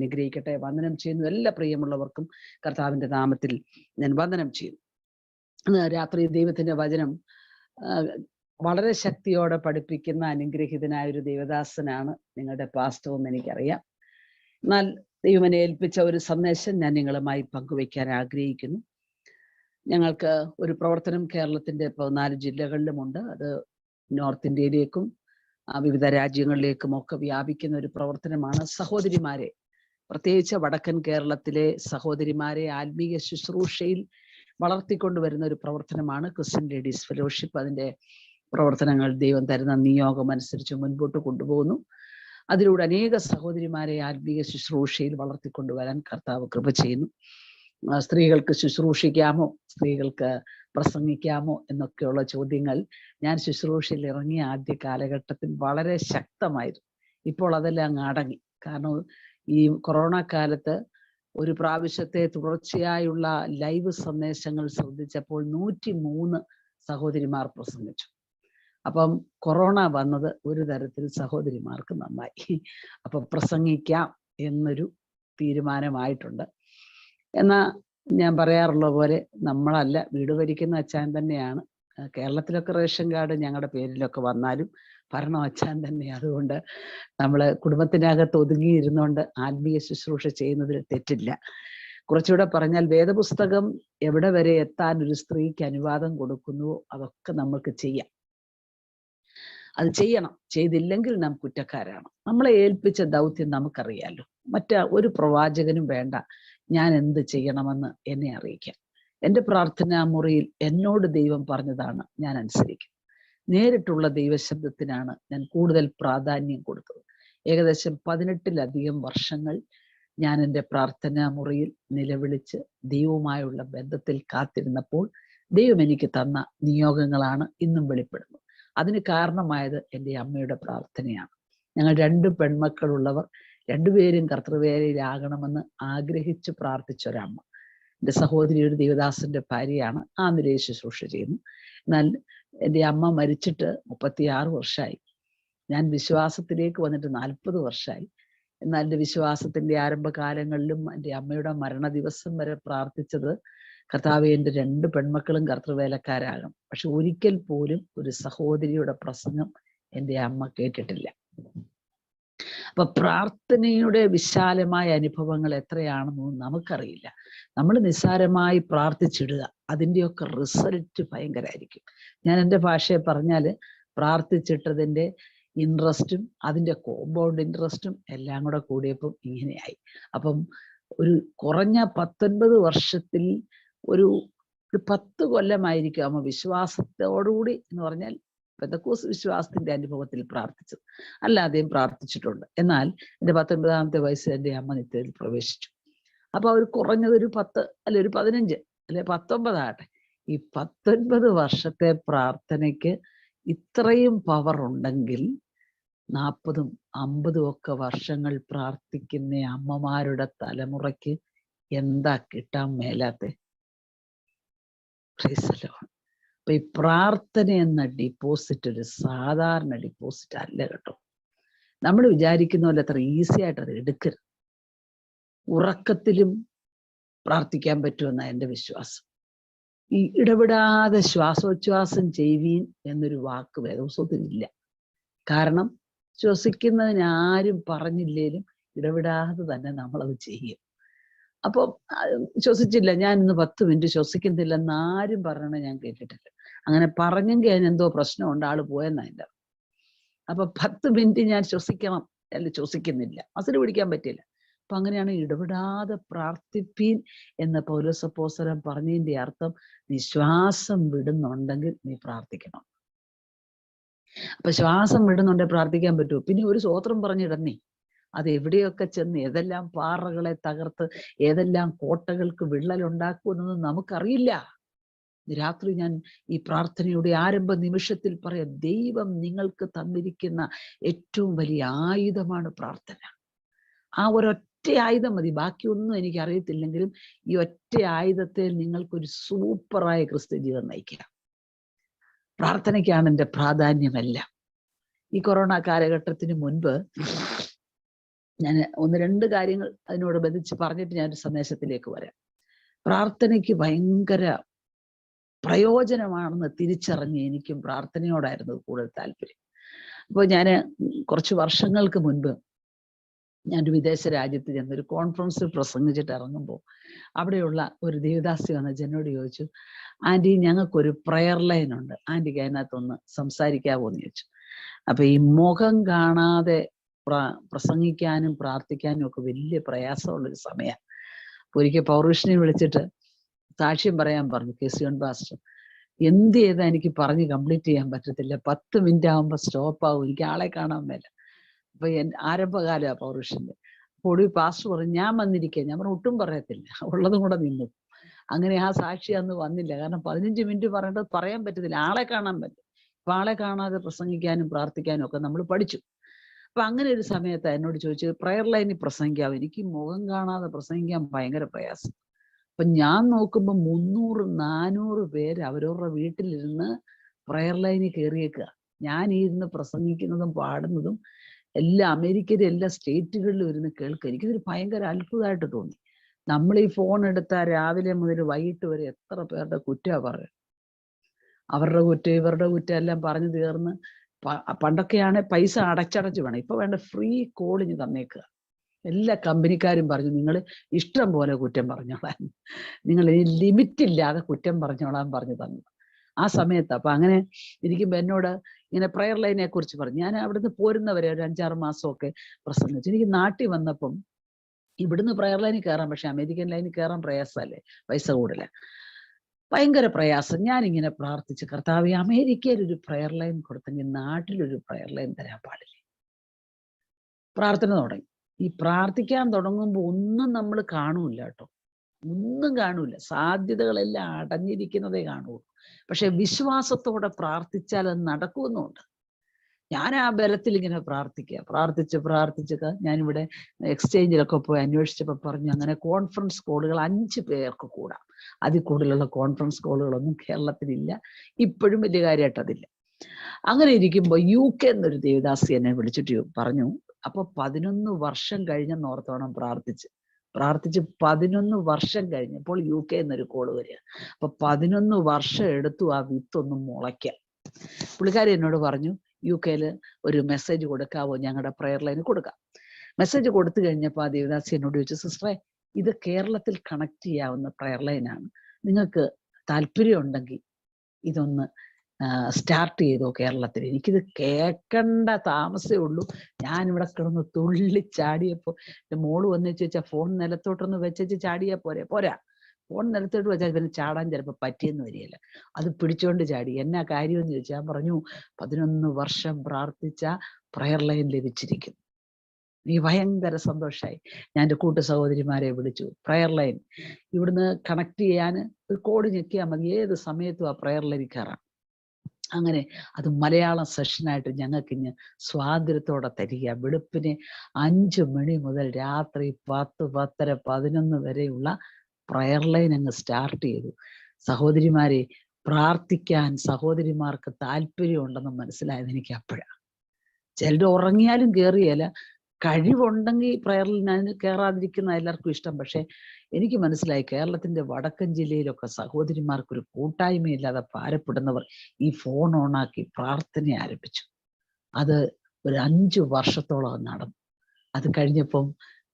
അനുഗ്രഹിക്കട്ടെ. വന്ദനം ചെയ്യുന്നു എല്ലാ പ്രിയമുള്ളവർക്കും കർത്താവിൻ്റെ നാമത്തിൽ ഞാൻ വന്ദനം ചെയ്യുന്നു. രാത്രി ദൈവത്തിൻ്റെ വചനം വളരെ ശക്തിയോടെ പഠിപ്പിക്കുന്ന അനുഗ്രഹീതനായ ഒരു ദൈവദാസനാണ് നിങ്ങളുടെ പാസ്റ്റർ എന്ന് എനിക്കറിയാം. എന്നാൽ ദൈവനെ ഏൽപ്പിച്ച ഒരു സന്ദേശം ഞാൻ നിങ്ങളുമായി പങ്കുവയ്ക്കാൻ ആഗ്രഹിക്കുന്നു. ഞങ്ങൾക്ക് ഒരു പ്രവർത്തനം കേരളത്തിൻ്റെ 14 ജില്ലകളിലുമുണ്ട്. അത് നോർത്ത് ഇന്ത്യയിലേക്കും വിവിധ രാജ്യങ്ങളിലേക്കും ഒക്കെ വ്യാപിക്കുന്ന ഒരു പ്രവർത്തനമാണ്. സഹോദരിമാരെ, പ്രത്യേകിച്ച് വടക്കൻ കേരളത്തിലെ സഹോദരിമാരെ ആത്മീയ ശുശ്രൂഷയിൽ വളർത്തിക്കൊണ്ടുവരുന്ന ഒരു പ്രവർത്തനമാണ് ക്രിസ്ത്യൻ ലേഡീസ് ഫെലോഷിപ്പ്. അതിൻ്റെ പ്രവർത്തനങ്ങൾ ദൈവം തരുന്ന നിയോഗം അനുസരിച്ച് മുൻപോട്ട് കൊണ്ടുപോകുന്നു. അതിലൂടെ അനേക സഹോദരിമാരെ ആത്മീയ ശുശ്രൂഷയിൽ വളർത്തിക്കൊണ്ടുവരാൻ കർത്താവ് കൃപ ചെയ്യുന്നു. സ്ത്രീകൾക്ക് ശുശ്രൂഷിക്കാമോ, സ്ത്രീകൾക്ക് പ്രസംഗിക്കാമോ എന്നൊക്കെയുള്ള ചോദ്യങ്ങൾ ഞാൻ ശുശ്രൂഷയിൽ ഇറങ്ങിയ ആദ്യ കാലഘട്ടത്തിൽ വളരെ ശക്തമായിരുന്നു. ഇപ്പോൾ അതെല്ലാം അങ്ങ് അടങ്ങി. കാരണം ഈ കൊറോണ കാലത്ത് ഒരു പ്രാവശ്യത്തെ തുടർച്ചയായുള്ള ലൈവ് സന്ദേശങ്ങൾ ശ്രദ്ധിച്ചപ്പോൾ 103 സഹോദരിമാർ പ്രസംഗിച്ചു. അപ്പം കൊറോണ വന്നത് ഒരു തരത്തിൽ സഹോദരിമാർക്ക് നന്നായി. അപ്പം പ്രസംഗിക്കാം എന്നൊരു തീരുമാനമായിട്ടുണ്ട്. എന്നാൽ ഞാൻ പറയാറുള്ള പോലെ നമ്മളല്ല, വീട് ഭരിക്കുന്ന അച്ചാൻ തന്നെയാണ്. കേരളത്തിലൊക്കെ റേഷൻ കാർഡ് ഞങ്ങളുടെ പേരിലൊക്കെ വന്നാലും ഭരണം അച്ചാൻ തന്നെ. അതുകൊണ്ട് നമ്മൾ കുടുംബത്തിനകത്ത് ഒതുങ്ങിയിരുന്നുകൊണ്ട് ആത്മീയ ശുശ്രൂഷ ചെയ്യുന്നതിൽ തെറ്റില്ല. കുറച്ചുകൂടെ പറഞ്ഞാൽ വേദപുസ്തകം എവിടെ വരെ എത്താൻ ഒരു സ്ത്രീക്ക് അനുവാദം കൊടുക്കുന്നുവോ അതൊക്കെ നമുക്ക് ചെയ്യാം. അത് ചെയ്യണം. ചെയ്തില്ലെങ്കിൽ നാം കുറ്റക്കാരാണ്. നമ്മളെ ഏൽപ്പിച്ച ദൗത്യം നമുക്കറിയാലോ. ഒരു പ്രവാചകനും വേണ്ട ഞാൻ എന്ത് ചെയ്യണമെന്ന് എന്നെ അറിയിക്കാം. എൻ്റെ പ്രാർത്ഥനാ മുറിയിൽ എന്നോട് ദൈവം പറഞ്ഞതാണ് ഞാൻ അനുസരിക്കും. നേരിട്ടുള്ള ദൈവശബ്ദത്തിനാണ് ഞാൻ കൂടുതൽ പ്രാധാന്യം കൊടുത്തത്. ഏകദേശം 18-ലധികം വർഷങ്ങൾ ഞാൻ എൻ്റെ പ്രാർത്ഥനാ മുറിയിൽ നിലവിളിച്ച് ദൈവവുമായുള്ള ബന്ധത്തിൽ കാത്തിരുന്നപ്പോൾ ദൈവം എനിക്ക് തന്ന നിയോഗങ്ങളാണ് ഇന്നും വെളിപ്പെടുന്നത്. അതിന് കാരണമായത് എൻ്റെ അമ്മയുടെ പ്രാർത്ഥനയാണ്. ഞങ്ങൾ 2 പെൺമക്കളുള്ളവർ, 2 പേരും കർത്തൃവേലയിലാകണമെന്ന് ആഗ്രഹിച്ച് പ്രാർത്ഥിച്ചൊരമ്മ. എൻ്റെ സഹോദരി ഒരു ദേവദാസന്റെ ഭാര്യയാണ്. ആ നിലയിൽ ശുശ്രൂഷ ചെയ്യുന്നു. എന്നാൽ എൻ്റെ അമ്മ മരിച്ചിട്ട് 36 വർഷമായി. ഞാൻ വിശ്വാസത്തിലേക്ക് വന്നിട്ട് 40 വർഷമായി. എന്നാൽ എൻ്റെ വിശ്വാസത്തിൻ്റെ ആരംഭകാലങ്ങളിലും എൻ്റെ അമ്മയുടെ മരണ ദിവസം വരെ പ്രാർത്ഥിച്ചത് കർത്താവേ എൻ്റെ 2 പെൺമക്കളും കർത്തൃവേലക്കാരാകും. പക്ഷെ ഒരിക്കൽ പോലും ഒരു സഹോദരിയുടെ പ്രസംഗം എൻ്റെ അമ്മ കേട്ടിട്ടില്ല. അപ്പൊ പ്രാർത്ഥനയുടെ വിശാലമായ അനുഭവങ്ങൾ എത്രയാണെന്ന് നമുക്കറിയില്ല. നമ്മൾ നിസ്സാരമായി പ്രാർത്ഥിച്ചിടുക, അതിൻ്റെയൊക്കെ റിസൾട്ട് ഭയങ്കരമായിരിക്കും. ഞാൻ എൻ്റെ ഭാഷയെ പറഞ്ഞാൽ പ്രാർത്ഥിച്ചിട്ടതിൻ്റെ ഇൻട്രസ്റ്റും അതിൻ്റെ കോമ്പൗണ്ട് ഇൻട്രസ്റ്റും എല്ലാം കൂടെ കൂടിയപ്പം ഇങ്ങനെയായി. അപ്പം ഒരു കുറഞ്ഞ 19 വർഷത്തിൽ ഒരു 10 കൊല്ലമായിരിക്കും അമ്മ വിശ്വാസത്തോടുകൂടി എന്ന് പറഞ്ഞാൽ പെന്തക്കോസ്ത് വിശ്വാസത്തിന്റെ അനുഭവത്തിൽ പ്രാർത്ഥിച്ചത്. അല്ലാതെയും പ്രാർത്ഥിച്ചിട്ടുണ്ട്. എന്നാൽ എൻ്റെ 19ാമത്തെ വയസ്സിൽ എൻ്റെ അമ്മ നിത്യത്തിൽ പ്രവേശിച്ചു. അപ്പൊ അവർ കുറഞ്ഞത് ഒരു 10 അല്ലെ ഒരു 15 അല്ലെ 19 ആകട്ടെ, ഈ 19 വർഷത്തെ പ്രാർത്ഥനയ്ക്ക് ഇത്രയും പവർ ഉണ്ടെങ്കിൽ 40ഉം 50ഉം ഒക്കെ വർഷങ്ങൾ പ്രാർത്ഥിക്കുന്ന അമ്മമാരുടെ തലമുറയ്ക്ക് എന്താ കിട്ടാൻ മേലാത്തെ? അപ്പൊ ഈ പ്രാർത്ഥന എന്ന ഡിപ്പോസിറ്റ് ഒരു സാധാരണ ഡിപ്പോസിറ്റ് അല്ല കേട്ടോ. നമ്മൾ വിചാരിക്കുന്ന പോലെ അത്ര ഈസി ആയിട്ട് അത് എടുക്കരുത്. ഉറക്കത്തിലും പ്രാർത്ഥിക്കാൻ പറ്റുമെന്നാണ് എൻ്റെ വിശ്വാസം. ഈ ഇടപെടാതെ ശ്വാസോച്ഛ്വാസം ചെയ്യുവീൻ എന്നൊരു വാക്ക് വേദപുസ്തകത്തിലില്ല. കാരണം ശ്വസിക്കുന്നതിന് ആരും പറഞ്ഞില്ലേലും ഇടപെടാതെ തന്നെ നമ്മളത് ചെയ്യും. അപ്പൊ ശ്വസിച്ചില്ല, ഞാൻ ഇന്ന് 10 മിനിറ്റ് ശ്വസിക്കുന്നില്ലെന്ന് ആരും പറയണ ഞാൻ കേട്ടിട്ടില്ല. അങ്ങനെ പറഞ്ഞെങ്കിൽ അതിനെന്തോ പ്രശ്നമുണ്ട്, ആള് പോയെന്നല്ല. അപ്പൊ 10 മിനിറ്റ് ഞാൻ ശ്വസിക്കണം, അല്ല ശ്വസിക്കുന്നില്ല, മസിൽ പിടിക്കാൻ പറ്റില്ല. അപ്പൊ അങ്ങനെയാണ് ഇടപെടാതെ പ്രാർത്ഥിപ്പീൻ എന്ന് പൗലോസ് അപ്പോസ്തലൻ പറഞ്ഞതിന്റെ അർത്ഥം നീ ശ്വാസം വിടുന്നുണ്ടെങ്കിൽ നീ പ്രാർത്ഥിക്കണം. അപ്പൊ ശ്വാസം വിടുന്നുണ്ടെങ്കിൽ പ്രാർത്ഥിക്കാൻ പറ്റുമോ? പിന്നെ ഒരു സ്തോത്രം പറഞ്ഞിടന്നേ, അത് എവിടെയൊക്കെ ചെന്ന് ഏതെല്ലാം പാറകളെ തകർത്ത് ഏതെല്ലാം കോട്ടകൾക്ക് വിള്ളലുണ്ടാക്കുമെന്നൊന്നും നമുക്കറിയില്ല. രാത്രി ഞാൻ ഈ പ്രാർത്ഥനയുടെ ആരംഭ നിമിഷത്തിൽ പറയാം, ദൈവം നിങ്ങൾക്ക് തന്നിരിക്കുന്ന ഏറ്റവും വലിയ ആയുധമാണ് പ്രാർത്ഥന. ആ ഒരൊറ്റ ആയുധം മതി. ബാക്കിയൊന്നും എനിക്ക് അറിയത്തില്ലെങ്കിലും ഈ ഒറ്റ ആയുധത്തെ നിങ്ങൾക്കൊരു സൂപ്പറായ ക്രിസ്ത്യ ജീവിതം നയിക്കുക. പ്രാർത്ഥനയ്ക്കാണ് എൻ്റെ പ്രാധാന്യമല്ല. ഈ കൊറോണ കാലഘട്ടത്തിന് മുൻപ് ഞാൻ ഒന്ന് രണ്ട് കാര്യങ്ങൾ അതിനോട് ബന്ധിച്ച് പറഞ്ഞിട്ട് ഞാനൊരു സന്ദേശത്തിലേക്ക് വരാം. പ്രാർത്ഥനയ്ക്ക് ഭയങ്കര പ്രയോജനമാണെന്ന് തിരിച്ചറിഞ്ഞ് എനിക്കും പ്രാർത്ഥനയോടായിരുന്നു കൂടുതൽ താല്പര്യം. അപ്പോൾ ഞാൻ കുറച്ച് വർഷങ്ങൾക്ക് മുൻപ് ഞാനൊരു വിദേശ രാജ്യത്ത് ചെന്നൊരു കോൺഫറൻസിൽ പ്രസംഗിച്ചിട്ട് ഇറങ്ങുമ്പോൾ അവിടെയുള്ള ഒരു ദേവദാസി വന്ന എന്നോട് ചോദിച്ചു, ആൻറ്റി ഞങ്ങൾക്കൊരു പ്രയർ ലൈൻ ഉണ്ട്, ആൻറ്റിക്ക് അതിനകത്തൊന്ന് സംസാരിക്കാവോ എന്ന് ചോദിച്ചു. അപ്പൊ ഈ മുഖം കാണാതെ പ്രസംഗിക്കാനും പ്രാർത്ഥിക്കാനും ഒക്കെ വലിയ പ്രയാസമുള്ളൊരു സമയമാണ്. ഒരിക്കൽ പൗർവിഷനെ വിളിച്ചിട്ട് സാക്ഷ്യം പറയാൻ പറഞ്ഞു കെസിയോൻ പാസ്റ്റർ. എന്ത് ചെയ്താ എനിക്ക് പറഞ്ഞ് കംപ്ലീറ്റ് ചെയ്യാൻ പറ്റത്തില്ല, 10 മിനിറ്റ് ആകുമ്പോൾ സ്റ്റോപ്പ് ആവും, എനിക്ക് ആളെ കാണാൻ മേല. അപ്പൊ ആരംഭകാലമാണ് പൗർവിഷന്റെ. അപ്പോൾ പാസ്റ്റർ പറഞ്ഞു ഞാൻ വന്നിരിക്കുക. ഞാൻ പറഞ്ഞു ഒട്ടും പറയത്തില്ല, ഉള്ളതും കൂടെ നിന്നു. അങ്ങനെ ആ സാക്ഷി അന്ന് വന്നില്ല. കാരണം 15 മിനിറ്റ് പറയേണ്ടത് പറയാൻ പറ്റത്തില്ല, ആളെ കാണാൻ പറ്റും. അപ്പൊ ആളെ കാണാതെ പ്രസംഗിക്കാനും പ്രാർത്ഥിക്കാനും ഒക്കെ നമ്മൾ പഠിച്ചു. അപ്പൊ അങ്ങനെ ഒരു സമയത്ത് എന്നോട് ചോദിച്ചു പ്രയർ ലൈനിൽ പ്രസംഗിക്കാവും. എനിക്ക് മുഖം കാണാതെ പ്രസംഗിക്കാൻ ഭയങ്കര പ്രയാസം. അപ്പൊ ഞാൻ നോക്കുമ്പോൾ 300-400 പേര് അവരവരുടെ വീട്ടിലിരുന്ന് പ്രയർ ലൈനിൽ കയറിയേക്കുക. ഞാൻ ഇരുന്ന് പ്രസംഗിക്കുന്നതും പാടുന്നതും എല്ലാ അമേരിക്കയിലെ എല്ലാ സ്റ്റേറ്റുകളിലും ഇരുന്ന് കേൾക്കുക. എനിക്കിതൊരു ഭയങ്കര അത്ഭുതമായിട്ട് തോന്നി. നമ്മൾ ഈ ഫോൺ എടുത്താൽ രാവിലെ മുതൽ വൈകിട്ട് വരെ എത്ര പേരുടെ കുറ്റമാണ് പറയുക. അവരുടെ കുറ്റം ഇവരുടെ കുറ്റം എല്ലാം പറഞ്ഞു തീർന്ന് പണ്ടൊക്കെയാണ് പൈസ അടച്ചടച്ച് വേണം, ഇപ്പൊ വേണ്ട ഫ്രീ കോളിങ് തന്നേക്കുക. എല്ലാ കമ്പനിക്കാരും പറഞ്ഞു നിങ്ങൾ ഇഷ്ടം പോലെ കുറ്റം പറഞ്ഞോളാൻ, നിങ്ങൾ ഈ ലിമിറ്റ് ഇല്ലാതെ കുറ്റം പറഞ്ഞോളാൻ പറഞ്ഞു തന്നു ആ സമയത്ത്. അപ്പൊ അങ്ങനെ ഇരിക്കുമ്പോ എന്നോട് ഇങ്ങനെ പ്രയർ ലൈനെ കുറിച്ച് പറഞ്ഞു. ഞാൻ അവിടുന്ന് പോരുന്നവരെ ഒരു 5-6 മാസമൊക്കെ പ്രസംഗിച്ചു. എനിക്ക് നാട്ടിൽ വന്നപ്പം ഇവിടുന്ന് പ്രയർ ലൈനിൽ കയറാം, പക്ഷെ അമേരിക്കൻ ലൈനിൽ കയറാൻ പ്രയാസമല്ലേ, പൈസ കൂടുതല, ഭയങ്കര പ്രയാസം. ഞാനിങ്ങനെ പ്രാർത്ഥിച്ച് കർത്താവേ അമേരിക്കയിൽ ഒരു പ്രയർ ലൈൻ കൊടുത്തെങ്കിൽ നാട്ടിലൊരു പ്രയർ ലൈൻ തരാൻ പാടില്ലേ. പ്രാർത്ഥന തുടങ്ങി. ഈ പ്രാർത്ഥിക്കാൻ തുടങ്ങുമ്പോൾ ഒന്നും നമ്മൾ കാണൂല കേട്ടോ, ഒന്നും കാണൂല, സാധ്യതകളെല്ലാം അടഞ്ഞിരിക്കുന്നതേ കാണുള്ളൂ. പക്ഷെ വിശ്വാസത്തോടെ പ്രാർത്ഥിച്ചാൽ അത് നടക്കുമെന്നുണ്ട്. ഞാൻ ആ ബലത്തിൽ ഇങ്ങനെ പ്രാർത്ഥിച്ച് ഞാനിവിടെ എക്സ്ചേഞ്ചിലൊക്കെ പോയി അന്വേഷിച്ചപ്പോൾ പറഞ്ഞു അങ്ങനെ കോൺഫറൻസ് കോളുകൾ 5 പേർക്ക് കൂടാം, അതിൽ കൂടുതലുള്ള കോൺഫറൻസ് കോളുകളൊന്നും കേരളത്തിലില്ല, ഇപ്പോഴും വലിയ കാര്യമായിട്ട് അതില്ല. അങ്ങനെ ഇരിക്കുമ്പോൾ UK എന്നൊരു ദേവദാസി എന്നെ വിളിച്ചിട്ട് പറഞ്ഞു. അപ്പൊ 11 വർഷം കഴിഞ്ഞെന്ന് ഓർത്തോണം പ്രാർത്ഥിച്ച് 11 വർഷം കഴിഞ്ഞപ്പോൾ UK എന്നൊരു കോള് വരിക. അപ്പൊ 11 വർഷം എടുത്തു ആ വിത്തൊന്നും മുളയ്ക്കാൻ. പുള്ളിക്കാരി എന്നോട് പറഞ്ഞു UK ഒരു മെസ്സേജ് കൊടുക്കാവോ, ഞങ്ങളുടെ പ്രയർ ലൈന് കൊടുക്കാം. മെസ്സേജ് കൊടുത്തു കഴിഞ്ഞപ്പോൾ ആ ദേവദാസി എന്നോട് ചോദിച്ചു, സിസ്റ്ററെ ഇത് കേരളത്തിൽ കണക്ട് ചെയ്യാവുന്ന പ്രയർ ലൈനാണ്, നിങ്ങൾക്ക് താല്പര്യം ഉണ്ടെങ്കിൽ ഇതൊന്ന് സ്റ്റാർട്ട് ചെയ്തോ കേരളത്തിൽ. എനിക്കിത് കേൾക്കേണ്ട താമസമേ ഉള്ളൂ. ഞാനിവിടെ കിടന്ന് തുള്ളിച്ചാടിയപ്പോൾ എൻ്റെ മോള് വന്നു ചോദിച്ചാൽ ഫോൺ നിലത്തോട്ടൊന്ന് വെച്ചു ചാടിയാൽ പോരാ, ഫോൺ നിലത്തോട്ട് വെച്ചാൽ പിന്നെ ചാടാൻ ചിലപ്പോൾ പറ്റിയെന്ന് വരികയില്ല, അത് പിടിച്ചോണ്ട് ചാടി. എന്നാ കാര്യമെന്ന് ചോദിച്ചാൽ ഞാൻ പറഞ്ഞു 11 വർഷം പ്രാർത്ഥിച്ച പ്രയർ ലൈൻ ലഭിച്ചിരിക്കുന്നു. എനിക്ക് ഭയങ്കര സന്തോഷമായി. ഞാൻ എൻ്റെ കൂട്ടു സഹോദരിമാരെ വിളിച്ചു. പ്രയർ ലൈൻ ഇവിടുന്ന് കണക്ട് ചെയ്യാൻ ഒരു കോഡ് ഞെക്കിയാൽ മതി, ഏത് സമയത്തും ആ പ്രയർ ലൈനിൽ കയറാം. അങ്ങനെ അത് മലയാളം സെഷനായിട്ട് ഞങ്ങൾക്ക് ഇന്ന് സ്വാതന്ത്ര്യത്തോടെ തരിക. വെളുപ്പിന് 5 മണി മുതൽ രാത്രി 10, 10:30, 11 വരെയുള്ള പ്രയർ ലൈൻ അങ്ങ് സ്റ്റാർട്ട് ചെയ്തു. സഹോദരിമാരെ, പ്രാർത്ഥിക്കാൻ സഹോദരിമാർക്ക് താല്പര്യം ഉണ്ടെന്ന് മനസ്സിലായത് എനിക്ക് അപ്പോഴാണ്. ചിലർ ഉറങ്ങിയാലും കയറിയല്ല, കഴിവുണ്ടെങ്കിൽ പ്രയറിൽ ഞാൻ കയറാതിരിക്കുന്ന എല്ലാവർക്കും ഇഷ്ടം. പക്ഷെ എനിക്ക് മനസ്സിലായി കേരളത്തിന്റെ വടക്കൻ ജില്ലയിലൊക്കെ സഹോദരിമാർക്കൊരു കൂട്ടായ്മയില്ലാതെ ഭാരപ്പെടുന്നവർ ഈ ഫോൺ ഓണാക്കി പ്രാർത്ഥന ആരംഭിച്ചു. അത് ഒരു 5 വർഷത്തോളം നടന്നു. അത് കഴിഞ്ഞപ്പം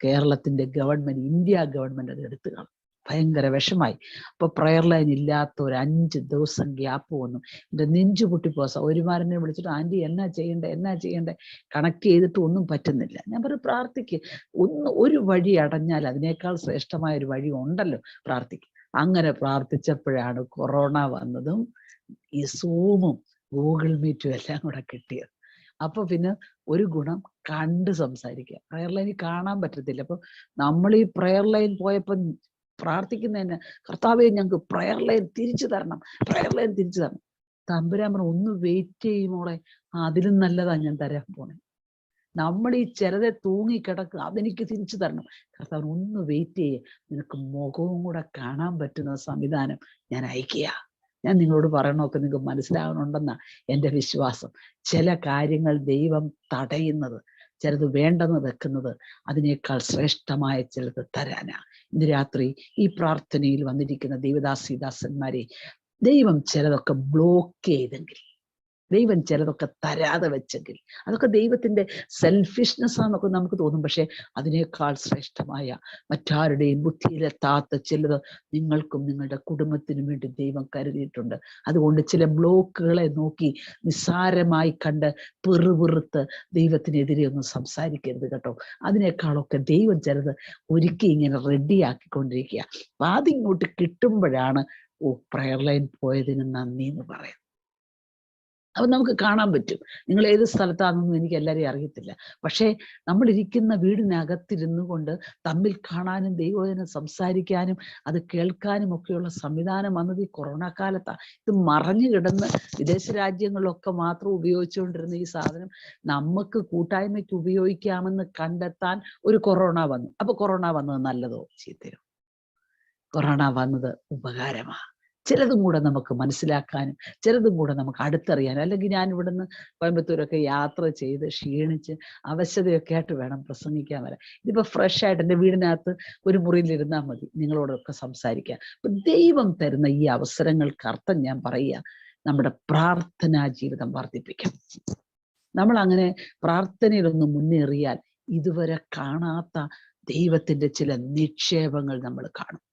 കേരളത്തിന്റെ ഗവൺമെന്റ്, ഇന്ത്യ ഗവൺമെന്റ് അത് എടുത്തു കാണും. ഭയങ്കര വിഷമായി. അപ്പൊ പ്രയർ ലൈൻ ഇല്ലാത്ത ഒരു 5 ദിവസം ഗ്യാപ്പ് വന്നു. എൻ്റെ നെഞ്ചു പൊട്ടിപ്പോ. സൗരിമാരനെ വിളിച്ചിട്ട് ആന്റി എന്നാ ചെയ്യണ്ടേ, കണക്ട് ചെയ്തിട്ട് ഒന്നും പറ്റുന്നില്ല. ഞാൻ പറഞ്ഞു പ്രാർത്ഥിക്ക്, ഒരു വഴി അടഞ്ഞാൽ അതിനേക്കാൾ ശ്രേഷ്ഠമായ ഒരു വഴി ഉണ്ടല്ലോ, പ്രാർത്ഥിക്കും. അങ്ങനെ പ്രാർത്ഥിച്ചപ്പോഴാണ് കൊറോണ വന്നതും ഈ സൂമും ഗൂഗിൾ മീറ്റും എല്ലാം കൂടെ കിട്ടിയത്. അപ്പൊ പിന്നെ ഒരു ഗുണം, കണ്ട് സംസാരിക്കുക. പ്രയർ ലൈനിൽ കാണാൻ പറ്റത്തില്ല. അപ്പൊ നമ്മൾ ഈ പ്രയർ ലൈൻ പോയപ്പോ പ്രാർത്ഥിക്കുന്നതന്നെ, കർത്താവേ ഞങ്ങൾക്ക് പ്രയർ ലൈൻ തിരിച്ചു തരണം. തമ്പുരാൻ പറഞ്ഞു ഒന്ന് വെയിറ്റ് ചെയ്യുമോളെ, അതിലും നല്ലതാ ഞാൻ തരാൻ പോണേ. നമ്മൾ ഈ ചിലതെ തൂങ്ങിക്കിടക്കുക, അതെനിക്ക് തിരിച്ചു തരണം. കർത്താവ് ഒന്ന് വെയിറ്റ് ചെയ്യേ, നിനക്ക് മുഖവും കൂടെ കാണാൻ പറ്റുന്ന സംവിധാനം ഞാൻ അയക്കുക. ഞാൻ നിങ്ങളോട് പറയണമൊക്കെ നിങ്ങൾക്ക് മനസ്സിലാവണമെന്നാ എൻ്റെ വിശ്വാസം. ചില കാര്യങ്ങൾ ദൈവം തടയുന്നത്, ചിലത് വേണ്ടെന്ന് വെക്കുന്നത് അതിനേക്കാൾ ശ്രേഷ്ഠമായ ചിലത് തരാനാ. ഇന്ന് രാത്രി ഈ പ്രാർത്ഥനയിൽ വന്നിരിക്കുന്ന ദൈവദാസന്മാരെ ദൈവം ചിലതൊക്കെ ബ്ലോക്ക് ചെയ്തെങ്കിൽ, ദൈവം ചിലതൊക്കെ തരാതെ വെച്ചെങ്കിൽ, അതൊക്കെ ദൈവത്തിന്റെ സെൽഫിഷ്നെസ് ആണെന്നൊക്കെ നമുക്ക് തോന്നും. പക്ഷെ അതിനേക്കാൾ ശ്രേഷ്ഠമായ മറ്റാരുടെയും ബുദ്ധിയിലെത്താത്ത ചിലത് നിങ്ങൾക്കും നിങ്ങളുടെ കുടുംബത്തിനും വേണ്ടി ദൈവം കരുതിയിട്ടുണ്ട്. അതുകൊണ്ട് ചില ബ്ലോക്കുകളെ നോക്കി നിസ്സാരമായി കണ്ട് പെറുപെറുത്ത് ദൈവത്തിനെതിരെ ഒന്നും സംസാരിക്കരുത് കേട്ടോ. അതിനേക്കാളൊക്കെ ദൈവം ചിലത് ഒരുക്കി ഇങ്ങനെ റെഡിയാക്കിക്കൊണ്ടിരിക്കുക. അപ്പൊ അതിങ്ങോട്ട് കിട്ടുമ്പോഴാണ് പ്രയർ ലൈൻ പോയതിന് നന്ദി എന്ന് പറയാം. അപ്പൊ നമുക്ക് കാണാൻ പറ്റും. നിങ്ങൾ ഏത് സ്ഥലത്താണെന്നൊന്നും എനിക്ക് എല്ലാവരെയും അറിയത്തില്ല. പക്ഷേ നമ്മളിരിക്കുന്ന വീടിനകത്തിരുന്നു കൊണ്ട് തമ്മിൽ കാണാനും ദൈവവചനം സംസാരിക്കാനും അത് കേൾക്കാനും ഒക്കെയുള്ള സംവിധാനം വന്നത് ഈ കൊറോണ കാലത്താണ്. ഇത് മറഞ്ഞു കിടന്ന് വിദേശ രാജ്യങ്ങളിലൊക്കെ മാത്രം ഉപയോഗിച്ചുകൊണ്ടിരുന്ന ഈ സാധനം നമുക്ക് കൂട്ടായ്മയ്ക്ക് ഉപയോഗിക്കാമെന്ന് കണ്ടെത്താൻ ഒരു കൊറോണ വന്നു. അപ്പൊ കൊറോണ വന്നത് നല്ലതോ ചീത്തയോ? കൊറോണ വന്നത് ഉപകാരമാണ്. ചിലതും കൂടെ നമുക്ക് മനസ്സിലാക്കാനും ചിലതും കൂടെ നമുക്ക് അടുത്തറിയാനും. അല്ലെങ്കിൽ ഞാൻ ഇവിടുന്ന് കോയമ്പത്തൂരൊക്കെ യാത്ര ചെയ്ത് ക്ഷീണിച്ച് അവശതയൊക്കെ ആയിട്ട് വേണം പ്രസംഗിക്കാൻ വരാൻ. ഇതിപ്പോ ഫ്രഷ് ആയിട്ട് എൻ്റെ വീടിനകത്ത് ഒരു മുറിയിലിരുന്നാൽ മതി നിങ്ങളോടൊക്കെ സംസാരിക്കാൻ. അപ്പൊ ദൈവം തരുന്ന ഈ അവസരങ്ങൾക്ക് അർത്ഥം ഞാൻ പറയുക, നമ്മുടെ പ്രാർത്ഥനാ ജീവിതം വർദ്ധിപ്പിക്കാം. നമ്മൾ അങ്ങനെ പ്രാർത്ഥനയിലൊന്ന് മുന്നേറിയാൽ ഇതുവരെ കാണാത്ത ദൈവത്തിന്റെ ചില നിക്ഷേപങ്ങൾ നമ്മൾ കാണും.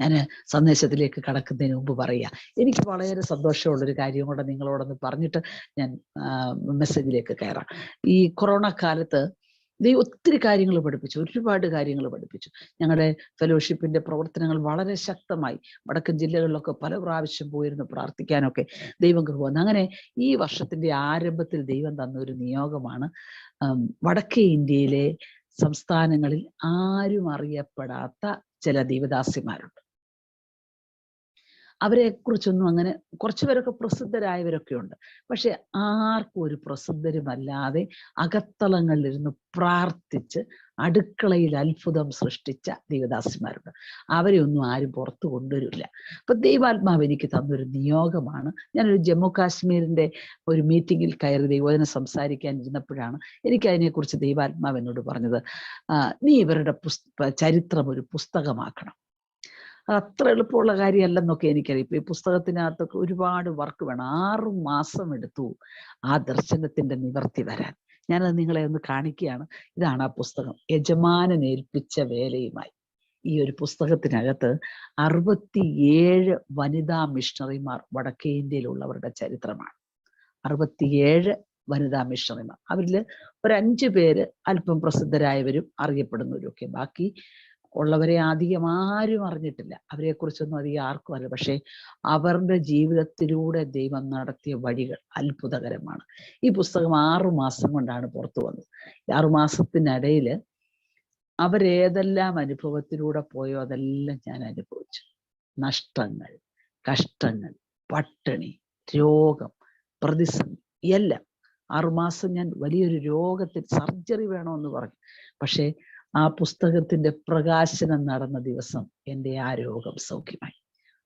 ഞാൻ സന്ദേശത്തിലേക്ക് കടക്കുന്നതിന് മുമ്പ് പറയാം, എനിക്ക് വളരെ സന്തോഷമുള്ളൊരു കാര്യം കൂടെ നിങ്ങളോടൊന്ന് പറഞ്ഞിട്ട് ഞാൻ മെസ്സേജിലേക്ക് കയറാം. ഈ കൊറോണ കാലത്ത് ദൈവം ഒത്തിരി കാര്യങ്ങൾ പഠിപ്പിച്ചു, ഒരുപാട് കാര്യങ്ങൾ പഠിപ്പിച്ചു. ഞങ്ങളുടെ ഫെലോഷിപ്പിന്റെ പ്രവർത്തനങ്ങൾ വളരെ ശക്തമായി വടക്കൻ ജില്ലകളിലൊക്കെ പല പ്രാവശ്യം പോയിരുന്നു പ്രാർത്ഥിക്കാനൊക്കെ ദൈവം കൃപ വന്നു. അങ്ങനെ ഈ വർഷത്തിന്റെ ആരംഭത്തിൽ ദൈവം തന്ന ഒരു നിയോഗമാണ് വടക്കേ ഇന്ത്യയിലെ സംസ്ഥാനങ്ങളിൽ ആരും അറിയപ്പെടാത്ത ചില ദൈവദാസിമാരുണ്ട്. അവരെ കുറിച്ചൊന്നും അങ്ങനെ കുറച്ചു പേരൊക്കെ പ്രസിദ്ധരായവരൊക്കെ ഉണ്ട്. പക്ഷെ ആർക്കും ഒരു പ്രസിദ്ധരുമല്ലാതെ അകത്തളങ്ങളിലിരുന്ന് പ്രാർത്ഥിച്ച് അടുക്കളയിൽ അത്ഭുതം സൃഷ്ടിച്ച ദൈവദാസിമാരുണ്ട്. അവരെ ഒന്നും ആരും പുറത്തു കൊണ്ടുവരില്ല. അപ്പൊ ദൈവാത്മാവ് എനിക്ക് തന്നൊരു നിയോഗമാണ്. ഞാനൊരു ജമ്മു കാശ്മീരിന്റെ ഒരു മീറ്റിങ്ങിൽ കയറി ദൈവവചനം സംസാരിക്കാൻ ഇരുന്നപ്പോഴാണ് എനിക്ക് അതിനെക്കുറിച്ച് ദൈവാത്മാവ് എന്നോട് പറഞ്ഞത്, നീ ഇവരുടെ ചരിത്രം ഒരു പുസ്തകമാക്കണം. അത് അത്ര എളുപ്പമുള്ള കാര്യമല്ലെന്നൊക്കെ എനിക്കറിയാം. ഇപ്പൊ ഈ പുസ്തകത്തിനകത്തൊക്കെ ഒരുപാട് വർക്ക് വേണം. 6 മാസം എടുത്തു ആ ദർശനത്തിന്റെ നിവർത്തി വരാൻ. ഞാനത് നിങ്ങളെ ഒന്ന് കാണിക്കുകയാണ്. ഇതാണ് ആ പുസ്തകം, യജമാനൻ ഏൽപ്പിച്ച വേലയുമായി. ഈ ഒരു പുസ്തകത്തിനകത്ത് 67 വനിതാ മിഷണറിമാർ വടക്കേ ഇന്ത്യയിലുള്ളവരുടെ ചരിത്രമാണ്. 67 വനിതാ മിഷണറിമാർ. അവരിൽ ഒരു 5 പേര് അല്പം പ്രസിദ്ധരായവരും അറിയപ്പെടുന്നവരും ഒക്കെ. ബാക്കി ഉള്ളവരെ അധികം ആരും അറിഞ്ഞിട്ടില്ല. അവരെക്കുറിച്ചൊന്നും അധികം ആർക്കും അറിയില്ല. പക്ഷെ അവരുടെ ജീവിതത്തിലൂടെ ദൈവം നടത്തിയ വഴികൾ അത്ഭുതകരമാണ്. ഈ പുസ്തകം 6 മാസം കൊണ്ടാണ് പുറത്തു വന്നത്. 6 മാസത്തിനിടയിൽ അവരേതെല്ലാം അനുഭവത്തിലൂടെ പോയോ അതെല്ലാം ഞാൻ അനുഭവിച്ചു. നഷ്ടങ്ങൾ, കഷ്ടങ്ങൾ, പട്ടിണി, രോഗം, പ്രതിസന്ധി എല്ലാം. 6 മാസം ഞാൻ വലിയൊരു രോഗത്തിൽ സർജറി വേണമെന്ന് പറഞ്ഞു. പക്ഷേ ആ പുസ്തകത്തിന്റെ പ്രകാശനം നടന്ന ദിവസം എൻ്റെ ആ രോഗം സൗഖ്യമായി.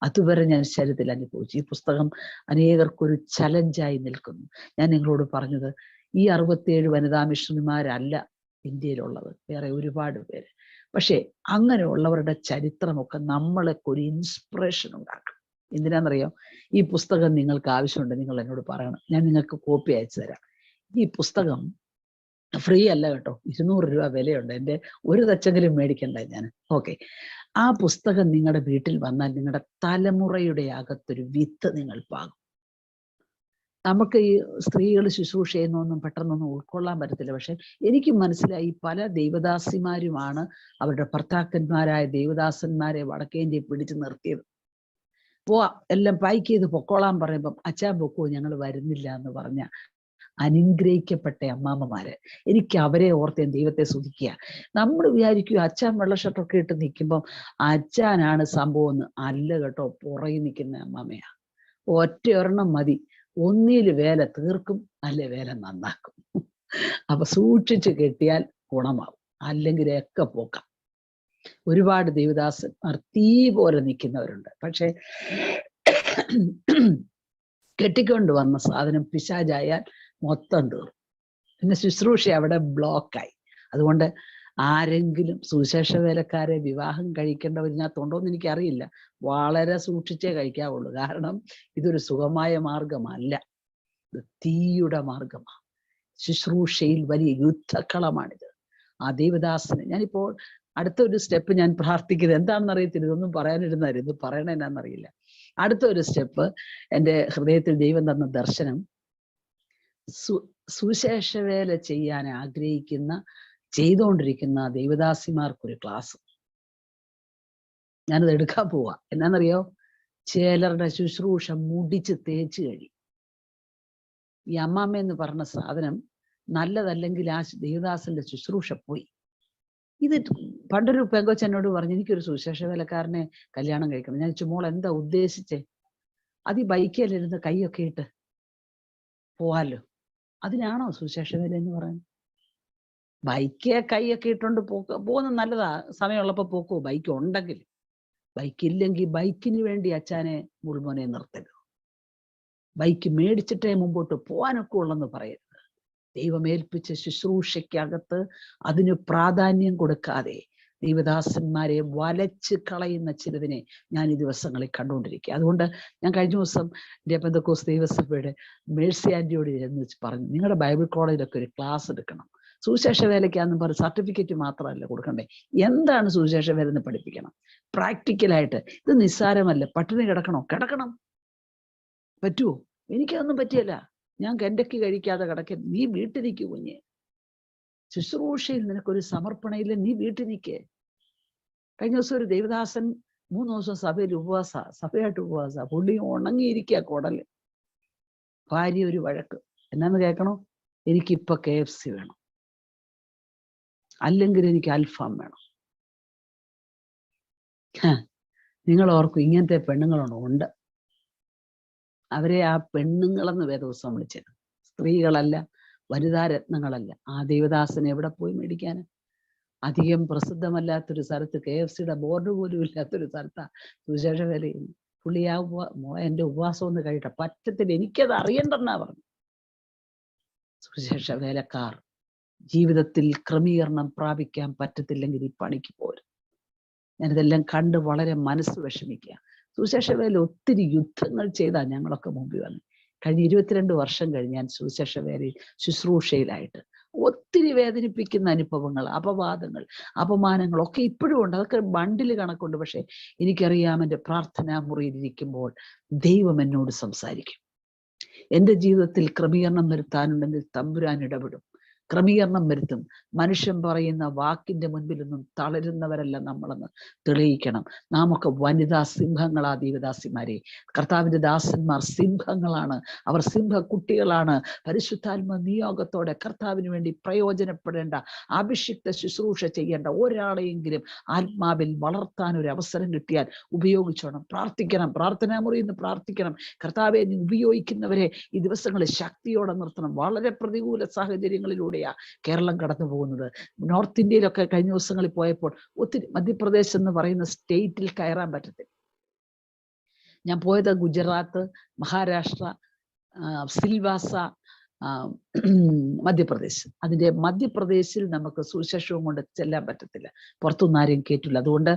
അതുവരെ ഞാൻ ശരീരത്തിൽ അനുഭവിച്ചു. ഈ പുസ്തകം അനേകർക്കൊരു ചലഞ്ചായി നിൽക്കുന്നു. ഞാൻ നിങ്ങളോട് പറഞ്ഞത്, ഈ 67 വനിതാ മിഷണറിമാരല്ല ഇന്ത്യയിലുള്ളത്, വേറെ ഒരുപാട് പേര്. പക്ഷെ അങ്ങനെയുള്ളവരുടെ ചരിത്രമൊക്കെ നമ്മളൊക്കെ ഒരു ഇൻസ്പിറേഷൻ ഉണ്ടാക്കും. എന്തിനാണെന്നറിയോ? ഈ പുസ്തകം നിങ്ങൾക്ക് ആവശ്യമുണ്ട്, നിങ്ങൾ എന്നോട് പറയണം, ഞാൻ നിങ്ങൾക്ക് കോപ്പി അയച്ചു തരാം. ഈ പുസ്തകം ഫ്രീ അല്ല കേട്ടോ, 200 രൂപ വിലയുണ്ട്. എൻ്റെ ഒരു തച്ചെങ്കിലും മേടിക്കണ്ട ഞാൻ. ഓക്കെ, ആ പുസ്തകം നിങ്ങളുടെ വീട്ടിൽ വന്നാൽ നിങ്ങളുടെ തലമുറയുടെ അകത്തൊരു വിത്ത് നിങ്ങൾ പാകും. നമുക്ക് ഈ സ്ത്രീകൾ ശുശ്രൂഷ ചെയ്യുന്നൊന്നും പെട്ടെന്നൊന്നും ഉൾക്കൊള്ളാൻ പറ്റത്തില്ല. പക്ഷെ എനിക്ക് മനസ്സിലായി, പല ദൈവദാസിമാരുമാണ് അവരുടെ ഭർത്താക്കന്മാരായ ദൈവദാസന്മാരെ വടക്കേ ഇന്ത്യയിൽ പിടിച്ചു നിർത്തിയത്. എല്ലാം പാക്ക് ചെയ്ത് പൊക്കോളാൻ പറയുമ്പം അച്ഛാൻ പൊക്കോ, ഞങ്ങൾ വരുന്നില്ല എന്ന് പറഞ്ഞ അനുഗ്രഹിക്കപ്പെട്ട അമ്മാമ്മമാര്. എനിക്ക് അവരെ ഓർത്ത് ദൈവത്തെ സ്തുതിക്കുക. നമ്മൾ വിചാരിക്കുക അച്ഛൻ വെള്ള ഷർട്ടൊക്കെ ഇട്ട് നിൽക്കുമ്പം അച്ഛനാണ് സംഭവം എന്ന്. അല്ല കേട്ടോ, പുറകെ നിൽക്കുന്ന അമ്മാമ്മയാ. ഒറ്റ ഒരെണ്ണം മതി, ഒന്നിൽ വേല തീർക്കും, അല്ലെ വേല നന്നാക്കും. അപ്പൊ സൂക്ഷിച്ച് കെട്ടിയാൽ ഗുണമാവും, അല്ലെങ്കിൽ ഒക്കെ പോക്കാം. ഒരുപാട് ദേവദാസന്മാർ തീ പോലെ നിൽക്കുന്നവരുണ്ട്. പക്ഷെ കെട്ടിക്കൊണ്ട് വന്ന സാധനം പിശാചായാൽ മൊത്തം തീർക്കും. പിന്നെ ശുശ്രൂഷ അവിടെ ബ്ലോക്കായി. അതുകൊണ്ട് ആരെങ്കിലും സുവിശേഷ വേലക്കാരെ വിവാഹം കഴിക്കേണ്ടവർ ഇതിനകത്തുണ്ടോ എന്ന് എനിക്കറിയില്ല. വളരെ സൂക്ഷിച്ചേ കഴിക്കാവുള്ളൂ. കാരണം ഇതൊരു സുഖമായ മാർഗമല്ല, ഇത് തീയുടെ മാർഗമാണ്. ശുശ്രൂഷയിൽ വലിയ യുദ്ധക്കളമാണിത്. ആ ദേവദാസന് ഞാനിപ്പോൾ അടുത്തൊരു സ്റ്റെപ്പ് ഞാൻ പ്രാർത്ഥിക്കുന്നത് എന്താണെന്ന് അറിയത്തില്ല. ഇതൊന്നും പറയാനിരുന്നായിരുന്നു, ഇത് പറയണ എന്നാന്നറിയില്ല. അടുത്തൊരു സ്റ്റെപ്പ് എൻ്റെ ഹൃദയത്തിൽ ദൈവം തന്ന ദർശനം, സുവിശേഷ വേല ചെയ്യാൻ ആഗ്രഹിക്കുന്ന ചെയ്തുകൊണ്ടിരിക്കുന്ന ദേവദാസിമാർക്കൊരു ക്ലാസ് ഞാനത് എടുക്കാൻ പോവാ. എന്നാന്നറിയോ, ചിലരുടെ ശുശ്രൂഷ മുടിച്ച് തേച്ച് കഴിയും. ഈ അമ്മാമ്മ എന്ന് പറഞ്ഞ സാധനം നല്ലതല്ലെങ്കിൽ ആ ദേവദാസന്റെ ശുശ്രൂഷ പോയി. ഇത് പണ്ടൊരു പെങ്കൊച്ചെന്നോട് പറഞ്ഞു, എനിക്കൊരു സുവിശേഷ വേലക്കാരനെ കല്യാണം കഴിക്കണം. ഞാൻ മോൾ എന്താ ഉദ്ദേശിച്ചേ? അത് ഈ ബൈക്കിലിരുന്ന് കൈയൊക്കെ ഇട്ട് പോവാലോ, അതിനാണോ സുവിശേഷ വേല എന്ന് പറയുന്നത്? ബൈക്ക് കൈയൊക്കെ ഇട്ടുകൊണ്ട് പോകുന്നത് നല്ലതാ, സമയമുള്ളപ്പോ പോക്കോ, ബൈക്ക് ഉണ്ടെങ്കിൽ. ബൈക്കില്ലെങ്കിൽ ബൈക്കിന് വേണ്ടി അച്ഛനെ മുൾമോനെ നിർത്തരുത്. ബൈക്ക് മേടിച്ചിട്ടേ മുമ്പോട്ട് പോകാനൊക്കെ ഉള്ളെന്ന് പറയരുത്. ദൈവമേൽപ്പിച്ച ശുശ്രൂഷയ്ക്കകത്ത് അതിന് പ്രാധാന്യം കൊടുക്കാതെ ദൈവദാസന്മാരെ വലച്ച് കളയുന്ന ചിലതിനെ ഞാൻ ഈ ദിവസങ്ങളിൽ കണ്ടുകൊണ്ടിരിക്കുക. അതുകൊണ്ട് ഞാൻ കഴിഞ്ഞ ദിവസം എൻ്റെ പെന്തക്കോസ്ത് ദൈവസഭയുടെ മേഴ്സി ആൻറ്റിയോട് എന്ന് പറഞ്ഞു, നിങ്ങളുടെ ബൈബിൾ കോളേജിലൊക്കെ ഒരു ക്ലാസ് എടുക്കണം. സുവിശേഷ വേലയ്ക്കാന്ന് പറഞ്ഞ് സർട്ടിഫിക്കറ്റ് മാത്രമല്ല കൊടുക്കണ്ടേ, എന്താണ് സുവിശേഷ വേല എന്ന് പഠിപ്പിക്കണം പ്രാക്ടിക്കലായിട്ട്. ഇത് നിസ്സാരമല്ല. പട്ടിണി കിടക്കണം പറ്റുമോ? എനിക്കതൊന്നും പറ്റിയല്ല. ഞാൻ കെൻഡക്കി കഴിക്കാതെ കിടക്കാൻ. നീ വീട്ടിൽ നിൽക്കൂ കുഞ്ഞ്. ശുശ്രൂഷയിൽ നിനക്കൊരു സമർപ്പണയില്ല, നീ വീട്ടിൽ നിൽക്കേ. കഴിഞ്ഞ ദിവസം ഒരു ദേവദാസൻ 3 ദിവസം സഭയിൽ സഭയായിട്ട് ഉപവാസ. പുള്ളി ഉണങ്ങിയിരിക്കുക കുടല്. ഭാര്യ ഒരു വഴക്ക്. എന്നാന്ന് കേൾക്കണോ? എനിക്കിപ്പൊ KFC വേണം, അല്ലെങ്കിൽ എനിക്ക് അൽഫാം വേണം. നിങ്ങൾ ഓർക്കും ഇങ്ങനത്തെ പെണ്ണുങ്ങളുണ്ടോ? ഉണ്ട്. അവരെ ആ പെണ്ണുങ്ങളെന്ന് വേദപുസ്തകം വിളിച്ചത്. സ്ത്രീകളല്ല, വനിതാ രത്നങ്ങളല്ല. ആ ദേവദാസൻ എവിടെ പോയി മേടിക്കാൻ? അധികം പ്രസിദ്ധമല്ലാത്തൊരു സ്ഥലത്ത്, KFCയുടെ ബോർഡ് പോലും ഇല്ലാത്തൊരു സ്ഥലത്താ സുവിശേഷ വേല ചെയ്യുന്നു. പുള്ളി ആ എൻ്റെ ഉപവാസം ഒന്ന് കഴിയട്ടെ, പറ്റത്തില്ല, എനിക്കത് അറിയണ്ടെന്നാ പറഞ്ഞു. സുവിശേഷ വേലക്കാർ ജീവിതത്തിൽ ക്രമീകരണം പ്രാപിക്കാൻ പറ്റത്തില്ലെങ്കിൽ ഈ പണിക്ക് പോരും. ഞാനിതെല്ലാം കണ്ട് വളരെ മനസ്സ് വിഷമിക്കുക. സുവിശേഷ വേല ഒത്തിരി യുദ്ധങ്ങൾ ചെയ്താൽ ഞങ്ങളൊക്കെ മുമ്പിൽ വന്നു. കഴിഞ്ഞ 22 വർഷം കഴിഞ്ഞ് ഞാൻ സുവിശേഷ വേലയിൽ ശുശ്രൂഷയിലായിട്ട് ഒത്തിരി വേദനിപ്പിക്കുന്ന അനുഭവങ്ങൾ, അപവാദങ്ങൾ, അപമാനങ്ങൾ ഒക്കെ ഇപ്പോഴും ഉണ്ട്. അതൊക്കെ ബണ്ടിൽ കണക്കുണ്ട്. പക്ഷെ എനിക്കറിയാം, എൻ്റെ പ്രാർത്ഥനാ മുറിയിലിരിക്കുമ്പോൾ ദൈവം എന്നോട് സംസാരിക്കും. എൻ്റെ ജീവിതത്തിൽ ക്രമീകരണം വരുത്താനുണ്ടെങ്കിൽ തമ്പുരാൻ ഇടപെടും, ക്രമീകരണം വരുത്തും. മനുഷ്യൻ പറയുന്ന വാക്കിന്റെ മുൻപിലൊന്നും തളരുന്നവരല്ല നമ്മളെന്ന് തെളിയിക്കണം. നാമൊക്കെ വനിതാ സിംഹങ്ങളാ ദേവദാസിമാരെ. കർത്താവിന്റെ ദാസന്മാർ സിംഹങ്ങളാണ്. അവർ സിംഹക്കുട്ടികളാണ്. പരിശുദ്ധാത്മ നിയോഗത്തോടെ കർത്താവിന് വേണ്ടി പ്രയോജനപ്പെടേണ്ട, അഭിഷിക്ത ശുശ്രൂഷ ചെയ്യേണ്ട ഒരാളെയെങ്കിലും ആത്മാവിൽ വളർത്താൻ ഒരു അവസരം കിട്ടിയാൽ ഉപയോഗിച്ചോണം. പ്രാർത്ഥിക്കണം, പ്രാർത്ഥനാ മുറിയിൽ നിന്ന് പ്രാർത്ഥിക്കണം. കർത്താവെ, നീ ഉപയോഗിക്കുന്നവരെ ഈ ദിവസങ്ങളിൽ ശക്തിയോടെ നിർത്തണം. വളരെ പ്രതികൂല സാഹചര്യങ്ങളിലൂടെ കേരളം കടന്നു പോകുന്നത്. നോർത്ത് ഇന്ത്യയിലൊക്കെ കഴിഞ്ഞ ദിവസങ്ങളിൽ പോയപ്പോൾ ഒത്തിരി, മധ്യപ്രദേശ് എന്ന് പറയുന്ന സ്റ്റേറ്റിൽ കയറാൻ പറ്റത്തില്ല. ഞാൻ പോയത് ഗുജറാത്ത്, മഹാരാഷ്ട്ര, സിൽവാസ, മധ്യപ്രദേശ്. അതിന്റെ മധ്യപ്രദേശിൽ നമുക്ക് സുവിശേഷവും കൊണ്ട് ചെല്ലാൻ പറ്റത്തില്ല, പുറത്തുനിന്ന് ആരെയും കേട്ടില്ല. അതുകൊണ്ട്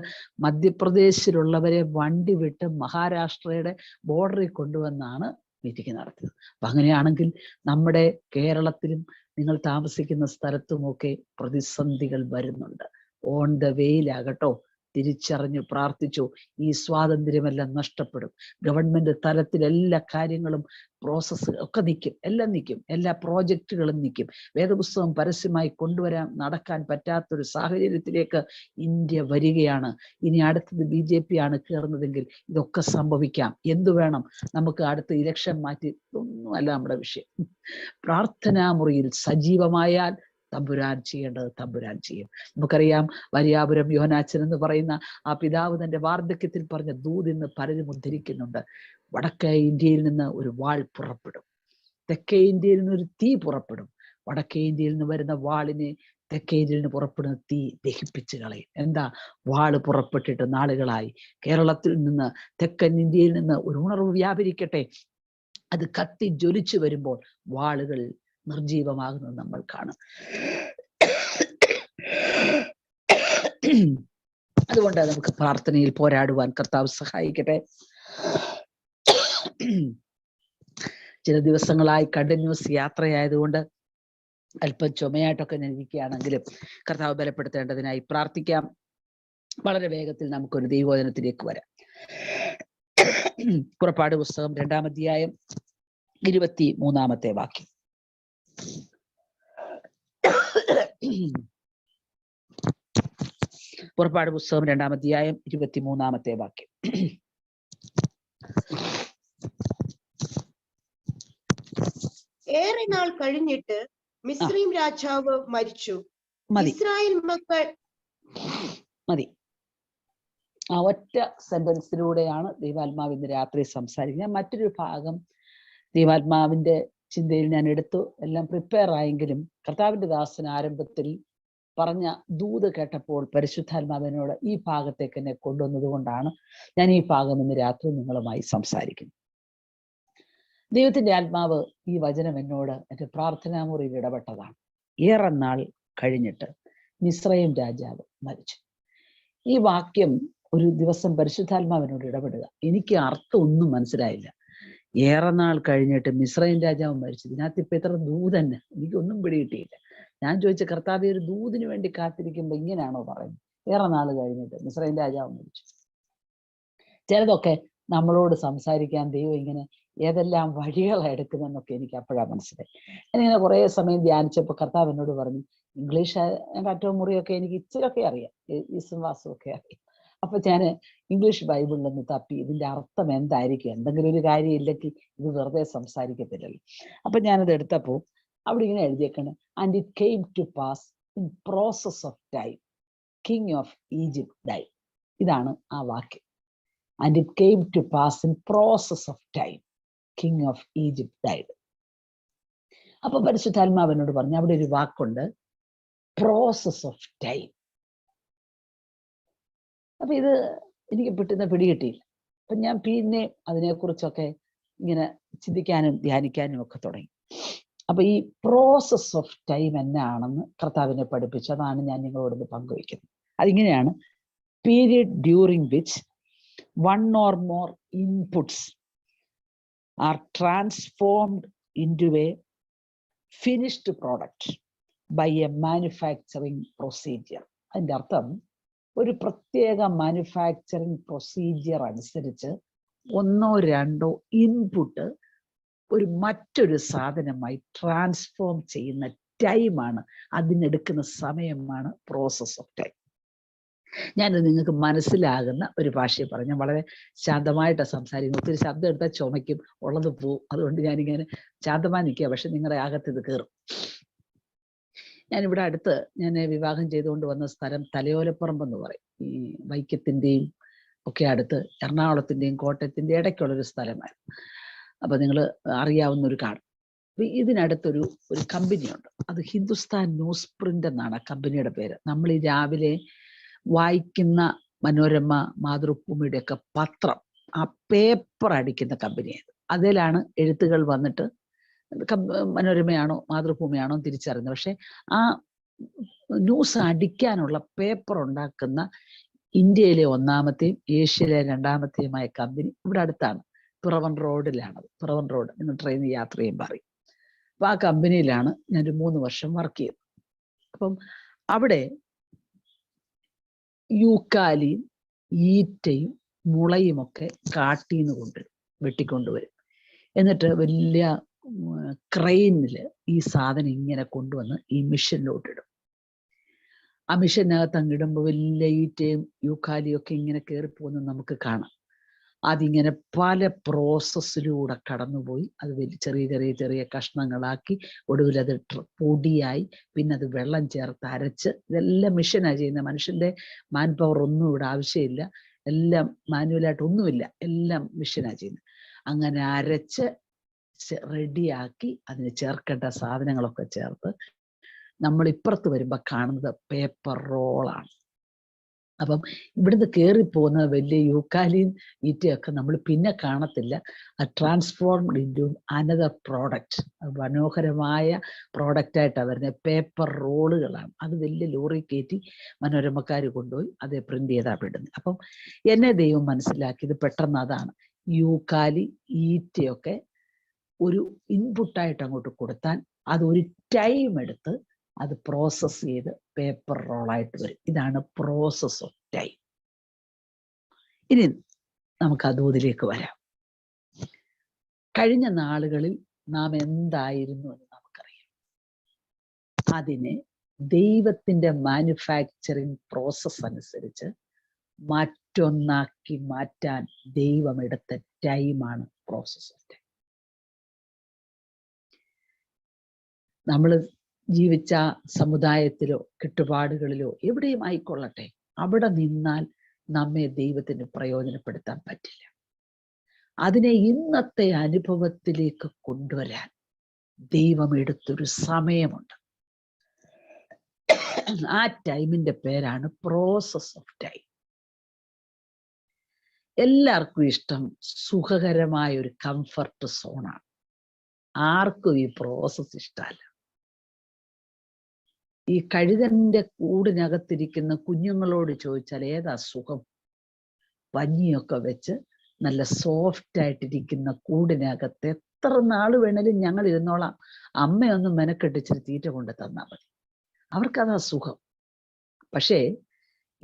മധ്യപ്രദേശിലുള്ളവരെ വണ്ടി വിട്ട് മഹാരാഷ്ട്രയുടെ ബോർഡറിൽ കൊണ്ടുവന്നാണ് മീറ്റിംഗ് നടത്തിയത്. അപ്പൊ അങ്ങനെയാണെങ്കിൽ നമ്മുടെ കേരളത്തിലും നിങ്ങൾ താമസിക്കുന്ന സ്ഥലത്തുമൊക്കെ പ്രതിസന്ധികൾ വരുന്നുണ്ട്. ഓൺ ദ വേയിലാകട്ടോ, തിരിച്ചറിഞ്ഞു പ്രാർത്ഥിച്ചു. ഈ സ്വാതന്ത്ര്യമെല്ലാം നഷ്ടപ്പെടും. ഗവൺമെന്റ് തലത്തിൽ എല്ലാ കാര്യങ്ങളും, പ്രോസസ്സ് ഒക്കെ നിൽക്കും, എല്ലാം നിൽക്കും, എല്ലാ പ്രോജക്റ്റുകളും നിൽക്കും. വേദപുസ്തകം പരസ്യമായി കൊണ്ടുവരാൻ നടക്കാൻ പറ്റാത്തൊരു സാഹചര്യത്തിലേക്ക് ഇന്ത്യ വരികയാണ്. ഇനി അടുത്തത് BJP ആണ് കയറുന്നതെങ്കിൽ ഇതൊക്കെ സംഭവിക്കാം. എന്തു വേണം? നമുക്ക് അടുത്ത ഇലക്ഷൻ മാറ്റി, ഒന്നുമല്ല നമ്മുടെ വിഷയം. പ്രാർത്ഥനാ മുറിയിൽ സജീവമായാൽ തമ്പുരാൻ ചെയ്യേണ്ടത് തമ്പുരാൻ ചെയ്യും. നമുക്കറിയാം, വരിയാപുരം യോഹന്നാച്ചൻ എന്ന് പറയുന്ന ആ പിതാവ് തന്റെ വാർദ്ധക്യത്തിൽ പറഞ്ഞ ദൂത് ഇന്ന് പലരും ഉദ്ധരിക്കുന്നുണ്ട്. വടക്കേ ഇന്ത്യയിൽ നിന്ന് ഒരു വാൾ പുറപ്പെടും, തെക്കേ ഇന്ത്യയിൽ നിന്ന് ഒരു തീ പുറപ്പെടും. വടക്കേ ഇന്ത്യയിൽ നിന്ന് വരുന്ന വാളിനെ തെക്കേ ഇന്ത്യയിൽ നിന്ന് പുറപ്പെടുന്ന തീ ദഹിപ്പിച്ച് കളയും. എന്താ? വാള് പുറപ്പെട്ടിട്ട് നാളുകളായി. കേരളത്തിൽ നിന്ന്, തെക്കൻ ഇന്ത്യയിൽ നിന്ന് ഒരു ഉണർവ് വ്യാപരിക്കട്ടെ. അത് കത്തി ജ്വലിച്ചു വരുമ്പോൾ വാളുകൾ നിർജീവമാകുന്നത് നമ്മൾ കാണും. അതുകൊണ്ട് നമുക്ക് പ്രാർത്ഥനയിൽ പോരാടുവാൻ കർത്താവ് സഹായിക്കട്ടെ. ചില ദിവസങ്ങളായി കണ്ടിന്യൂസ് യാത്രയായതുകൊണ്ട് അല്പം ചുമയായിട്ടൊക്കെ ഞാൻ ഇരിക്കുകയാണെങ്കിലും കർത്താവ് ബലപ്പെടുത്തേണ്ടതിനായി പ്രാർത്ഥിക്കാം. വളരെ വേഗത്തിൽ നമുക്കൊരു ദൈവവചനത്തിലേക്ക് വരാം. പുറപ്പാട് പുസ്തകം 2-ാം അധ്യായം 23-ാമത്തെ വാക്യം. പുറപ്പാട് പുസ്തകം 2-ാം അധ്യായം 23-ാമത്തെ വാക്യം. ഏറെ നാൾ കഴിഞ്ഞിട്ട് മിസ്രയീം രാജാവ് മരിച്ചു. ഇസ്രായേൽ മക്കൾ മതി. ആ ഒറ്റ സെന്റൻസിലൂടെയാണ് ദൈവാത്മാവ് ഇന്ന് രാത്രി സംസാരിക്കുന്നത്. ഞാൻ മറ്റൊരു ഭാഗം ദൈവാത്മാവിന്റെ ചിന്തയിൽ ഞാൻ എടുത്തു, എല്ലാം പ്രിപ്പയർ ആയെങ്കിലും കർത്താവിന്റെ ദാസൻ ആരംഭത്തിൽ പറഞ്ഞ ദൂത് കേട്ടപ്പോൾ പരിശുദ്ധാത്മാവിനോട് ഈ ഭാഗത്തേക്ക് എന്നെ കൊണ്ടുവന്നത് കൊണ്ടാണ് ഞാൻ ഈ ഭാഗം ഇന്ന് രാത്രി നിങ്ങളുമായി സംസാരിക്കുന്നത്. ദൈവത്തിന്റെ ആത്മാവ് ഈ വചനം എന്നോട് എൻ്റെ പ്രാർത്ഥനാമുറിയിൽ ഇടപെട്ടതാണ്. ഏറെ നാൾ കഴിഞ്ഞിട്ട് മിസ്രയീം രാജാവ് മരിച്ചു. ഈ വാക്യം ഒരു ദിവസം പരിശുദ്ധാത്മാവിനോട് ഇടപെടുക. എനിക്ക് അർത്ഥം ഒന്നും മനസ്സിലായില്ല. ഏറെ നാൾ കഴിഞ്ഞിട്ട് മിസ്രയീം രാജാവ് മരിച്ചു. ഇതിനകത്ത് ഇപ്പൊ ഇത്ര ദൂതന്നെ എനിക്കൊന്നും പിടികിട്ടിയില്ല. ഞാൻ ചോദിച്ച കർത്താവേ, ഒരു ദൂതിന് വേണ്ടി കാത്തിരിക്കുമ്പോ ഇങ്ങനെയാണോ പറയുന്നത്? ഏറെ നാൾ കഴിഞ്ഞിട്ട് മിസ്രയീം രാജാവ് മരിച്ചു. ചിലതൊക്കെ നമ്മളോട് സംസാരിക്കാൻ ദൈവം ഇങ്ങനെ ഏതെല്ലാം വഴികളാണ് എടുക്കുന്നതെന്നൊക്കെ എനിക്ക് അപ്പോഴാണ് മനസ്സിലായി. ഞാനിങ്ങനെ കുറേ സമയം ധ്യാനിച്ചപ്പോൾ കർത്താവ് എന്നോട് പറഞ്ഞു, ഇംഗ്ലീഷ് അറ്റവും മുറിയൊക്കെ എനിക്ക് ഇച്ചിരൊക്കെ അറിയാം, ഈസും വാസും ഒക്കെ അറിയാം. അപ്പൊ ഞാൻ ഇംഗ്ലീഷ് ബൈബിളിലൊന്ന് തപ്പി ഇതിന്റെ അർത്ഥം എന്തായിരിക്കും, എന്തെങ്കിലും ഒരു കാര്യം ഇല്ലെങ്കിൽ ഇത് വെറുതെ സംസാരിക്കത്തില്ലല്ലോ. അപ്പൊ ഞാനത് എടുത്തപ്പോൾ അവിടെ ഇങ്ങനെ എഴുതിയേക്കാണ്, and it came to pass in process of time king of Egypt die. ഇതാണ് ആ വാക്യം. And it came to pass in process of time king of Egypt died. അപ്പൊ പരിശുദ്ധാത്മാവിനോട് പറഞ്ഞു, അവിടെ ഒരു വാക്കുണ്ട്, പ്രോസസ് ഓഫ് ടൈം. അപ്പൊ ഇത് എനിക്ക് പിടികിട്ടിയില്ല. അപ്പൊ ഞാൻ പിന്നെ അതിനെക്കുറിച്ചൊക്കെ ഇങ്ങനെ ചിന്തിക്കാനും ധ്യാനിക്കാനും ഒക്കെ തുടങ്ങി. അപ്പൊ ഈ പ്രോസസ് ഓഫ് ടൈം എന്നാണെന്ന് കർത്താവിനെ പഠിപ്പിച്ചു. അതാണ് ഞാൻ നിങ്ങളോട് പങ്കുവയ്ക്കുന്നത്. അതിങ്ങനെയാണ്, period during which one or more inputs are transformed into a finished product by a manufacturing procedure. അതിൻ്റെ അർത്ഥം, ഒരു പ്രത്യേക മാനുഫാക്ചറിങ് പ്രൊസീജിയർ അനുസരിച്ച് ഒന്നോ രണ്ടോ ഇൻപുട്ട് ഒരു മറ്റൊരു സാധനമായി ട്രാൻസ്ഫോം ചെയ്യുന്ന ടൈമാണ്, അതിനെടുക്കുന്ന സമയമാണ് പ്രോസസ് ഓഫ് ടൈം. ഞാനത് നിങ്ങൾക്ക് മനസ്സിലാകുന്ന ഒരു ഭാഷയിൽ പറഞ്ഞു. ഞാൻ വളരെ ശാന്തമായിട്ടാണ് സംസാരിക്കുന്നത്. ഒത്തിരി ശബ്ദം എടുത്താൽ ചുമയ്ക്കും, ഉള്ളത് പോവും. അതുകൊണ്ട് ഞാനിങ്ങനെ ശാന്തമായി നിൽക്കുക. പക്ഷെ നിങ്ങളുടെ അകത്ത് ഇത് കയറും. ഞാനിവിടെ അടുത്ത് ഞാൻ വിവാഹം ചെയ്തുകൊണ്ട് വന്ന സ്ഥലം തലയോലപ്പറമ്പ് എന്ന് പറയും. ഈ വൈക്കത്തിൻ്റെയും ഒക്കെ അടുത്ത് എറണാകുളത്തിൻ്റെയും കോട്ടയത്തിൻ്റെയും ഇടയ്ക്കുള്ളൊരു സ്ഥലമായിരുന്നു. അപ്പൊ നിങ്ങൾ അറിയാവുന്ന ഒരു കാട്. ഇതിനടുത്തൊരു കമ്പനിയുണ്ട്. അത് ഹിന്ദുസ്ഥാൻ ന്യൂസ് പ്രിന്റ് എന്നാണ് ആ കമ്പനിയുടെ പേര്. നമ്മൾ ഈ രാവിലെ വായിക്കുന്ന മനോരമ, മാതൃഭൂമിയുടെ ഒക്കെ പത്രം, ആ പേപ്പർ അടിക്കുന്ന കമ്പനിയായത്. അതിലാണ് എഴുത്തുകൾ വന്നിട്ട് മനോരമയാണോ മാതൃഭൂമിയാണോ തിരിച്ചറിയുന്നത്. പക്ഷെ ആ ന്യൂസ് അടിക്കാനുള്ള പേപ്പർ ഉണ്ടാക്കുന്ന ഇന്ത്യയിലെ ഒന്നാമത്തെയും ഏഷ്യയിലെ രണ്ടാമത്തെയുമായ കമ്പനി ഇവിടെ അടുത്താണ്. പിറവൻ റോഡിലാണത്. പിറവൻ റോഡ്, നിങ്ങൾ ട്രെയിനിൽ യാത്ര ചെയ്യുമ്പോൾ അറിയും. അപ്പൊ ആ കമ്പനിയിലാണ് ഞാനൊരു 3 വർഷം വർക്ക് ചെയ്തത്. അപ്പം അവിടെ യൂക്കാലിയും ഈറ്റയും മുളയും ഒക്കെ കാട്ടിന്ന് കൊണ്ടുവരും, വെട്ടിക്കൊണ്ടുവരും. എന്നിട്ട് വലിയ ക്രെയിനിൽ ഈ സാധനം ഇങ്ങനെ കൊണ്ടുവന്ന് ഈ മിഷനിലോട്ടിടും. ആ മിഷനകത്ത് അങ്ങിടുമ്പോൾ വലിയ ഈറ്റയും യൂക്കാലിയും ഒക്കെ ഇങ്ങനെ കയറിപ്പോകുന്നത് നമുക്ക് കാണാം. അതിങ്ങനെ പല പ്രോസസ്സിലൂടെ കടന്നുപോയി അത് വലിയ ചെറിയ ചെറിയ ചെറിയ കഷ്ണങ്ങളാക്കി ഒടുവിൽ അത് പൊടിയായി, പിന്നെ അത് വെള്ളം ചേർത്ത് അരച്ച്, ഇതെല്ലാം മിഷനാണ് ചെയ്യുന്നത്. മനുഷ്യന്റെ മാൻ പവർ ഒന്നും ഇവിടെ ആവശ്യമില്ല, എല്ലാം മാനുവലായിട്ട് ഒന്നുമില്ല, എല്ലാം മിഷനാണ് ചെയ്യുന്നത്. അങ്ങനെ അരച്ച് റെഡിയാക്കി അതിന് ചേർക്കേണ്ട സാധനങ്ങളൊക്കെ ചേർത്ത് നമ്മൾ ഇപ്പുറത്ത് വരുമ്പോൾ കാണുന്നത് പേപ്പർ റോളാണ്. അപ്പം ഇവിടുന്ന് കയറിപ്പോകുന്ന വലിയ യൂക്കാലിൻ ഈറ്റയൊക്കെ നമ്മൾ പിന്നെ കാണത്തില്ല. ട്രാൻസ്ഫോർംഡ് ഇൻറ്റു അനദർ പ്രോഡക്റ്റ്. മനോഹരമായ പ്രോഡക്റ്റായിട്ടാണ് വരുന്നത്. പേപ്പർ റോളുകളാണ്. അത് വലിയ ലോറി കയറ്റി മനോരമക്കാർ കൊണ്ടുപോയി അത് പ്രിന്റ് ചെയ്താൽ വിടുന്നത്. അപ്പം എന്നെ ദൈവം മനസ്സിലാക്കിയത് പെട്ടെന്ന് അതാണ്. യൂക്കാലി ഈറ്റയൊക്കെ ഒരു ഇൻപുട്ടായിട്ട് അങ്ങോട്ട് കൊടുത്താൽ അത് ഒരു ടൈം എടുത്ത് അത് പ്രോസസ് ചെയ്ത് പേപ്പർ റോളായിട്ട് വരും. ഇതാണ് പ്രോസസ് ഓഫ് ടൈം. ഇനി നമുക്ക് അതൂതിലേക്ക് വരാം. കഴിഞ്ഞ നാളുകളിൽ നാം എന്തായിരുന്നു എന്ന് നമുക്കറിയാം. അതിനെ ദൈവത്തിന്റെ മാനുഫാക്ചറിങ് പ്രോസസ് അനുസരിച്ച് മറ്റൊന്നാക്കി മാറ്റാൻ ദൈവം എടുത്ത ടൈമാണ് പ്രോസസ് ഓഫ് ടൈം. നമ്മൾ ജീവിച്ച സമുദായത്തിലോ ചുറ്റുപാടുകളിലോ എവിടെയും ആയിക്കൊള്ളട്ടെ, അവിടെ നിന്നാൽ നമ്മെ ദൈവത്തിന് പ്രയോജനപ്പെടുത്താൻ പറ്റില്ല. അതിനെ ഇന്നത്തെ അനുഭവത്തിലേക്ക് കൊണ്ടുവരാൻ ദൈവം എടുത്തൊരു സമയമുണ്ട്. ആ ടൈമിന്റെ പേരാണ് പ്രോസസ് ഓഫ് ടൈം. എല്ലാവർക്കും ഇഷ്ടം സുഖകരമായ ഒരു കംഫർട്ട് സോണാണ്. ആർക്കും ഈ പ്രോസസ് ഇഷ്ടമല്ല. ഈ കഴുകന്റെ കൂടിനകത്തിരിക്കുന്ന കുഞ്ഞുങ്ങളോട് ചോദിച്ചാൽ ഏതാ സുഖം? പഞ്ഞിയൊക്കെ വെച്ച് നല്ല സോഫ്റ്റ് ആയിട്ടിരിക്കുന്ന കൂടിനകത്ത് എത്ര നാള് വേണേലും ഞങ്ങൾ ഇരുന്നോളാം, അമ്മയൊന്നും മെനക്കെട്ടിച്ചിരി തീറ്റ കൊണ്ട് തന്നാൽ മതി. അവർക്കതാ സുഖം. പക്ഷേ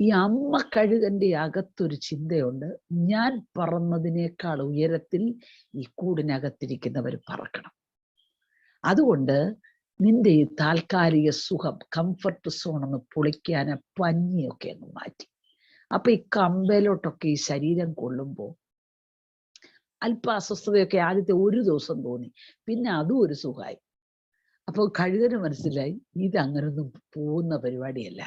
ഈ അമ്മ കഴുകന്റെ അകത്തൊരു ചിന്തയുണ്ട്, ഞാൻ പറന്നതിനേക്കാൾ ഉയരത്തിൽ ഈ കൂടിനകത്തിരിക്കുന്നവർ പറക്കണം. അതുകൊണ്ട് നിന്റെ ഈ താൽക്കാലിക സുഖം, കംഫർട്ട് സോൺ ഒന്ന് പൊളിക്കാന് പഞ്ഞിയൊക്കെ അങ്ങ് മാറ്റി. അപ്പൊ ഈ കമ്പയിലോട്ടൊക്കെ ഈ ശരീരം കൊള്ളുമ്പോൾ അല്പ അസ്വസ്ഥതയൊക്കെ ആദ്യത്തെ ഒരു ദിവസം തോന്നി, പിന്നെ അതും ഒരു സുഖമായി. അപ്പോൾ കഴുകന് മനസ്സിലായി ഇതങ്ങനൊന്നും പോകുന്ന പരിപാടിയല്ല,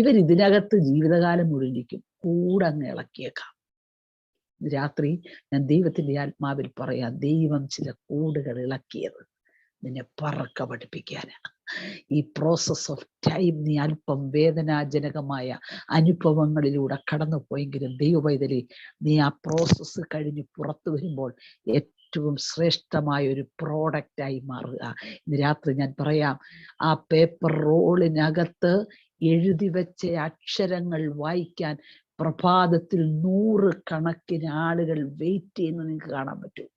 ഇവരിതിനകത്ത് ജീവിതകാലം മുഴുവനിക്കും, കൂടെ അങ്ങ് ഇളക്കിയേക്കാം. രാത്രി ഞാൻ ദൈവത്തിന്റെ ആത്മാവിൽ പറയാം, ദൈവം ചില കൂടുകൾ ഇളക്കിയത് നിന്നെ പറക്ക പഠിപ്പിക്കാന്. ഈ പ്രോസസ് ഓഫ് ടൈം നീ അല്പം വേദനാജനകമായ അനുഭവങ്ങളിലൂടെ കടന്നു പോയെങ്കിലും ദൈവവൈതലി നീ ആ പ്രോസസ്സ് കഴിഞ്ഞ് പുറത്തു വരുമ്പോൾ ഏറ്റവും ശ്രേഷ്ഠമായ ഒരു പ്രോഡക്റ്റായി മാറുക. ഇന്ന് രാത്രി ഞാൻ പറയാം, ആ പേപ്പർ റോളിനകത്ത് എഴുതി വെച്ച അക്ഷരങ്ങൾ വായിക്കാൻ പ്രഭാതത്തിൽ 100 കണക്കിന് ആളുകൾ വെയിറ്റ് ചെയ്യുന്നത് നിങ്ങൾക്ക് കാണാൻ പറ്റും.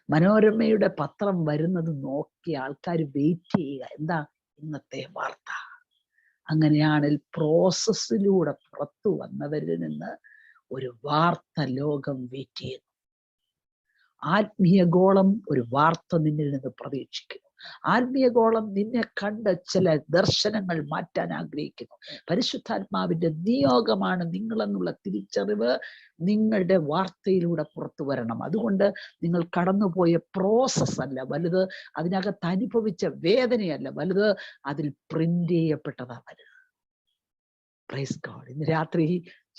മനോരമയുടെ പത്രം വരുന്നത് നോക്കി ആൾക്കാർ വെയിറ്റ് ചെയ്യുക, എന്താ ഇന്നത്തെ വാർത്ത. അങ്ങനെയാണെങ്കിൽ പ്രോസസ്സിലൂടെ പുറത്തു വന്നവരിൽ നിന്ന് ഒരു വാർത്ത ലോകം വെയിറ്റ് ചെയ്യുന്നു. ആത്മീയഗോളം ഒരു വാർത്ത നിന്നിൽ നിന്ന് പ്രതീക്ഷിക്കുന്നു. ആത്മീയഗോളം നിന്നെ കണ്ട് ചില ദർശനങ്ങൾ മാറ്റാൻ ആഗ്രഹിക്കുന്നു. പരിശുദ്ധാത്മാവിന്റെ നിയോഗമാണ് നിങ്ങളെന്നുള്ള തിരിച്ചറിവ് നിങ്ങളുടെ വാർത്തയിലൂടെ പുറത്തു വരണം. അതുകൊണ്ട് നിങ്ങൾ കടന്നുപോയ പ്രോസസ് അല്ല വലുത്, അതിനകത്ത് അനുഭവിച്ച വേദനയല്ല വലുത്, അതിൽ പ്രിന്റ് ചെയ്യപ്പെട്ടതാ വലുത്. Praise God. ഇന്ന് രാത്രി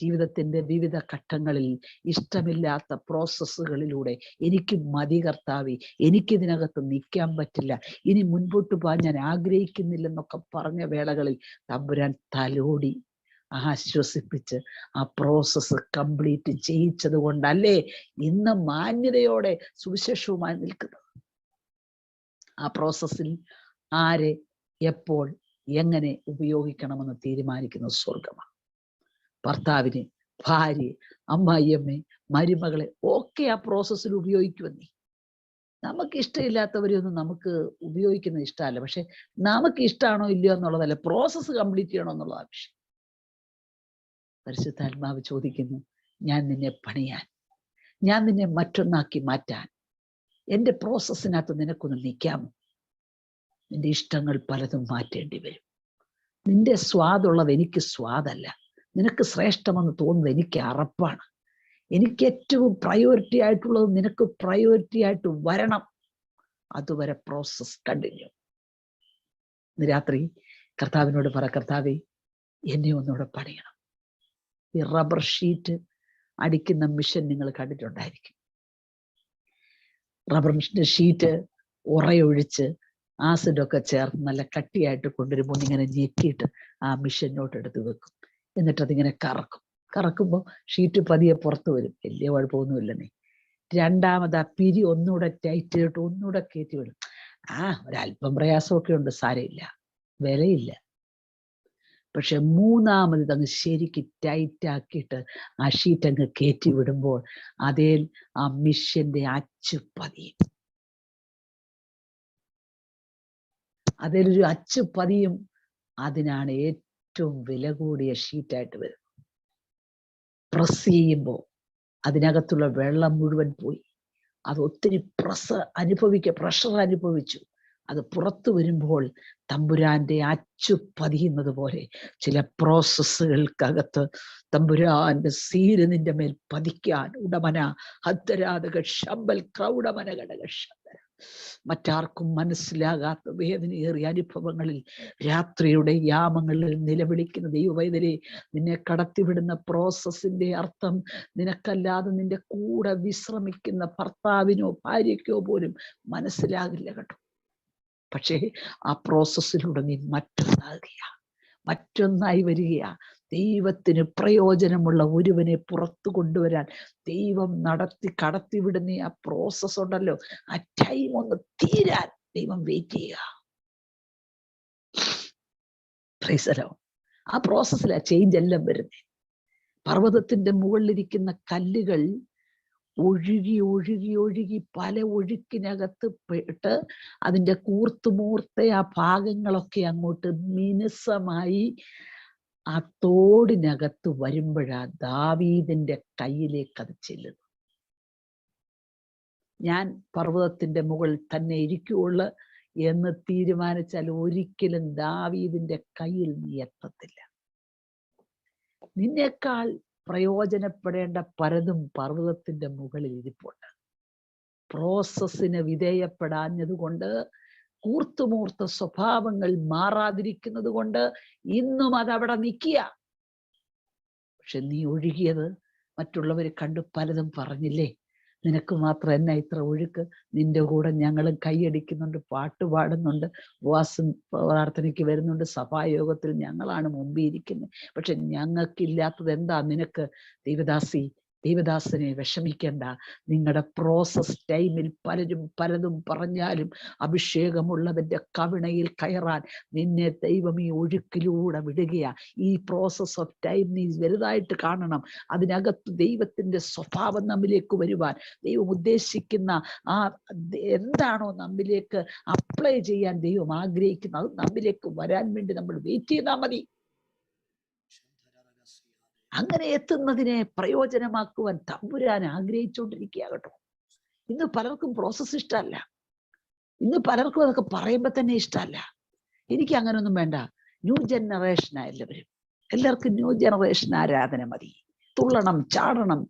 ജീവിതത്തിന്റെ വിവിധ ഘട്ടങ്ങളിൽ ഇഷ്ടമില്ലാത്ത പ്രോസസ്സുകളിലൂടെ എനിക്ക് മതി കർത്താവേ, എനിക്കിതിനകത്ത് നിൽക്കാൻ പറ്റില്ല, ഇനി മുൻപോട്ട് പോകാൻ ഞാൻ ആഗ്രഹിക്കുന്നില്ലെന്നൊക്കെ പറഞ്ഞ വേളകളിൽ തമ്പുരാൻ തലോടി ആശ്വസിപ്പിച്ച് ആ പ്രോസസ്സ് കംപ്ലീറ്റ് ചെയ്യിച്ചത് കൊണ്ടല്ലേ ഇന്ന് മാന്യതയോടെ സുവിശേഷവുമായി നിൽക്കുന്നത്. ആ പ്രോസസ്സിൽ ആരെ എപ്പോൾ എങ്ങനെ ഉപയോഗിക്കണമെന്ന് തീരുമാനിക്കുന്ന സ്വർഗമാണ്. ഭർത്താവിനെ, ഭാര്യയെ, അമ്മായിയമ്മയെ, മരുമകളെ ഒക്കെ ആ പ്രോസസ്സിൽ ഉപയോഗിക്കുമെന്നേ. നമുക്ക് ഇഷ്ടമില്ലാത്തവരെയൊന്നും നമുക്ക് ഉപയോഗിക്കുന്നത് ഇഷ്ടമല്ല, പക്ഷെ നമുക്ക് ഇഷ്ടമാണോ ഇല്ലയോ എന്നുള്ളതല്ല, പ്രോസസ്സ് കംപ്ലീറ്റ് ചെയ്യണോ എന്നുള്ള ആവശ്യം. പരിശുദ്ധാത്മാവ് ചോദിക്കുന്നു, ഞാൻ നിന്നെ പണിയാൻ, ഞാൻ നിന്നെ മറ്റൊന്നാക്കി മാറ്റാൻ എൻ്റെ പ്രോസസ്സിനകത്ത് നിനക്കൊന്ന് നിൽക്കാമോ? നിന്റെ ഇഷ്ടങ്ങൾ പലതും മാറ്റേണ്ടി വരും. നിന്റെ സ്വാദുള്ളത് എനിക്ക് സ്വാദല്ല, നിനക്ക് ശ്രേഷ്ഠമെന്ന് തോന്നുന്നത് എനിക്ക് അറപ്പാണ്. എനിക്ക് ഏറ്റവും പ്രയോറിറ്റി ആയിട്ടുള്ളത് നിനക്ക് പ്രയോറിറ്റി ആയിട്ട് വരണം. അതുവരെ പ്രോസസ് കണ്ടിന്യൂ. ഇന്ന് രാത്രി കർത്താവിനോട് പറ, കർത്താവേ എന്നെ ഒന്നുകൂടെ പണിയണം. ഈ റബ്ബർ ഷീറ്റ് അടിക്കുന്ന മിഷൻ നിങ്ങൾ കണ്ടിട്ടുണ്ടായിരിക്കും. റബ്ബർ ഷീറ്റ് ഉറയൊഴിച്ച് ആസിഡൊക്കെ ചേർന്ന് നല്ല കട്ടിയായിട്ട് കൊണ്ടുവരുമ്പോൾ ഇങ്ങനെ ഞെക്കിയിട്ട് ആ മിഷനോട്ട് എടുത്ത് വെക്കും. എന്നിട്ട് അതിങ്ങനെ കറക്കുമ്പോൾ ഷീറ്റ് പതിയെ പുറത്ത് വരും. വലിയ കുഴപ്പമൊന്നുമില്ലെന്നേ. രണ്ടാമത് ആ പിരി ഒന്നുകൂടെ ടൈറ്റ് ചെയ്തിട്ട് ഒന്നുകൂടെ കയറ്റി വിടും. ഒരല്പം പ്രയാസമൊക്കെ ഉണ്ട്, സാരമില്ല, വിലയില്ല. പക്ഷെ മൂന്നാമത് ഇതങ്ങ് ശരിക്ക് ടൈറ്റ് ആക്കിയിട്ട് ആ ഷീറ്റ് അങ്ങ് കയറ്റി വിടുമ്പോൾ അതേ ആ മിഷ്യന്റെ അച്ചു പതിയും. അതിലൊരു അച്ചു പതിയും. അതിനാണ് ഏറ്റവും വില കൂടിയ ഷീറ്റായിട്ട് വരുന്നത്. പ്രസ് ചെയ്യുമ്പോൾ അതിനകത്തുള്ള വെള്ളം മുഴുവൻ പോയി. അത് ഒത്തിരി പ്രഷർ അനുഭവിച്ചു. അത് പുറത്തു വരുമ്പോൾ തമ്പുരാന്റെ അച്ചു പതിയുന്നത് പോലെ ചില പ്രോസസ്സുകൾക്കകത്ത് തമ്പുരാന്റെ സീല് നിന്റെ മേൽ പതിക്കാൻ ഉടമന ഹദ്ദരാധക ശമ്പൽ ക്രൗഡമന ഘടക ശബ്ദ. മറ്റാർക്കും മനസ്സിലാകാത്ത വേദനയേറിയ അനുഭവങ്ങളിൽ രാത്രിയുടെ യാമങ്ങളിൽ നിലവിളിക്കുന്ന ദൈവവൈദ്യരെ, നിന്നെ കടത്തിവിടുന്ന പ്രോസസ്സിന്റെ അർത്ഥം നിനക്കല്ലാതെ നിന്റെ കൂടെ വിശ്രമിക്കുന്ന ഭർത്താവിനോ ഭാര്യയ്ക്കോ പോലും മനസ്സിലാകില്ല കേട്ടോ. പക്ഷേ ആ പ്രോസസ്സിലൂടെ നീ മറ്റൊന്നായി വരികയാ. ദൈവത്തിന് പ്രയോജനമുള്ള ഒരുവനെ പുറത്തു കൊണ്ടുവരാൻ ദൈവം കടത്തിവിടുന്ന ആ പ്രോസസ് ഉണ്ടല്ലോ, ആ ടൈം ഒന്ന് തീരാൻ ദൈവം വെയിറ്റ് ചെയ്യുക. ആ പ്രോസസ്സിലാ ചേഞ്ച് എല്ലാം വരുന്നത്. പർവ്വതത്തിന്റെ മുകളിലിരിക്കുന്ന കല്ലുകൾ ഒഴുകി പല ഒഴുക്കിനകത്ത് പെട്ട് അതിൻ്റെ കൂർത്തുമൂർത്ത ആ ഭാഗങ്ങളൊക്കെ അങ്ങോട്ട് മിനുസമായി ആ തോടിനകത്ത് വരുമ്പോഴാ ദാവീദിന്റെ കയ്യിലേക്ക് അത് ചെല്ലുന്നു. ഞാൻ പർവ്വതത്തിന്റെ മുകളിൽ തന്നെ ഇരിക്കുകയുള്ളു എന്ന് തീരുമാനിച്ചാൽ ഒരിക്കലും ദാവീദിന്റെ കയ്യിൽ നീ എത്തത്തില്ല. നിന്നേക്കാൾ പ്രയോജനപ്പെടേണ്ട പലതും പർവ്വതത്തിന്റെ മുകളിൽ ഇരിപ്പുണ്ട്. പ്രോസസ്സിന് വിധേയപ്പെടാഞ്ഞതുകൊണ്ട്, കൂർത്തുമൂർത്ത സ്വഭാവങ്ങൾ മാറാതിരിക്കുന്നത് കൊണ്ട് ഇന്നും അതവിടെ നിൽക്കുക. പക്ഷെ നീ ഒഴുകിയത് മറ്റുള്ളവർ കണ്ടു പലതും പറഞ്ഞില്ലേ, നിനക്ക് മാത്രം എന്നാ ഇത്ര ഒഴുക്ക്, നിന്റെ കൂടെ ഞങ്ങളും കൈയടിക്കുന്നുണ്ട്, പാട്ട് പാടുന്നുണ്ട്, ഉപവാസം പ്രാർത്ഥനയ്ക്ക് വരുന്നുണ്ട്, സഭായോഗത്തിൽ ഞങ്ങളാണ് മുമ്പിരിക്കുന്നത്, പക്ഷെ ഞങ്ങൾക്കില്ലാത്തത് എന്താ നിനക്ക്? ദൈവദാസനെ വിഷമിക്കേണ്ട. നിങ്ങളുടെ പ്രോസസ് ടൈമിൽ പലതും പറഞ്ഞാലും അഭിഷേകമുള്ളവന്റെ കവിണയിൽ കയറാൻ നിന്നെ ദൈവം ഈ ഒഴുക്കിലൂടെ വിടുകയാ. ഈ പ്രോസസ് ഓഫ് ടൈം നീ വലുതായിട്ട് കാണണം. അതിനകത്ത് ദൈവത്തിന്റെ സ്വഭാവം നമ്മിലേക്ക് വരുവാൻ, ദൈവം ഉദ്ദേശിക്കുന്ന ആ എന്താണോ നമ്മിലേക്ക് അപ്ലൈ ചെയ്യാൻ ദൈവം ആഗ്രഹിക്കുന്നത് അത് നമ്മിലേക്ക് വരാൻ വേണ്ടി നമ്മൾ വെയിറ്റ് ചെയ്താൽ മതി. അങ്ങനെ എത്തുന്നതിനെ പ്രയോജനമാക്കുവാൻ തമ്പുരാൻ ആഗ്രഹിച്ചുകൊണ്ടിരിക്കുക കേട്ടോ. ഇന്ന് പലർക്കും പ്രോസസ് ഇഷ്ടമല്ല. ഇന്ന് പലർക്കും അതൊക്കെ പറയുമ്പോൾ തന്നെ ഇഷ്ടമല്ല. എനിക്ക് അങ്ങനൊന്നും വേണ്ട. ന്യൂ ജനറേഷനാ എല്ലാവർക്കും ന്യൂ ജനറേഷൻ ആരാധന മതി. തുള്ളണം, ചാടണം.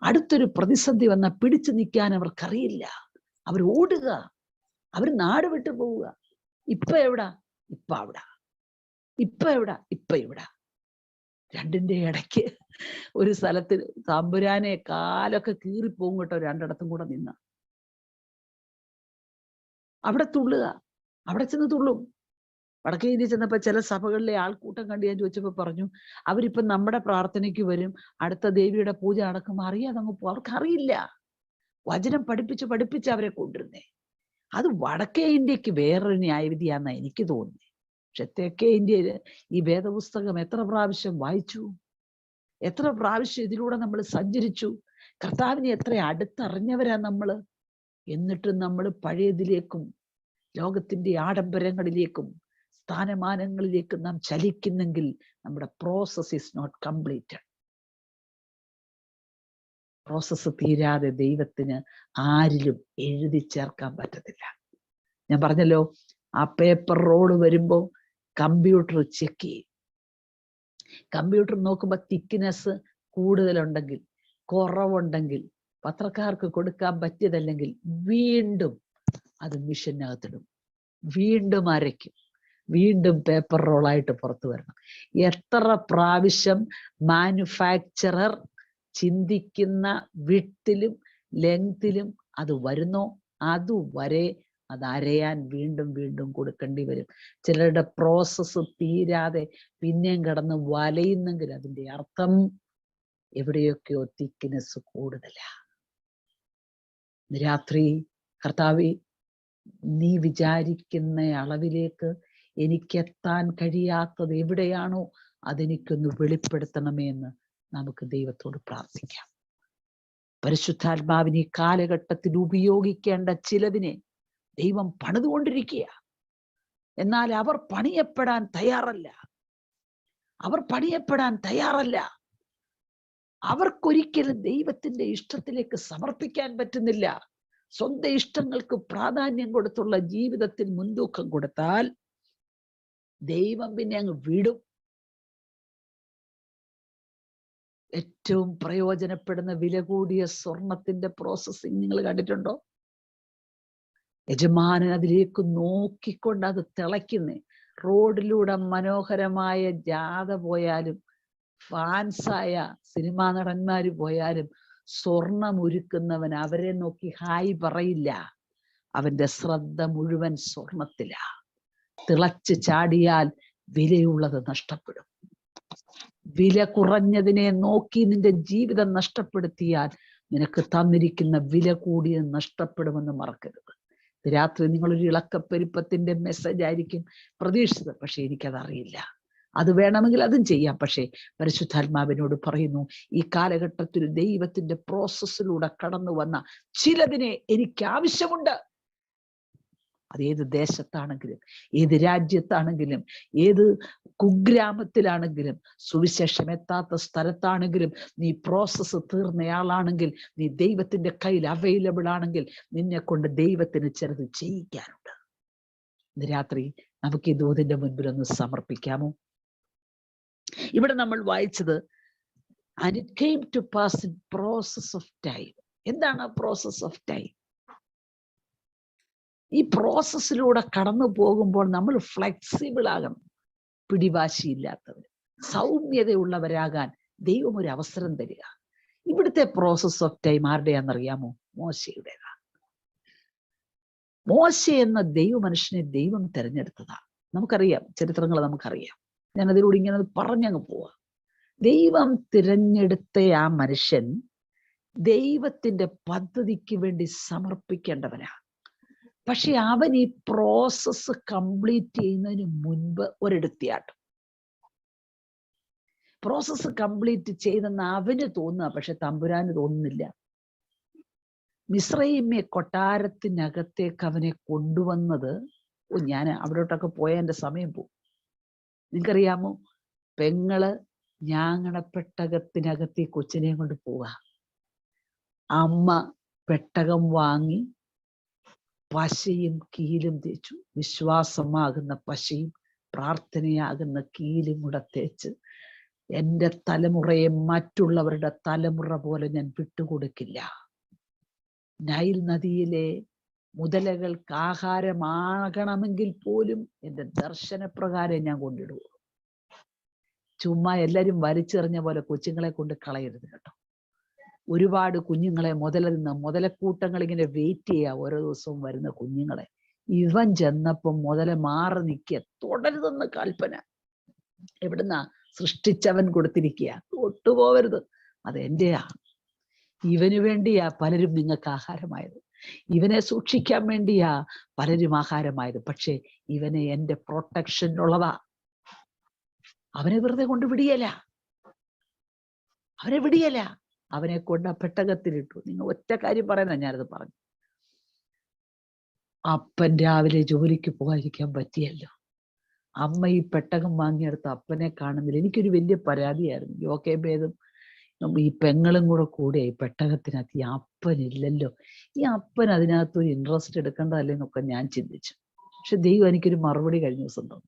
അടുത്തൊരു പ്രതിസന്ധി വന്നാൽ പിടിച്ചു നിൽക്കാൻ അവർക്കറിയില്ല. അവർ ഓടുക, അവർ നാട് വിട്ടു പോവുക. ഇപ്പൊ എവിടാ? ഇപ്പൊ അവിടെ. ഇപ്പൊ എവിടാ? ഇപ്പൊ ഇവിടെ. രണ്ടിന്റെ ഇടയ്ക്ക് ഒരു സ്ഥലത്ത് തമ്പുരാനെ കാലൊക്കെ കീറിപ്പോകും കേട്ടോ. രണ്ടിടത്തും കൂടെ നിന്ന അവിടെ തുള്ളുക, അവിടെ ചെന്ന് തുള്ളും. വടക്കേ ഇന്ത്യ ചെന്നപ്പോ ചില സഭകളിലെ ആൾക്കൂട്ടം കണ്ട് ഞാൻ ചോദിച്ചപ്പോ പറഞ്ഞു, അവരിപ്പം നമ്മുടെ പ്രാർത്ഥനയ്ക്ക് വരും, അടുത്ത ദേവിയുടെ പൂജ നടക്കും, അറിയാതെ അങ്ങ് പോകും. അവർക്കറിയില്ല. വചനം പഠിപ്പിച്ച് അവരെ കൊണ്ടിരുന്നേ. അത് വടക്കേ ഇന്ത്യക്ക് വേറൊരു ന്യായവിധിയാന്നാ എനിക്ക് തോന്നുന്നത്. പക്ഷെ തെക്കേ ഇന്ത്യയിൽ ഈ വേദപുസ്തകം എത്ര പ്രാവശ്യം വായിച്ചു, എത്ര പ്രാവശ്യം ഇതിലൂടെ നമ്മൾ സഞ്ചരിച്ചു, കർത്താവിനെ എത്ര അടുത്തറിഞ്ഞവരാ നമ്മള്. എന്നിട്ടും നമ്മൾ പഴയതിലേക്കും ലോകത്തിന്റെ ആഡംബരങ്ങളിലേക്കും സ്ഥാനമാനങ്ങളിലേക്കും നാം ചലിക്കുന്നെങ്കിൽ നമ്മുടെ process is not completed. Process തീരാതെ ദൈവത്തിന് ആരിലും എഴുതി ചേർക്കാൻ പറ്റത്തില്ല. ഞാൻ പറഞ്ഞല്ലോ, ആ പേപ്പർ റോള് വരുമ്പോൾ കമ്പ്യൂട്ടർ ചെക്ക് ചെയ്യും. കമ്പ്യൂട്ടർ നോക്കുമ്പോൾ തിക്നെസ് കൂടുതലുണ്ടെങ്കിൽ, കുറവുണ്ടെങ്കിൽ, പത്രക്കാർക്ക് കൊടുക്കാൻ പറ്റിയതല്ലെങ്കിൽ വീണ്ടും അത് മിഷനകത്തിടും, വീണ്ടും അരയ്ക്കും, വീണ്ടും പേപ്പർ റോളായിട്ട് പുറത്തു വരണം. എത്ര പ്രാവശ്യം മാനുഫാക്ചറർ ചിന്തിക്കുന്ന വിഡ്ത്തിലും ലെങ്തിലും അത് വരുന്നോ അതുവരെ അത് അരയാൻ വീണ്ടും വീണ്ടും കൊടുക്കേണ്ടി വരും. ചിലരുടെ പ്രോസസ്സ് തീരാതെ പിന്നെയും കിടന്ന് വലയുന്നെങ്കിൽ അതിൻ്റെ അർത്ഥം എവിടെയൊക്കെയോ തിക്നെസ് കൂടുതലാ. രാത്രി കർത്താവേ, നീ വിചാരിക്കുന്ന അളവിലേക്ക് എനിക്കെത്താൻ കഴിയാത്തത് എവിടെയാണോ അതെനിക്കൊന്ന് വെളിപ്പെടുത്തണമേ എന്ന് നമുക്ക് ദൈവത്തോട് പ്രാർത്ഥിക്കാം. പരിശുദ്ധാത്മാവിനെ ഈ കാലഘട്ടത്തിൽ ഉപയോഗിക്കേണ്ട ചിലതിനെ ദൈവം പണിതുകൊണ്ടിരിക്കുക. എന്നാൽ അവർ പണിയപ്പെടാൻ തയ്യാറല്ല. അവർക്കൊരിക്കലും ദൈവത്തിന്റെ ഇഷ്ടത്തിലേക്ക് സമർപ്പിക്കാൻ പറ്റുന്നില്ല. സ്വന്തം ഇഷ്ടങ്ങൾക്ക് പ്രാധാന്യം കൊടുത്തുള്ള ജീവിതത്തിൽ മുൻതൂക്കം കൊടുത്താൽ ദൈവം പിന്നെ അങ്ങ് വിടും. ഏറ്റവും പ്രയോജനപ്പെടുന്ന വില കൂടിയ സ്വർണത്തിന്റെ പ്രോസസ്സിങ് നിങ്ങൾ കണ്ടിട്ടുണ്ടോ? യജമാനൻ അതിലേക്ക് നോക്കിക്കൊണ്ട് അത് തിളയ്ക്കുന്നേ. റോഡിലൂടെ മനോഹരമായ ജാഥ പോയാലും ഫാൻസായ സിനിമാ നടന്മാര് പോയാലും സ്വർണം ഒരുക്കുന്നവൻ അവരെ നോക്കി ഹായ് പറയില്ല. അവന്റെ ശ്രദ്ധ മുഴുവൻ സ്വർണത്തിലാ. തിളച്ച് ചാടിയാൽ വിലയുള്ളത് നഷ്ടപ്പെടും. വില കുറഞ്ഞതിനെ നോക്കി നിന്റെ ജീവിതം നഷ്ടപ്പെടുത്തിയാൽ നിനക്ക് തന്നിരിക്കുന്ന വില കൂടിയത് നഷ്ടപ്പെടുമെന്ന് മറക്കരുത്. രാത്രി നിങ്ങളൊരു ഇളക്കപ്പെരുപ്പത്തിന്റെ മെസ്സേജ് ആയിരിക്കും പ്രതീക്ഷിച്ചത്. പക്ഷെ എനിക്കതറിയില്ല. അത് വേണമെങ്കിൽ അതും ചെയ്യാം. പക്ഷേ പരിശുദ്ധാത്മാവിനോട് പറയുന്നു, ഈ കാലഘട്ടത്തിൽ ദൈവത്തിന്റെ പ്രോസസ്സിലൂടെ കടന്നു വന്ന ചിലതിനെ എനിക്ക് ആവശ്യമുണ്ട്. അത് ഏത് ദേശത്താണെങ്കിലും, ഏത് രാജ്യത്താണെങ്കിലും, ഏത് കുഗ്രാമത്തിലാണെങ്കിലും, സുവിശേഷം എത്താത്ത സ്ഥലത്താണെങ്കിലും, നീ പ്രോസസ്സ് തീർന്നയാളാണെങ്കിൽ, നീ ദൈവത്തിന്റെ കയ്യിൽ അവൈലബിൾ ആണെങ്കിൽ, നിന്നെ കൊണ്ട് ദൈവത്തിന് ചിലത് ചെയ്യിക്കാനുണ്ട്. ഇന്ന് രാത്രി നമുക്ക് ഈ ദൂതിന്റെ മുൻപിൽ ഒന്ന് സമർപ്പിക്കാമോ? ഇവിടെ നമ്മൾ വായിച്ചത് and it came to pass in process of time. എന്താണ് ആ പ്രോസസ് ഓഫ് ടൈം? ഈ പ്രോസസ്സിലൂടെ കടന്നു പോകുമ്പോൾ നമ്മൾ ഫ്ലെക്സിബിൾ ആകണം. പിടിവാശിയില്ലാത്തവർ, സൗമ്യതയുള്ളവരാകാൻ ദൈവം ഒരു അവസരം തരിക. ഇവിടുത്തെ പ്രോസസ് ഓഫ് ടൈം ആരുടെയാണെന്നറിയാമോ? മോശയുടേതാ. മോശ എന്ന ദൈവ മനുഷ്യനെ ദൈവം തിരഞ്ഞെടുത്തതാ. നമുക്കറിയാം, ചരിത്രങ്ങൾ നമുക്കറിയാം. ഞാൻ അതിലൂടെ ഇങ്ങനെ പറഞ്ഞങ്ങ് പോവാ. ദൈവം തിരഞ്ഞെടുത്ത ആ മനുഷ്യൻ ദൈവത്തിന്റെ പദ്ധതിക്ക് വേണ്ടി സമർപ്പിക്കേണ്ടവനാ. പക്ഷെ അവൻ ഈ പ്രോസസ്സ് കംപ്ലീറ്റ് ചെയ്യുന്നതിന് മുൻപ് ഒരെടുത്തിയാട്ടം. പ്രോസസ്സ് കംപ്ലീറ്റ് ചെയ്തെന്ന് അവന് തോന്നുക, പക്ഷെ തമ്പുരാന് തോന്നുന്നില്ല. മിസ്രയീമ്യ കൊട്ടാരത്തിനകത്തേക്ക് അവനെ കൊണ്ടുവന്നത്, ഞാൻ അവിടോട്ടൊക്കെ പോയ എൻ്റെ സമയം പോകും. നിങ്ങൾക്കറിയാമോ, പെങ്ങള് ഞാങ്ങണപ്പെട്ടകത്തിനകത്ത് ഈ കൊച്ചിനെ കൊണ്ട് പോവുക. അമ്മ പെട്ടകം വാങ്ങി പശയും കീലും തേച്ചു. വിശ്വാസമാകുന്ന പശയും പ്രാർത്ഥനയാകുന്ന കീലും കൂടെ തേച്ച്, എൻ്റെ തലമുറയെ മറ്റുള്ളവരുടെ തലമുറ പോലെ ഞാൻ വിട്ടുകൊടുക്കില്ല. നൈൽ നദിയിലെ മുതലകൾക്ക് ആഹാരമാകണമെങ്കിൽ പോലും എൻ്റെ ദർശനപ്രകാരം ഞാൻ കൊണ്ടിടുക. ചുമ്മാ എല്ലാവരും വലിച്ചെറിഞ്ഞ പോലെ കൊച്ചുങ്ങളെ കൊണ്ട് കളയരുത് കേട്ടോ. ഒരുപാട് കുഞ്ഞുങ്ങളെ മുതലക്കൂട്ടങ്ങൾ ഇങ്ങനെ വെയിറ്റ് ചെയ്യുക ഓരോ ദിവസവും വരുന്ന കുഞ്ഞുങ്ങളെ. ഇവൻ ചെന്നപ്പം മുതല മാറി നിൽക്കുക, തുടരുതെന്ന് കൽപ്പന. എവിടുന്നാ? സൃഷ്ടിച്ചവൻ കൊടുത്തിരിക്കുക. തൊട്ടുപോകരുത്, അത് എന്റെയാ. ഇവന് വേണ്ടിയാ പലരും നിങ്ങൾക്ക് ആഹാരമായത്, ഇവനെ സൂക്ഷിക്കാൻ വേണ്ടിയാ പലരും ആഹാരമായത്. പക്ഷെ ഇവനെ എൻ്റെ പ്രൊട്ടക്ഷനിലുള്ളതാ. അവനെ വെറുതെ കൊണ്ട് വിടിയല്ല, അവനെ കൊണ്ട് ആ പെട്ടകത്തിലിട്ടു. നിങ്ങൾ ഒറ്റ കാര്യം പറയുന്ന, ഞാനത് പറഞ്ഞു. അപ്പൻ രാവിലെ ജോലിക്ക് പോകാതിരിക്കാൻ പറ്റിയല്ലോ. അമ്മ ഈ പെട്ടകം വാങ്ങിയെടുത്ത അപ്പനെ കാണുന്നില്ല. എനിക്കൊരു വലിയ പരാതിയായിരുന്നു. യോക്കേബേദും ഈ പെങ്ങളും കൂടെ ഈ പെട്ടകത്തിനകത്ത് ഈ അപ്പനില്ലല്ലോ, ഈ അപ്പൻ അതിനകത്തൊരു ഇൻട്രസ്റ്റ് എടുക്കേണ്ടതല്ലേന്നൊക്കെ ഞാൻ ചിന്തിച്ചു. പക്ഷെ ദൈവം എനിക്കൊരു മറുപടി കഴിഞ്ഞ ദിവസം തന്നു.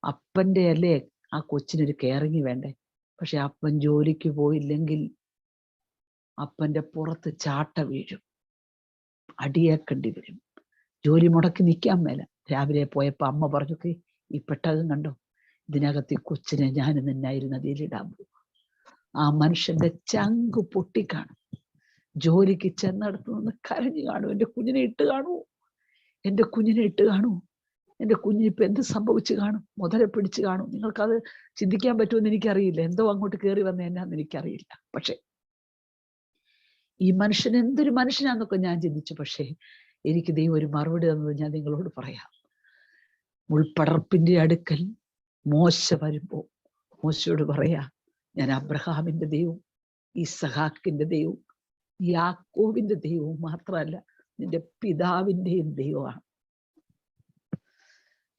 അപ്പൻ്റെ അല്ലേ ആ കൊച്ചിനൊരു കെയറിങ് വേണ്ടേ? പക്ഷെ അപ്പൻ ജോലിക്ക് പോയില്ലെങ്കിൽ അപ്പൻ്റെ പുറത്ത് ചാട്ട വീഴും, അടിയേക്കേണ്ടി വരും, ജോലി മുടക്കി നിൽക്കാൻ മേല. രാവിലെ പോയപ്പോ അമ്മ പറഞ്ഞു, ഈ പെട്ടകം കണ്ടോ, ഇതിനകത്ത് ഈ കൊച്ചിനെ ഞാൻ നിന്നായിരുന്നു അതിലിടാൻ പോകും. ആ മനുഷ്യന്റെ ചങ്ക് പൊട്ടിക്കാണും. ജോലിക്ക് ചെന്നടത്ത് നിന്ന് കരഞ്ഞു കാണും, എൻ്റെ കുഞ്ഞിനെ ഇട്ട് കാണൂ. എൻ്റെ കുഞ്ഞിനെ ഇട്ട് കാണൂ, എൻ്റെ കുഞ്ഞിനിപ്പോൾ എന്ത് സംഭവിച്ചു കാണും, മുതലെ പിടിച്ചു കാണും. നിങ്ങൾക്കത് ചിന്തിക്കാൻ പറ്റുമെന്ന് എനിക്കറിയില്ല. എന്തോ അങ്ങോട്ട് കയറി വന്ന എന്നാന്ന് എനിക്കറിയില്ല. പക്ഷെ ഈ മനുഷ്യൻ എന്തൊരു മനുഷ്യനാന്നൊക്കെ ഞാൻ ചിന്തിച്ചു. പക്ഷേ എനിക്ക് ദൈവം ഒരു മറുപടി തന്നത് ഞാൻ നിങ്ങളോട് പറയാം. മുൾപടർപ്പിന്റെ അടുക്കൽ മോശ വരുമ്പോ മോശയോട് പറയാ, ഞാൻ അബ്രഹാമിന്റെ ദൈവവും ഇസഹാക്കിന്റെ ദൈവവും യാക്കോബിന്റെ ദൈവവും മാത്രമല്ല, നിന്റെ പിതാവിന്റെയും ദൈവമാണ്.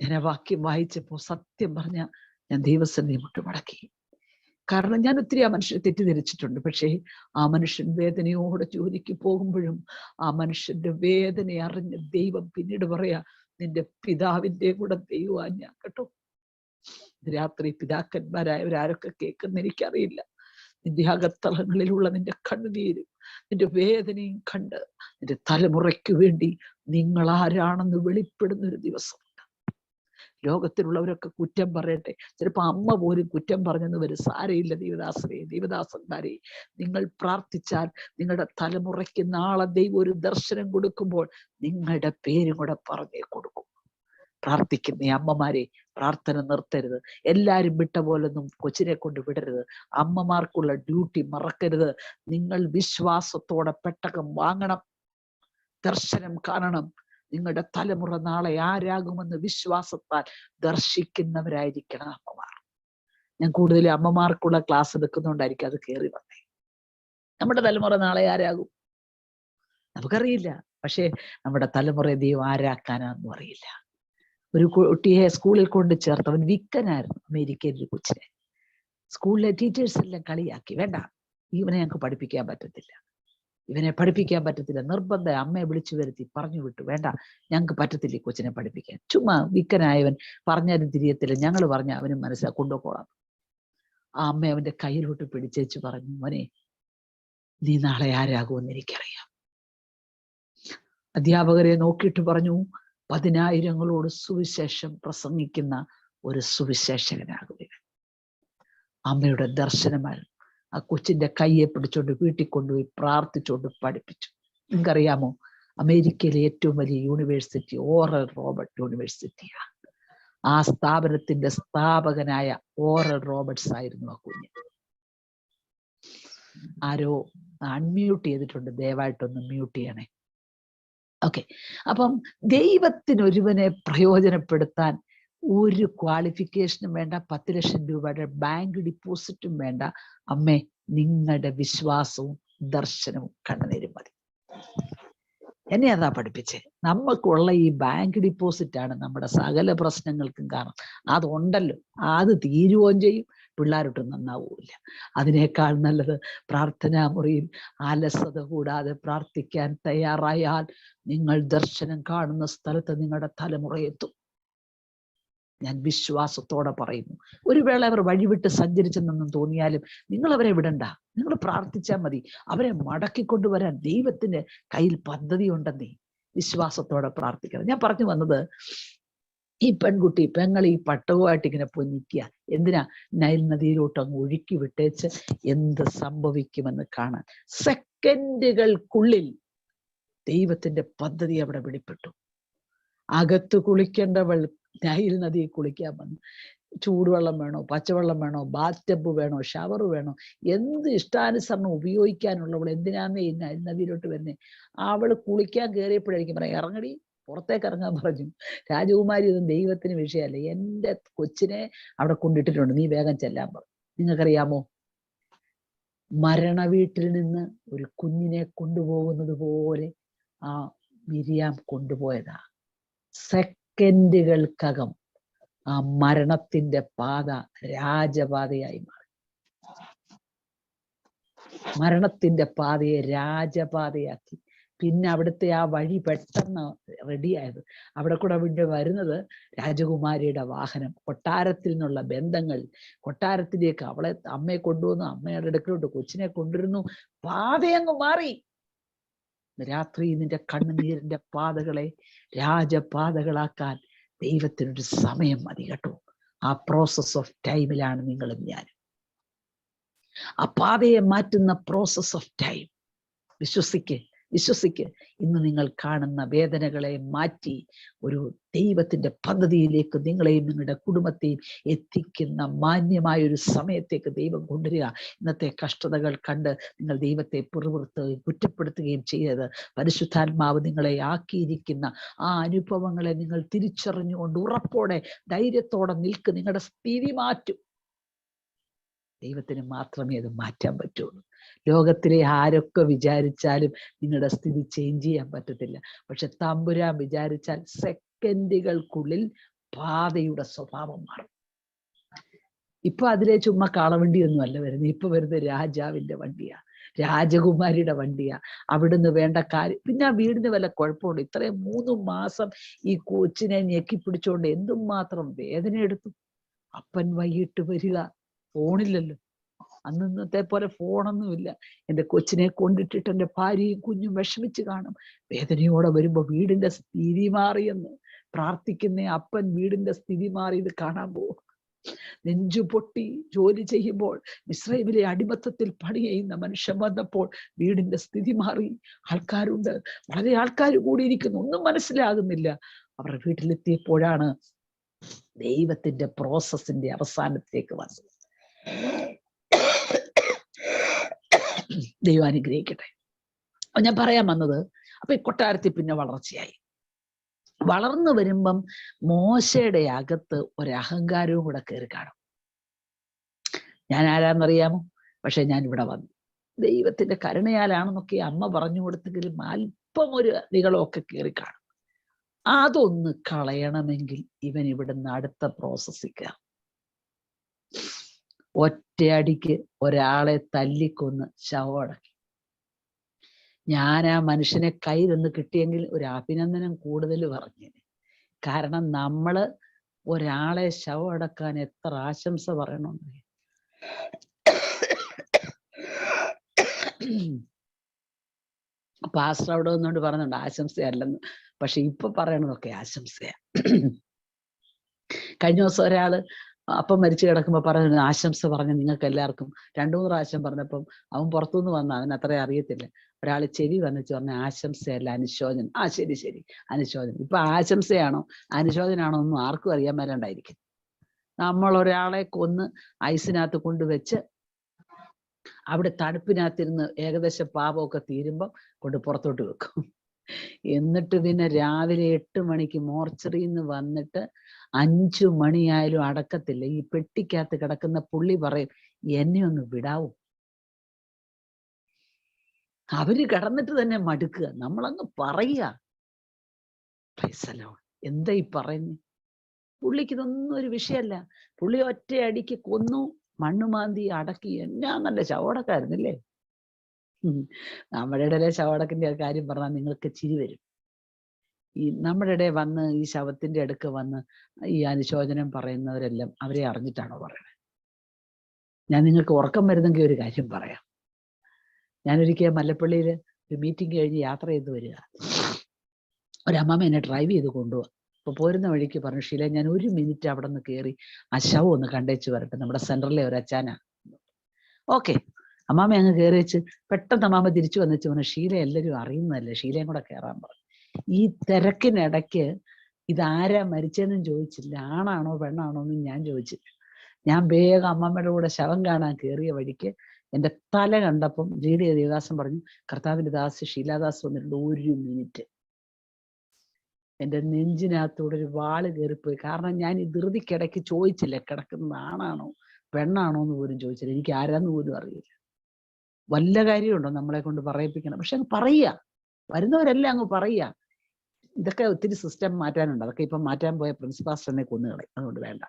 ഞാൻ ആ വാക്യം വായിച്ചപ്പോ സത്യം പറഞ്ഞ ഞാൻ ദൈവസന്നിധി മുട്ടുമടക്കി. കാരണം ഞാൻ ഒത്തിരി ആ മനുഷ്യനെ തെറ്റിദ്ധരിച്ചിട്ടുണ്ട്. പക്ഷേ ആ മനുഷ്യൻ വേദനയോടെ ജോലിക്ക് പോകുമ്പോഴും ആ മനുഷ്യന്റെ വേദന അറിഞ്ഞ ദൈവം പിന്നീട് പറയാ, നിന്റെ പിതാവിന്റെ കൂടെ ദൈവമാ ഞാൻ കേട്ടോ. രാത്രി പിതാക്കന്മാരായവരാരൊക്കെ കേൾക്കുന്ന എനിക്കറിയില്ല. നിന്റെ അകത്തളങ്ങളിലുള്ള നിന്റെ കണ്ണുനീരും നിന്റെ വേദനയും കണ്ട് നിന്റെ തലമുറയ്ക്ക് വേണ്ടി നിങ്ങൾ ആരാണെന്ന് വെളിപ്പെടുന്ന ഒരു ദിവസം. ലോകത്തിലുള്ളവരൊക്കെ കുറ്റം പറയട്ടെ, ചിലപ്പോ അമ്മ പോലും കുറ്റം പറഞ്ഞെന്ന് വരും. സാരയില്ല ദൈവദാസന്മാരെ, നിങ്ങൾ പ്രാർത്ഥിച്ചാൽ നിങ്ങളുടെ തലമുറയ്ക്ക് നാളെ ദൈവം ഒരു ദർശനം കൊടുക്കുമ്പോൾ നിങ്ങളുടെ പേരും കൂടെ പറഞ്ഞേ കൊടുക്കും. പ്രാർത്ഥിക്കുന്ന അമ്മമാരെ, പ്രാർത്ഥന നിർത്തരുത്. എല്ലാരും വിട്ട പോലൊന്നും കൊച്ചിനെ കൊണ്ട് വിടരുത്. അമ്മമാർക്കുള്ള ഡ്യൂട്ടി മറക്കരുത്. നിങ്ങൾ വിശ്വാസത്തോടെ പെട്ടകം വാങ്ങണം, ദർശനം കാണണം. നിങ്ങളുടെ തലമുറ നാളെ ആരാകുമെന്ന് വിശ്വാസത്താൽ ദർശിക്കുന്നവരായിരിക്കണം അമ്മമാർ. ഞാൻ കൂടുതൽ അമ്മമാർക്കുള്ള ക്ലാസ് എടുക്കുന്നതുകൊണ്ടായിരിക്കും അത് കയറി വന്നേ. നമ്മുടെ തലമുറ നാളെ ആരാകും നമുക്കറിയില്ല. പക്ഷെ നമ്മുടെ തലമുറയെ ദൈവം ആരാക്കാനാന്നും അറിയില്ല. ഒരു കുട്ടിയെ സ്കൂളിൽ കൊണ്ട് ചേർത്തവൻ വിക്കനായിരുന്നു, അമേരിക്കയിൽ ഒരു കൊച്ചിനെ. സ്കൂളിലെ ടീച്ചേഴ്സ് എല്ലാം കളിയാക്കി, വേണ്ട ഇവനെ ഞങ്ങൾക്ക് പഠിപ്പിക്കാൻ പറ്റത്തില്ല, ഇവനെ പഠിപ്പിക്കാൻ പറ്റത്തില്ല. നിർബന്ധം അമ്മയെ വിളിച്ചു വരുത്തി പറഞ്ഞു വിട്ടു, വേണ്ട ഞങ്ങൾക്ക് പറ്റത്തില്ല ഈ കൊച്ചിനെ പഠിപ്പിക്കാൻ. ചുമ്മാ വിക്കനായവൻ പറഞ്ഞാലും തിരിയത്തില്ല, ഞങ്ങൾ പറഞ്ഞ അവനും മനസ്സിലാക്കി കൊണ്ടുപോകണം. ആ അമ്മ അവന്റെ കയ്യിലോട്ട് പിടിച്ചേച്ച് പറഞ്ഞു, മോനെ നീ നാളെ ആരാകുമെന്ന് എനിക്കറിയാം. അധ്യാപകരെ നോക്കിയിട്ട് പറഞ്ഞു, 10,000 സുവിശേഷം പ്രസംഗിക്കുന്ന ഒരു സുവിശേഷകനാകുക. അമ്മയുടെ ദർശനമായിരുന്നു. ആ കൊച്ചിന്റെ കയ്യെ പിടിച്ചോണ്ട് വീട്ടിൽ കൊണ്ടുപോയി പ്രാർത്ഥിച്ചോണ്ട് പഠിപ്പിച്ചു. നിങ്ങൾക്കറിയാമോ, അമേരിക്കയിലെ ഏറ്റവും വലിയ യൂണിവേഴ്സിറ്റി ഓറൽ റോബർട്ട് യൂണിവേഴ്സിറ്റിയാണ്. ആ സ്ഥാപനത്തിന്റെ സ്ഥാപകനായ ഓറൽ റോബർട്ട്സ് ആയിരുന്നു ആ കുഞ്ഞ്. ആരോ അൺമ്യൂട്ട് ചെയ്തിട്ടുണ്ട്, ദയവായിട്ടൊന്ന് മ്യൂട്ട് ചെയ്യണേ. ഓക്കെ. അപ്പം ദൈവത്തിനൊരുവനെ പ്രയോജനപ്പെടുത്താൻ ഒരു ക്വാളിഫിക്കേഷനും വേണ്ട, 10 ലക്ഷം രൂപയുടെ ബാങ്ക് ഡിപ്പോസിറ്റും വേണ്ട. അമ്മേ, നിങ്ങളുടെ വിശ്വാസവും ദർശനവും കണ്ണുനീരും മതി. എന്നെ അതാ പഠിപ്പിച്ചേ. നമുക്കുള്ള ഈ ബാങ്ക് ഡിപ്പോസിറ്റ് ആണ് നമ്മുടെ സകല പ്രശ്നങ്ങൾക്കും കാരണം. അതുണ്ടല്ലോ, അത് തീരുകയും ചെയ്യും, പിള്ളേരൊട്ടും നന്നാവൂല്ല. അതിനേക്കാൾ നല്ലത് പ്രാർത്ഥനാ മുറിയിൽ ആലസ്യത കൂടാതെ പ്രാർത്ഥിക്കാൻ തയ്യാറായാൽ നിങ്ങൾ ദർശനം കാണുന്ന സ്ഥലത്ത് നിങ്ങളുടെ തലമുറ എത്തും. ഞാൻ വിശ്വാസത്തോടെ പറയുന്നു. ഒരു വേള അവർ വഴിവിട്ട് സഞ്ചരിച്ചെന്നൊന്നും തോന്നിയാലും നിങ്ങൾ അവരെ വിടണ്ട, നിങ്ങൾ പ്രാർത്ഥിച്ചാൽ മതി. അവരെ മടക്കിക്കൊണ്ടുവരാൻ ദൈവത്തിന്റെ കയ്യിൽ പദ്ധതി ഉണ്ടെന്നേ. വിശ്വാസത്തോടെ പ്രാർത്ഥിക്കണം. ഞാൻ പറഞ്ഞു വന്നത്, ഈ പെങ്ങൾ ഈ പട്ടകമായിട്ട് ഇങ്ങനെ പോയി നിൽക്കുക. എന്തിനാ? നൈൽ നദിയിലോട്ട് അങ്ങ് ഒഴുക്കി വിട്ടേച്ച് എന്ത് സംഭവിക്കുമെന്ന് കാണാൻ. സെക്കൻഡുകൾക്കുള്ളിൽ ദൈവത്തിന്റെ പദ്ധതി അവിടെ വെളിപ്പെട്ടു. അകത്ത് കുളിക്കേണ്ടവൾ നൈൽ നദിയിൽ കുളിക്കാൻ വന്നു. ചൂടുവെള്ളം വേണോ, പച്ചവെള്ളം വേണോ, ബാത്ത് ടബ് വേണോ, ഷവർ വേണോ, എന്ത് ഇഷ്ടാനുസരണം ഉപയോഗിക്കാനുള്ളവൾ എന്തിനാന്നേ ഈ നൈൽ നദിയിലോട്ട് വരുന്നേ? അവള് കുളിക്കാൻ കയറിയപ്പോഴായിരിക്കും പറയാം, ഇറങ്ങടി, പുറത്തേക്ക് ഇറങ്ങാൻ പറഞ്ഞു. രാജകുമാരി ഒന്നും ദൈവത്തിന് വിഷയമല്ല, എൻ്റെ കൊച്ചിനെ അവിടെ കൊണ്ടിട്ടിട്ടുണ്ട്, നീ വേഗം ചെല്ലാൻ പറഞ്ഞു. നിങ്ങൾക്കറിയാമോ, മരണ വീട്ടിൽ നിന്ന് ഒരു കുഞ്ഞിനെ കൊണ്ടുപോകുന്നത് പോലെ ആ മിരിയാം കൊണ്ടുപോയതാ. സെക്കൻഡുകൾക്കകം ആ മരണത്തിന്റെ പാത രാജപാതയായി മാറി. മരണത്തിന്റെ പാതയെ രാജപാതയാക്കി. പിന്നെ അവിടുത്തെ ആ വഴി പെട്ടെന്ന് റെഡിയായത്. അവിടെ കൂടെ അവിടെ വരുന്നത് രാജകുമാരിയുടെ വാഹനം, കൊട്ടാരത്തിൽ നിന്നുള്ള ബന്ധങ്ങൾ, കൊട്ടാരത്തിലേക്ക് അവളെ അമ്മയെ കൊണ്ടുവന്നു, അമ്മയുടെ അടുക്കലോട്ട് കൊച്ചിനെ കൊണ്ടുവരുന്നു. പാതയങ്ങ് മാറി. രാത്രി നിന്റെ കണ്ണുനീരിന്റെ പാതകളെ രാജപാതകളാക്കാൻ ദൈവത്തിനൊരു സമയം മതി കേട്ടോ. ആ പ്രോസസ് ഓഫ് ടൈമിലാണ് നിങ്ങളും ഞാനും. ആ പാതയെ മാറ്റുന്ന പ്രോസസ് ഓഫ് ടൈം. വിശ്വസിക്ക്, വിശ്വസിക്ക്. ഇന്ന് നിങ്ങൾ കാണുന്ന വേദനകളെ മാറ്റി ഒരു ദൈവത്തിന്റെ പദ്ധതിയിലേക്ക് നിങ്ങളെയും നിങ്ങളുടെ കുടുംബത്തെയും എത്തിക്കുന്ന മാന്യമായ ഒരു സമയത്തേക്ക് ദൈവം കൊണ്ടുവരിക. ഇന്നത്തെ കഷ്ടതകൾ കണ്ട് നിങ്ങൾ ദൈവത്തെ പിറുപിറുത്തുകയും കുറ്റപ്പെടുത്തുകയും ചെയ്യരുത്. പരിശുദ്ധാത്മാവ് നിങ്ങളെ ആക്കിയിരിക്കുന്ന ആ അനുഭവങ്ങളെ നിങ്ങൾ തിരിച്ചറിഞ്ഞുകൊണ്ട് ഉറപ്പോടെ ധൈര്യത്തോടെ നിൽക്ക്. നിങ്ങളുടെ സ്ഥിതി മാറ്റും. ദൈവത്തിന് മാത്രമേ അത് മാറ്റാൻ പറ്റുള്ളൂ. ലോകത്തിലെ ആരൊക്കെ വിചാരിച്ചാലും നിങ്ങളുടെ സ്ഥിതി ചേഞ്ച് ചെയ്യാൻ പറ്റത്തില്ല. പക്ഷെ തമ്പുരാൻ വിചാരിച്ചാൽ സെക്കൻഡുകൾക്കുള്ളിൽ പാതയുടെ സ്വഭാവം മാറും. ഇപ്പൊ അതിലെ ചുമ്മാ കാളവണ്ടിയൊന്നും അല്ല വരുന്നത്. ഇപ്പൊ വരുന്നത് രാജാവിന്റെ വണ്ടിയാ, രാജകുമാരിയുടെ വണ്ടിയാ. അവിടുന്ന് വേണ്ട കാര്യം. പിന്നെ ആ വീടിന് വല്ല കുഴപ്പമുണ്ട്? ഇത്രയും 3 മാസം ഈ കൊച്ചിനെ ഞെക്കി പിടിച്ചോണ്ട് എന്തും മാത്രം വേദന എടുത്തു. അപ്പൻ വൈകിട്ട് വരിക, ഫോണില്ലല്ലോ. അന്നത്തെ പോലെ ഫോണൊന്നുമില്ല. എൻ്റെ കൊച്ചിനെ കൊണ്ടിട്ടിട്ട് എൻ്റെ ഭാര്യയും കുഞ്ഞും വിഷമിച്ച് കാണും. വേദനയോടെ വരുമ്പോ വീടിന്റെ സ്ഥിതി മാറിയെന്ന് പ്രാർത്ഥിക്കുന്ന അപ്പൻ വീടിന്റെ സ്ഥിതി മാറിയത് കാണാൻ പോകും. നെഞ്ചു പൊട്ടി ജോലി ചെയ്യുമ്പോൾ മിസ്രൈമിലെ അടിമത്തത്തിൽ പണി ചെയ്യുന്ന മനുഷ്യൻ വന്നപ്പോൾ വീടിന്റെ സ്ഥിതി മാറി. ആൾക്കാരുണ്ട്, വളരെ ആൾക്കാർ കൂടിയിരിക്കുന്നു, ഒന്നും മനസ്സിലാകുന്നില്ല. അവരുടെ വീട്ടിലെത്തിയപ്പോഴാണ് ദൈവത്തിന്റെ പ്രോസസ്സിന്റെ അവസാനത്തിലേക്ക് വന്നത്. ദൈവം അനുഗ്രഹിക്കട്ടെ. ഞാൻ പറയാൻ വന്നത്, അപ്പൊ ഈ കൊട്ടാരത്തിൽ പിന്നെ വളർച്ചയായി. വളർന്നു വരുമ്പം മോശയുടെ അകത്ത് ഒരഹങ്കാരവും കൂടെ കയറി കാണും. ഞാൻ ആരാന്നറിയാമോ? പക്ഷെ ഞാൻ ഇവിടെ വന്നു ദൈവത്തിന്റെ കരുണയാലാണെന്നൊക്കെ അമ്മ പറഞ്ഞു കൊടുത്തെങ്കിലും അല്പം ഒരു നികളമൊക്കെ കയറി കാണും. അതൊന്ന് കളയണമെങ്കിൽ ഇവൻ ഇവിടുന്ന് അടുത്ത പ്രോസസ്സിക്ക. ഒറ്റയടിക്ക് ഒരാളെ തല്ലിക്കൊന്ന് ശവമടക്കി. ഞാൻ ആ മനുഷ്യനെ കൈ നിന്ന് കിട്ടിയെങ്കിൽ ഒരു അഭിനന്ദനം കൂടുതൽ പറഞ്ഞേനെ. കാരണം നമ്മള് ഒരാളെ ശവമടക്കാൻ എത്ര ആശംസ പറയണമെന്ന്. പാസ്റ്റർ അവിടെ വന്നുകൊണ്ട് പറഞ്ഞുണ്ട് ആശംസയല്ലെന്ന്. പക്ഷെ ഇപ്പൊ പറയണതൊക്കെ ആശംസയാ. കഴിഞ്ഞ ദിവസം ഒരാള് അപ്പം മരിച്ചു കിടക്കുമ്പോ പറഞ്ഞു ആശംസ പറഞ്ഞ നിങ്ങൾക്ക് എല്ലാവർക്കും 2-3 പ്രാവശ്യം പറഞ്ഞപ്പം അവൻ പുറത്തുനിന്ന് വന്ന അവൻ അത്രേ അറിയത്തില്ല. ഒരാൾ ചെവി വന്നിച്ച് പറഞ്ഞ ആശംസയല്ല അനുശോചനം. ആ ശരി ശരി അനുശോചനം. ഇപ്പൊ ആശംസയാണോ അനുശോചനാണോ ഒന്നും ആർക്കും അറിയാൻ മേലാണ്ടായിരിക്കും. നമ്മൾ ഒരാളെ കൊന്ന് ഐസിനകത്ത് കൊണ്ടുവച്ച് അവിടെ തണുപ്പിനകത്തിരുന്ന് ഏകദേശം പാപമൊക്കെ തീരുമ്പം കൊണ്ട് പുറത്തോട്ട് വെക്കും. എന്നിട്ട് പിന്നെ രാവിലെ 8 മണിക്ക് മോർച്ചറിയിൽ നിന്ന് വന്നിട്ട് 5 മണിയായാലും അടക്കത്തില്ല. ഈ പെട്ടിക്കകത്ത് കിടക്കുന്ന പുള്ളി പറയും എന്നെ ഒന്ന് വിടാവൂ. അവര് കിടന്നിട്ട് തന്നെ മടുക്കുക. നമ്മളങ്ങ് പറയുക എന്താ ഈ പറയുന്നേ? പുള്ളിക്ക് ഇതൊന്നും ഒരു വിഷയമല്ല. പുള്ളി ഒറ്റയടിക്ക് കൊന്നു, മണ്ണുമാന്തി അടക്കി. എന്നാ നല്ല ശവടക്കായിരുന്നില്ലേ? നമ്മുടെ ഇടയിലെ ശവടക്കിന്റെ കാര്യം പറഞ്ഞാൽ നിങ്ങൾക്ക് ചിരി വരും. ഈ നമ്മുടെ ഇടയിൽ വന്ന് ഈ ശവത്തിന്റെ അടുക്ക് വന്ന് ഈ അനുശോചനം പറയുന്നവരെല്ലാം അവരെ അറിഞ്ഞിട്ടാണോ പറയണത്? ഞാൻ നിങ്ങൾക്ക് ഉറക്കം വരുന്നെങ്കിൽ ഒരു കാര്യം പറയാം. ഞാനൊരിക്കൽ മല്ലപ്പള്ളിയിൽ ഒരു മീറ്റിംഗ് കഴിഞ്ഞ് യാത്ര ചെയ്ത് വരിക. ഒരമ്മ എന്നെ ഡ്രൈവ് ചെയ്ത് കൊണ്ടുപോവാ. അപ്പൊ പോരുന്ന വഴിക്ക് പറഞ്ഞു, ഷീല ഞാൻ 1 മിനിറ്റ് അവിടെ നിന്ന് കയറി ആ ശവം ഒന്ന് കണ്ടേച്ച് വരട്ടെ. നമ്മുടെ സെൻട്രലിലെ ഒരു അച്ചാനാ. ഓക്കെ, അമ്മാമ്മ അങ്ങ് കയറി വെച്ച് പെട്ടെന്ന് അമ്മാമ്മ തിരിച്ചു വന്നിച്ച് പറഞ്ഞു, ഷീല എല്ലാവരും അറിയുന്നതല്ലേ, ഷീലയും കൂടെ കയറാൻ പറഞ്ഞു. ഈ തിരക്കിനിടയ്ക്ക് ഇതാരാ മരിച്ചതെന്നും ചോദിച്ചില്ല, ആണാണോ പെണ്ണാണോ എന്നും ഞാൻ ചോദിച്ചില്ല. ഞാൻ വേഗം അമ്മമ്മയുടെ കൂടെ ശവം കാണാൻ കയറിയ വഴിക്ക് എൻ്റെ തല കണ്ടപ്പം ജീഡിയ ദേവദാസൻ പറഞ്ഞു, കർത്താവിന്റെ ദാസ് ഷീലാദാസ് വന്നിട്ടുണ്ട് 1 മിനിറ്റ്. എൻ്റെ നെഞ്ചിനകത്തൂടെ ഒരു വാള് കയറിപ്പോയി. കാരണം ഞാൻ ഈ ധൃതിക്കിടയ്ക്ക് ചോദിച്ചില്ല കിടക്കുന്നത് ആണാണോ പെണ്ണാണോ എന്ന് പോലും ചോദിച്ചില്ല. എനിക്ക് ആരാന്ന് പോലും അറിയില്ല. വല്ല കാര്യമുണ്ടോ നമ്മളെ കൊണ്ട് പറയിപ്പിക്കണം? പക്ഷെ അങ്ങ് പറയുക, വരുന്നവരെല്ലാം അങ്ങ് പറയുക. ഇതൊക്കെ ഒത്തിരി സിസ്റ്റം മാറ്റാനുണ്ട്. അതൊക്കെ ഇപ്പം മാറ്റാൻ പോയ പ്രിൻസിപ്പാസ്റ്റർ എന്നെ കൊന്നുകളയും. അതുകൊണ്ട് വേണ്ട.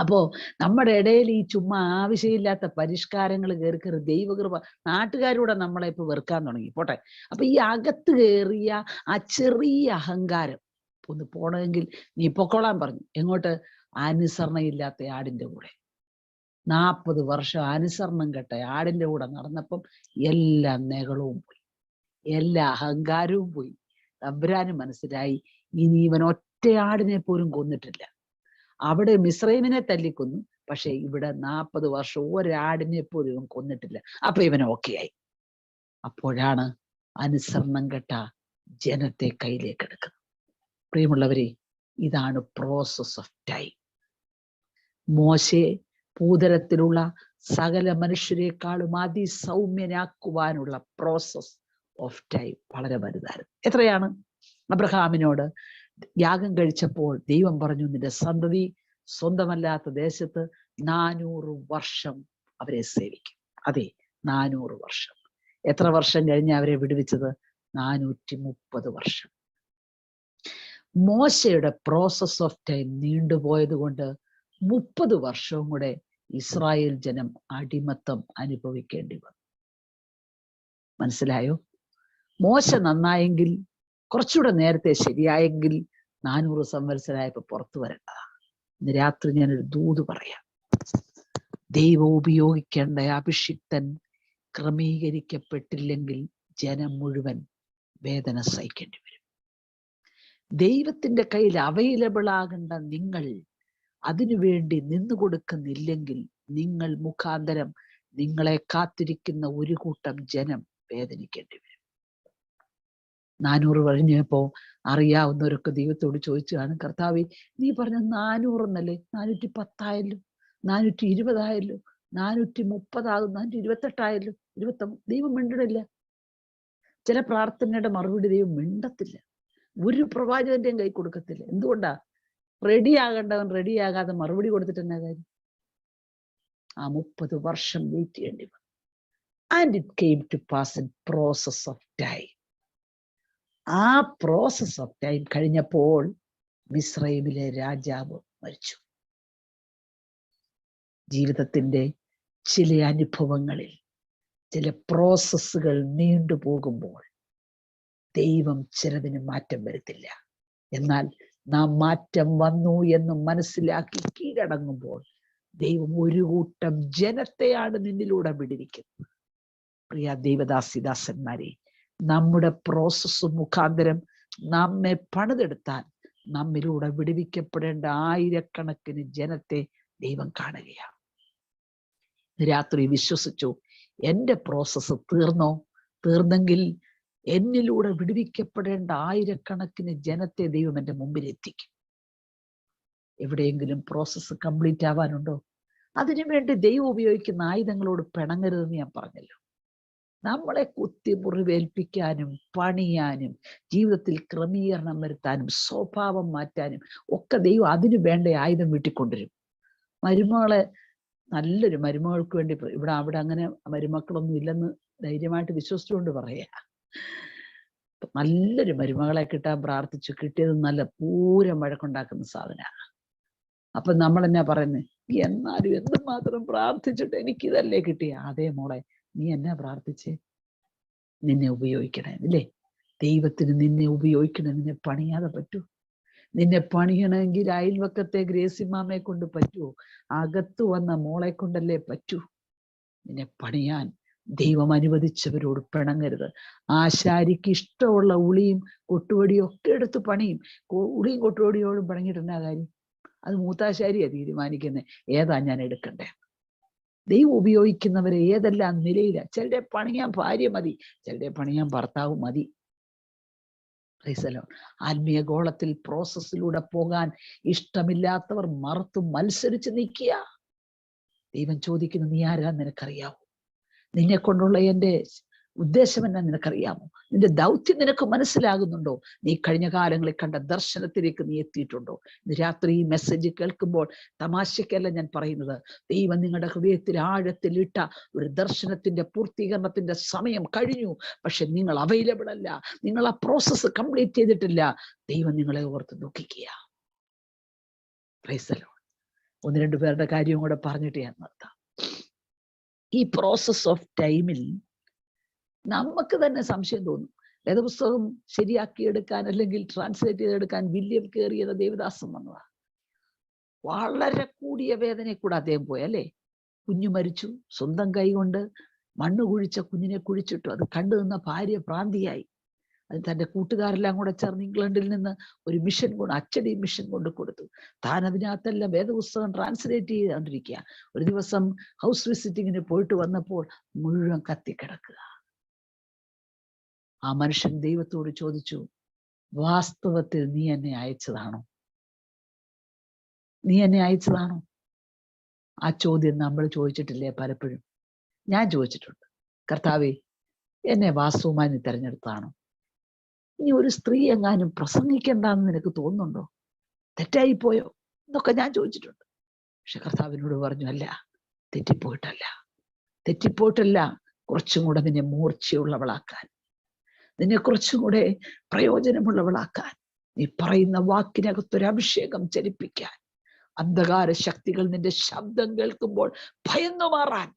അപ്പോ നമ്മുടെ ഇടയിൽ ഈ ചുമ്മാ ആവശ്യമില്ലാത്ത പരിഷ്കാരങ്ങൾ കയറി ദൈവകൃപ നാട്ടുകാരൂടെ നമ്മളെ ഇപ്പൊ വെറുക്കാൻ തുടങ്ങി. പോട്ടെ. അപ്പൊ ഈ അകത്ത് കയറിയ ആ ചെറിയ അഹങ്കാരം ഒന്ന് പോണമെങ്കിൽ നീ പൊക്കോളാൻ പറഞ്ഞു. എങ്ങോട്ട്? അനുസരണയില്ലാത്ത ആടിന്റെ കൂടെ. 40 വർഷം അനുസരണം കെട്ട ആടിന്റെ കൂടെ നടന്നപ്പം എല്ലാ നെകളവും പോയി, എല്ലാ അഹങ്കാരവും പോയി. തമ്പുരാന് മനസ്സിലായി ഇനി ഇവൻ ഒറ്റയാടിനെ പോലും കൊന്നിട്ടില്ല. അവിടെ മിസ്രൈമിനെ തല്ലിക്കൊന്നു, പക്ഷെ ഇവിടെ 40 വർഷം ഒരാടിനെ പോലും ഇവൻ കൊന്നിട്ടില്ല. അപ്പൊ ഇവൻ ഓക്കെ ആയി. അപ്പോഴാണ് അനുസരണം കെട്ട ജനത്തെ കയ്യിലേക്ക് എടുക്കുന്നു. പ്രിയമുള്ളവരെ, ഇതാണ് പ്രോസസ് ഓഫ് ടൈം. മോശയെ ഭൂതലത്തിലുള്ള സകല മനുഷ്യരെക്കാളും അതിസൗമ്യനാക്കുവാനുള്ള പ്രോസസ് ഓഫ് ടൈം വളരെ വലുതായിരുന്നു. എത്രയാണ്? അബ്രഹാമിനോട് യാഗം കഴിച്ചപ്പോൾ ദൈവം പറഞ്ഞു, നിന്റെ സന്തതി സ്വന്തമല്ലാത്ത ദേശത്ത് 400 വർഷം അവരെ സേവിക്കും. അതെ, 400 വർഷം. എത്ര വർഷം കഴിഞ്ഞ് അവരെ വിടുവിച്ചത്? 430 വർഷം. മോശയുടെ പ്രോസസ് ഓഫ് ടൈം നീണ്ടുപോയത് കൊണ്ട് 30 വർഷവും കൂടെ ഇസ്രായേൽ ജനം അടിമത്തം അനുഭവിക്കേണ്ടി വന്നു. മനസ്സിലായോ? മോശ നന്നായെങ്കിൽ, കുറച്ചുകൂടെ നേരത്തെ ശരിയായെങ്കിൽ 400 സംവത്സരമായപ്പോ പുറത്തു വരേണ്ടതാണ്. ഇന്ന് രാത്രി ഞാനൊരു ദൂത് പറയാം. ദൈവം ഉപയോഗിക്കേണ്ട അഭിഷിക്തൻ ക്രമീകരിക്കപ്പെട്ടില്ലെങ്കിൽ ജനം മുഴുവൻ വേദന സഹിക്കേണ്ടി വരും. ദൈവത്തിന്റെ കയ്യിൽ അവൈലബിൾ ആകേണ്ട നിങ്ങൾ അതിനുവേണ്ടി നിന്നു കൊടുക്കുന്നില്ലെങ്കിൽ നിങ്ങൾ മുഖാന്തരം നിങ്ങളെ കാത്തിരിക്കുന്ന ഒരു കൂട്ടം ജനം വേദനിക്കേണ്ടി വരും. 400 കഴിഞ്ഞപ്പോ അറിയാവുന്നവരൊക്കെ ദൈവത്തോട് ചോദിച്ചു കാണും, കർത്താവേ, നീ പറഞ്ഞ 400 എന്നല്ലേ, 410 420 430 428 20. ദൈവം മിണ്ടണില്ല. ചില പ്രാർത്ഥനയുടെ മറുപടി ദൈവം മിണ്ടത്തില്ല. ഒരു പ്രവാചകന്റെയും കൈ കൊടുക്കത്തില്ല. എന്തുകൊണ്ടാ? റെഡിയാകേണ്ടവൻ റെഡിയാകാതെ മറുപടി കൊടുത്തിട്ട് എന്നാ കാര്യം? ആ 30 വർഷം വെയിറ്റ് ചെയ്യേണ്ടി വന്നു. And it came to pass in process of time. ആ പ്രോസസ് ഓഫ് ടൈം കഴിഞ്ഞപ്പോൾ മിസ്രൈമിലെ രാജാവ് മരിച്ചു. ജീവിതത്തിന്റെ ചില അനുഭവങ്ങളിൽ ചില പ്രോസസ്സുകൾ നീണ്ടുപോകുമ്പോൾ ദൈവം ചിലതിന് മാറ്റം വരുത്തില്ല. എന്നാൽ നാം മാറ്റം വന്നു എന്ന് മനസ്സിലാക്കി കീഴടങ്ങുമ്പോൾ ദൈവം ഒരു കൂട്ടം ജനത്തെയാണ് നിന്നിലൂടെ വിടുവിക്കുന്നത്. പ്രിയ ദൈവദാസിദാസന്മാരെ, നമ്മുടെ പ്രോസസ് മുഖാന്തരം നമ്മെ പണിതെടുത്താൽ നമ്മിലൂടെ വിടുവിക്കപ്പെടേണ്ട ആയിരക്കണക്കിന് ജനത്തെ ദൈവം കാണുകയാണ്. രാത്രി വിശ്വസിച്ചു, എന്റെ പ്രോസസ്സ് തീർന്നോ? തീർന്നെങ്കിൽ എന്നിലൂടെ വിടുവിക്കപ്പെടേണ്ട ആയിരക്കണക്കിന് ജനത്തെ ദൈവം എൻ്റെ മുമ്പിൽ എത്തിക്കും. എവിടെയെങ്കിലും പ്രോസസ്സ് കംപ്ലീറ്റ് ആവാനുണ്ടോ? അതിനുവേണ്ടി ദൈവം ഉപയോഗിക്കുന്ന ആയുധങ്ങളോട് പിണങ്ങരുതെന്ന് ഞാൻ പറഞ്ഞല്ലോ. നമ്മളെ കുത്തി മുറിവേൽപ്പിക്കാനും പണിയാനും ജീവിതത്തിൽ ക്രമീകരണം വരുത്താനും സ്വഭാവം മാറ്റാനും ഒക്കെ ദൈവം അതിനു വേണ്ട ആയുധം വീട്ടിക്കൊണ്ടുവരും. മരുമകളെ, നല്ലൊരു മരുമകൾക്ക് വേണ്ടി, അവിടെ അങ്ങനെ മരുമക്കളൊന്നും ഇല്ലെന്ന് ധൈര്യമായിട്ട് വിശ്വസിച്ചുകൊണ്ട് പറയാ, നല്ലൊരു മരുമകളെ കിട്ടാൻ പ്രാർത്ഥിച്ചു. കിട്ടിയത് നല്ല പൂരം വഴക്കുണ്ടാക്കുന്ന സാധനമാണ്. അപ്പൊ നമ്മൾ എന്നാ പറയുന്നത്? എന്നാലും എന്തുമാത്രം പ്രാർത്ഥിച്ചിട്ട് എനിക്കിതല്ലേ കിട്ടിയ? അതേ മോളെ, നീ എന്നാ പ്രാർത്ഥിച്ചേ? നിന്നെ ഉപയോഗിക്കണേ, അല്ലേ? ദൈവത്തിന് നിന്നെ ഉപയോഗിക്കണേ. നിന്നെ പണിയാതെ പറ്റൂ? നിന്നെ പണിയണമെങ്കിൽ അയൽവക്കത്തെ ഗ്രേസിമാമയെ കൊണ്ട് പറ്റുമോ? അകത്ത് വന്ന മോളെ കൊണ്ടല്ലേ പറ്റൂ? നിന്നെ പണിയാൻ ദൈവം അനുവദിച്ചവരോട് പിണങ്ങരുത്. ആശാരിക്ക് ഇഷ്ടമുള്ള ഉളിയും കൊട്ടുവടിയും ഒക്കെ എടുത്ത് പണിയും. ഉളിയും കൊട്ടുവടിയോടും പണിഞ്ഞിട്ടെന്നാ കാര്യം? അത് മൂത്താശാരിയാ തീരുമാനിക്കുന്നത് ഏതാ ഞാൻ എടുക്കണ്ടേ. ദൈവം ഉപയോഗിക്കുന്നവരെ ഏതെല്ലാം നിലയിലാ. ചിലരെ പണിയാൻ ഭാര്യ മതി, ചിലരെ പണിയാൻ ഭർത്താവ് മതി. ആത്മീയ ഗോളത്തിൽ പ്രോസസ്സിലൂടെ പോകാൻ ഇഷ്ടമില്ലാത്തവർ മറുത്തു മത്സരിച്ച് നിൽക്കുക. ദൈവം ചോദിക്കുന്നു, നീ ആരാ നിനക്കറിയാവോ? നിന്നെ കൊണ്ടുള്ള എൻ്റെ ഉദ്ദേശം എന്നാ നിനക്കറിയാമോ? നിന്റെ ദൗത്യം നിനക്ക് മനസ്സിലാകുന്നുണ്ടോ? നീ കഴിഞ്ഞ കാലങ്ങളിൽ കണ്ട ദർശനത്തിലേക്ക് നീ എത്തിയിട്ടുണ്ടോ? ഇന്ന് രാത്രി ഈ മെസ്സേജ് കേൾക്കുമ്പോൾ തമാശക്കല്ല ഞാൻ പറയുന്നത്. ദൈവം നിങ്ങളുടെ ഹൃദയത്തിൽ ആഴത്തിൽ ഇട്ട ഒരു ദർശനത്തിന്റെ പൂർത്തീകരണത്തിന്റെ സമയം കഴിഞ്ഞു. പക്ഷെ നിങ്ങൾ അവൈലബിൾ അല്ല. നിങ്ങൾ ആ പ്രോസസ്സ് കംപ്ലീറ്റ് ചെയ്തിട്ടില്ല. ദൈവം നിങ്ങളെ ഓർത്ത് ദുഃഖിക്കുക. Praise the Lord. 1-2 പേരുടെ കാര്യം കൂടെ പറഞ്ഞിട്ട് ഞാൻ നിർത്താം. ഈ പ്രോസസ് ഓഫ് ടൈമിൽ നമുക്ക് തന്നെ സംശയം തോന്നും. വേദപുസ്തകം ശരിയാക്കിയെടുക്കാൻ അല്ലെങ്കിൽ ട്രാൻസ്ലേറ്റ് ചെയ്തെടുക്കാൻ വില്യം കേറി എന്ന ദേവദാസൻ വന്നതാണ്. വളരെ കൂടിയ വേദനയെ കൂടെ അദ്ദേഹം പോയി, അല്ലേ? കുഞ്ഞു മരിച്ചു. സ്വന്തം കൈ കൊണ്ട് മണ്ണ് കുഴിച്ച കുഞ്ഞിനെ കുഴിച്ചിട്ടു. അത് കണ്ടു നിന്ന ഭാര്യ ഭ്രാന്തിയായി. അത് തൻ്റെ കൂട്ടുകാരെല്ലാം കൂടെ ചേർന്ന് ഇംഗ്ലണ്ടിൽ നിന്ന് ഒരു മിഷൻ കൊണ്ട്, അച്ചടി മിഷൻ കൊണ്ട് കൊടുത്തു. താൻ അതിനകത്തെല്ലാം വേദപുസ്തകം ട്രാൻസ്ലേറ്റ് ചെയ്തുകൊണ്ടിരിക്കുക. ഒരു ദിവസം ഹൗസ് വിസിറ്റിങ്ങിന് പോയിട്ട് വന്നപ്പോൾ മുഴുവൻ കത്തിക്കിടക്കുക. ആ മനുഷ്യൻ ദൈവത്തോട് ചോദിച്ചു, വാസ്തവത്തിൽ നീ എന്നെ അയച്ചതാണോ? നീ എന്നെ അയച്ചതാണോ? ആ ചോദ്യം നമ്മൾ ചോദിച്ചിട്ടില്ലേ പലപ്പോഴും? ഞാൻ ചോദിച്ചിട്ടുണ്ട്. കർത്താവേ, എന്നെ വാസ്തവമായി നീ തെരഞ്ഞെടുത്താണോ? ഇനി ഒരു സ്ത്രീ എങ്ങാനും പ്രസംഗിക്കണ്ടെന്ന് നിനക്ക് തോന്നുന്നുണ്ടോ? തെറ്റായിപ്പോയോ എന്നൊക്കെ ഞാൻ ചോദിച്ചിട്ടുണ്ട്. പക്ഷെ കർത്താവിനോട് പറഞ്ഞു, അല്ല, തെറ്റിപ്പോയിട്ടല്ല, കുറച്ചും കൂടെ നിന്നെ മൂർച്ചയുള്ളവളാക്കാൻ, നിന്നെ കുറച്ചും കൂടെ പ്രയോജനമുള്ളവളാക്കാൻ, നീ പറയുന്ന വാക്കിനകത്തൊരു അഭിഷേകം ചലിപ്പിക്കാൻ, അന്ധകാര ശക്തികൾ നിന്റെ ശബ്ദം കേൾക്കുമ്പോൾ ഭയന്നു മാറാൻ,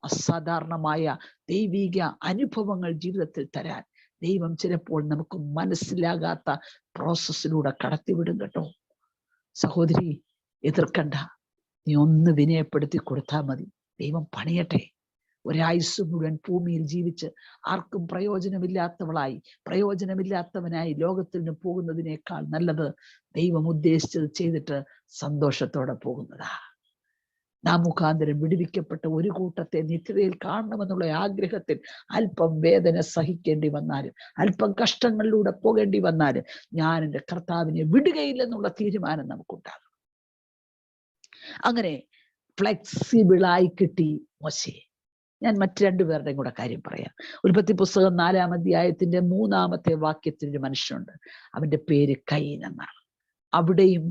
അസാധാരണമായ ദൈവിക അനുഭവങ്ങൾ ജീവിതത്തിൽ തരാൻ ദൈവം ചിലപ്പോൾ നമുക്ക് മനസ്സിലാകാത്ത പ്രോസസ്സിലൂടെ കടത്തിവിടും കേട്ടോ. സഹോദരി, എതിർക്കണ്ട. നീ ഒന്ന് വിനയപ്പെടുത്തി കൊടുത്താൽ മതി. ദൈവം പണിയട്ടെ. ഒരായുസ് മുഴുവൻ ഭൂമിയിൽ ജീവിച്ച് ആർക്കും പ്രയോജനമില്ലാത്തവനായി ലോകത്തിൽ നിന്ന് പോകുന്നതിനേക്കാൾ നല്ലത് ദൈവം ഉദ്ദേശിച്ചത് ചെയ്തിട്ട് സന്തോഷത്തോടെ പോകുന്നതാ. നാം മുഖാന്തരം വിടുവിക്കപ്പെട്ട ഒരു കൂട്ടത്തെ നിത്യതയിൽ കാണണമെന്നുള്ള ആഗ്രഹത്തിൽ അല്പം വേദന സഹിക്കേണ്ടി വന്നാലും, അല്പം കഷ്ടങ്ങളിലൂടെ പോകേണ്ടി വന്നാലും, ഞാൻ എൻ്റെ കർത്താവിനെ വിടുകയില്ലെന്നുള്ള തീരുമാനം നമുക്കുണ്ടാകും. അങ്ങനെ ഫ്ലെക്സിബിളായി കിട്ടി മോശയെ. ഞാൻ മറ്റു രണ്ടുപേരുടെയും കൂടെ കാര്യം പറയാം. ഉൽപ്പത്തി പുസ്തകം 4-ാം അധ്യായത്തിന്റെ 3-ാമത്തെ വാക്യത്തിൽ ഒരു മനുഷ്യനുണ്ട്. അവന്റെ പേര് കയീൻ എന്നാണ്. അവിടെയും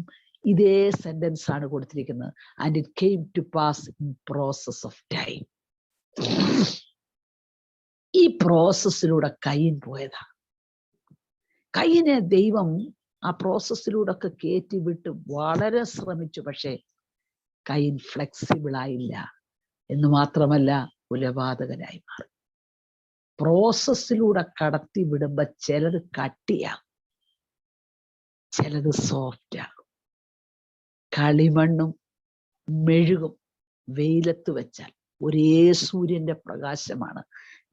ഇതേ സെന്റൻസ് ആണ് കൊടുത്തിരിക്കുന്നത്. And it came to pass in process of time. ഈ പ്രോസസ്സിലൂടെ കയീൻ പോയതാ. കയീനെ ദൈവം ആ പ്രോസസ്സിലൂടെ ഒക്കെ കയറ്റി വിട്ട് വളരെ ശ്രമിച്ചു. പക്ഷേ കയീൻ ഫ്ലെക്സിബിൾ ആയില്ല. എന്ന് മാത്രമല്ല, കുലപാതകനായി മാറി. പ്രോസസ്സിലൂടെ കടത്തി വിടുമ്പോ ചിലത് കട്ടിയാകും, ചിലത് സോഫ്റ്റ് ആകും. കളിമണ്ണും മെഴുകും വെയിലത്ത് വെച്ചാൽ ഒരേ സൂര്യന്റെ പ്രകാശമാണ്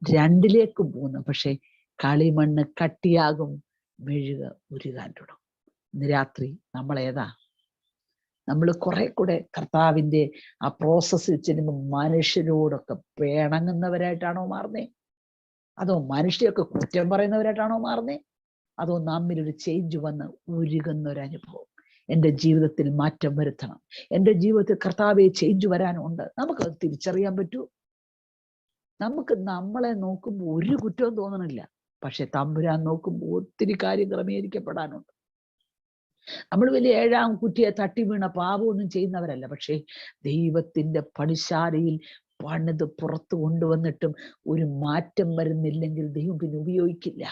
രണ്ടിലേക്കും പോകുന്നത്. പക്ഷെ കളിമണ്ണ് കട്ടിയാകും, മെഴുക ഉരുകാൻ തുടങ്ങും. ഇന്ന് രാത്രി നമ്മൾ കുറെ കൂടെ കർത്താവിന്റെ ആ പ്രോസസ്സിൽ ചെല്ലുമ്പോൾ മനുഷ്യരോടൊക്കെ പിണങ്ങുന്നവരായിട്ടാണോ മാറുന്നേ? അതോ മനുഷ്യരൊക്കെ കുറ്റം പറയുന്നവരായിട്ടാണോ മാറുന്നേ? അതോ നമ്മിലൊരു ചേഞ്ച് വന്ന് ഉരുകുന്ന ഒരു അനുഭവം? എൻ്റെ ജീവിതത്തിൽ മാറ്റം വരുത്തണം, എൻ്റെ ജീവിതത്തിൽ കർത്താവെ ചേഞ്ച് വരാനുണ്ട്. നമുക്കത് തിരിച്ചറിയാൻ പറ്റൂ. നമുക്ക് നമ്മളെ നോക്കുമ്പോൾ ഒരു കുറ്റവും തോന്നണില്ല. പക്ഷെ തമ്പുരാൻ നോക്കുമ്പോൾ ഒത്തിരി കാര്യം ക്രമീകരിക്കപ്പെടാനുണ്ട്. നമ്മൾ വലിയ 7-ാം കുറ്റിയെ തട്ടി വീണ പാപമൊന്നും ചെയ്യുന്നവരല്ല. പക്ഷേ ദൈവത്തിന്റെ പണിശാലയിൽ പണിത് പുറത്തു കൊണ്ടുവന്നിട്ടും ഒരു മാറ്റം വരുന്നില്ലെങ്കിൽ ദൈവം പിന്നെ ഉപയോഗിക്കില്ല.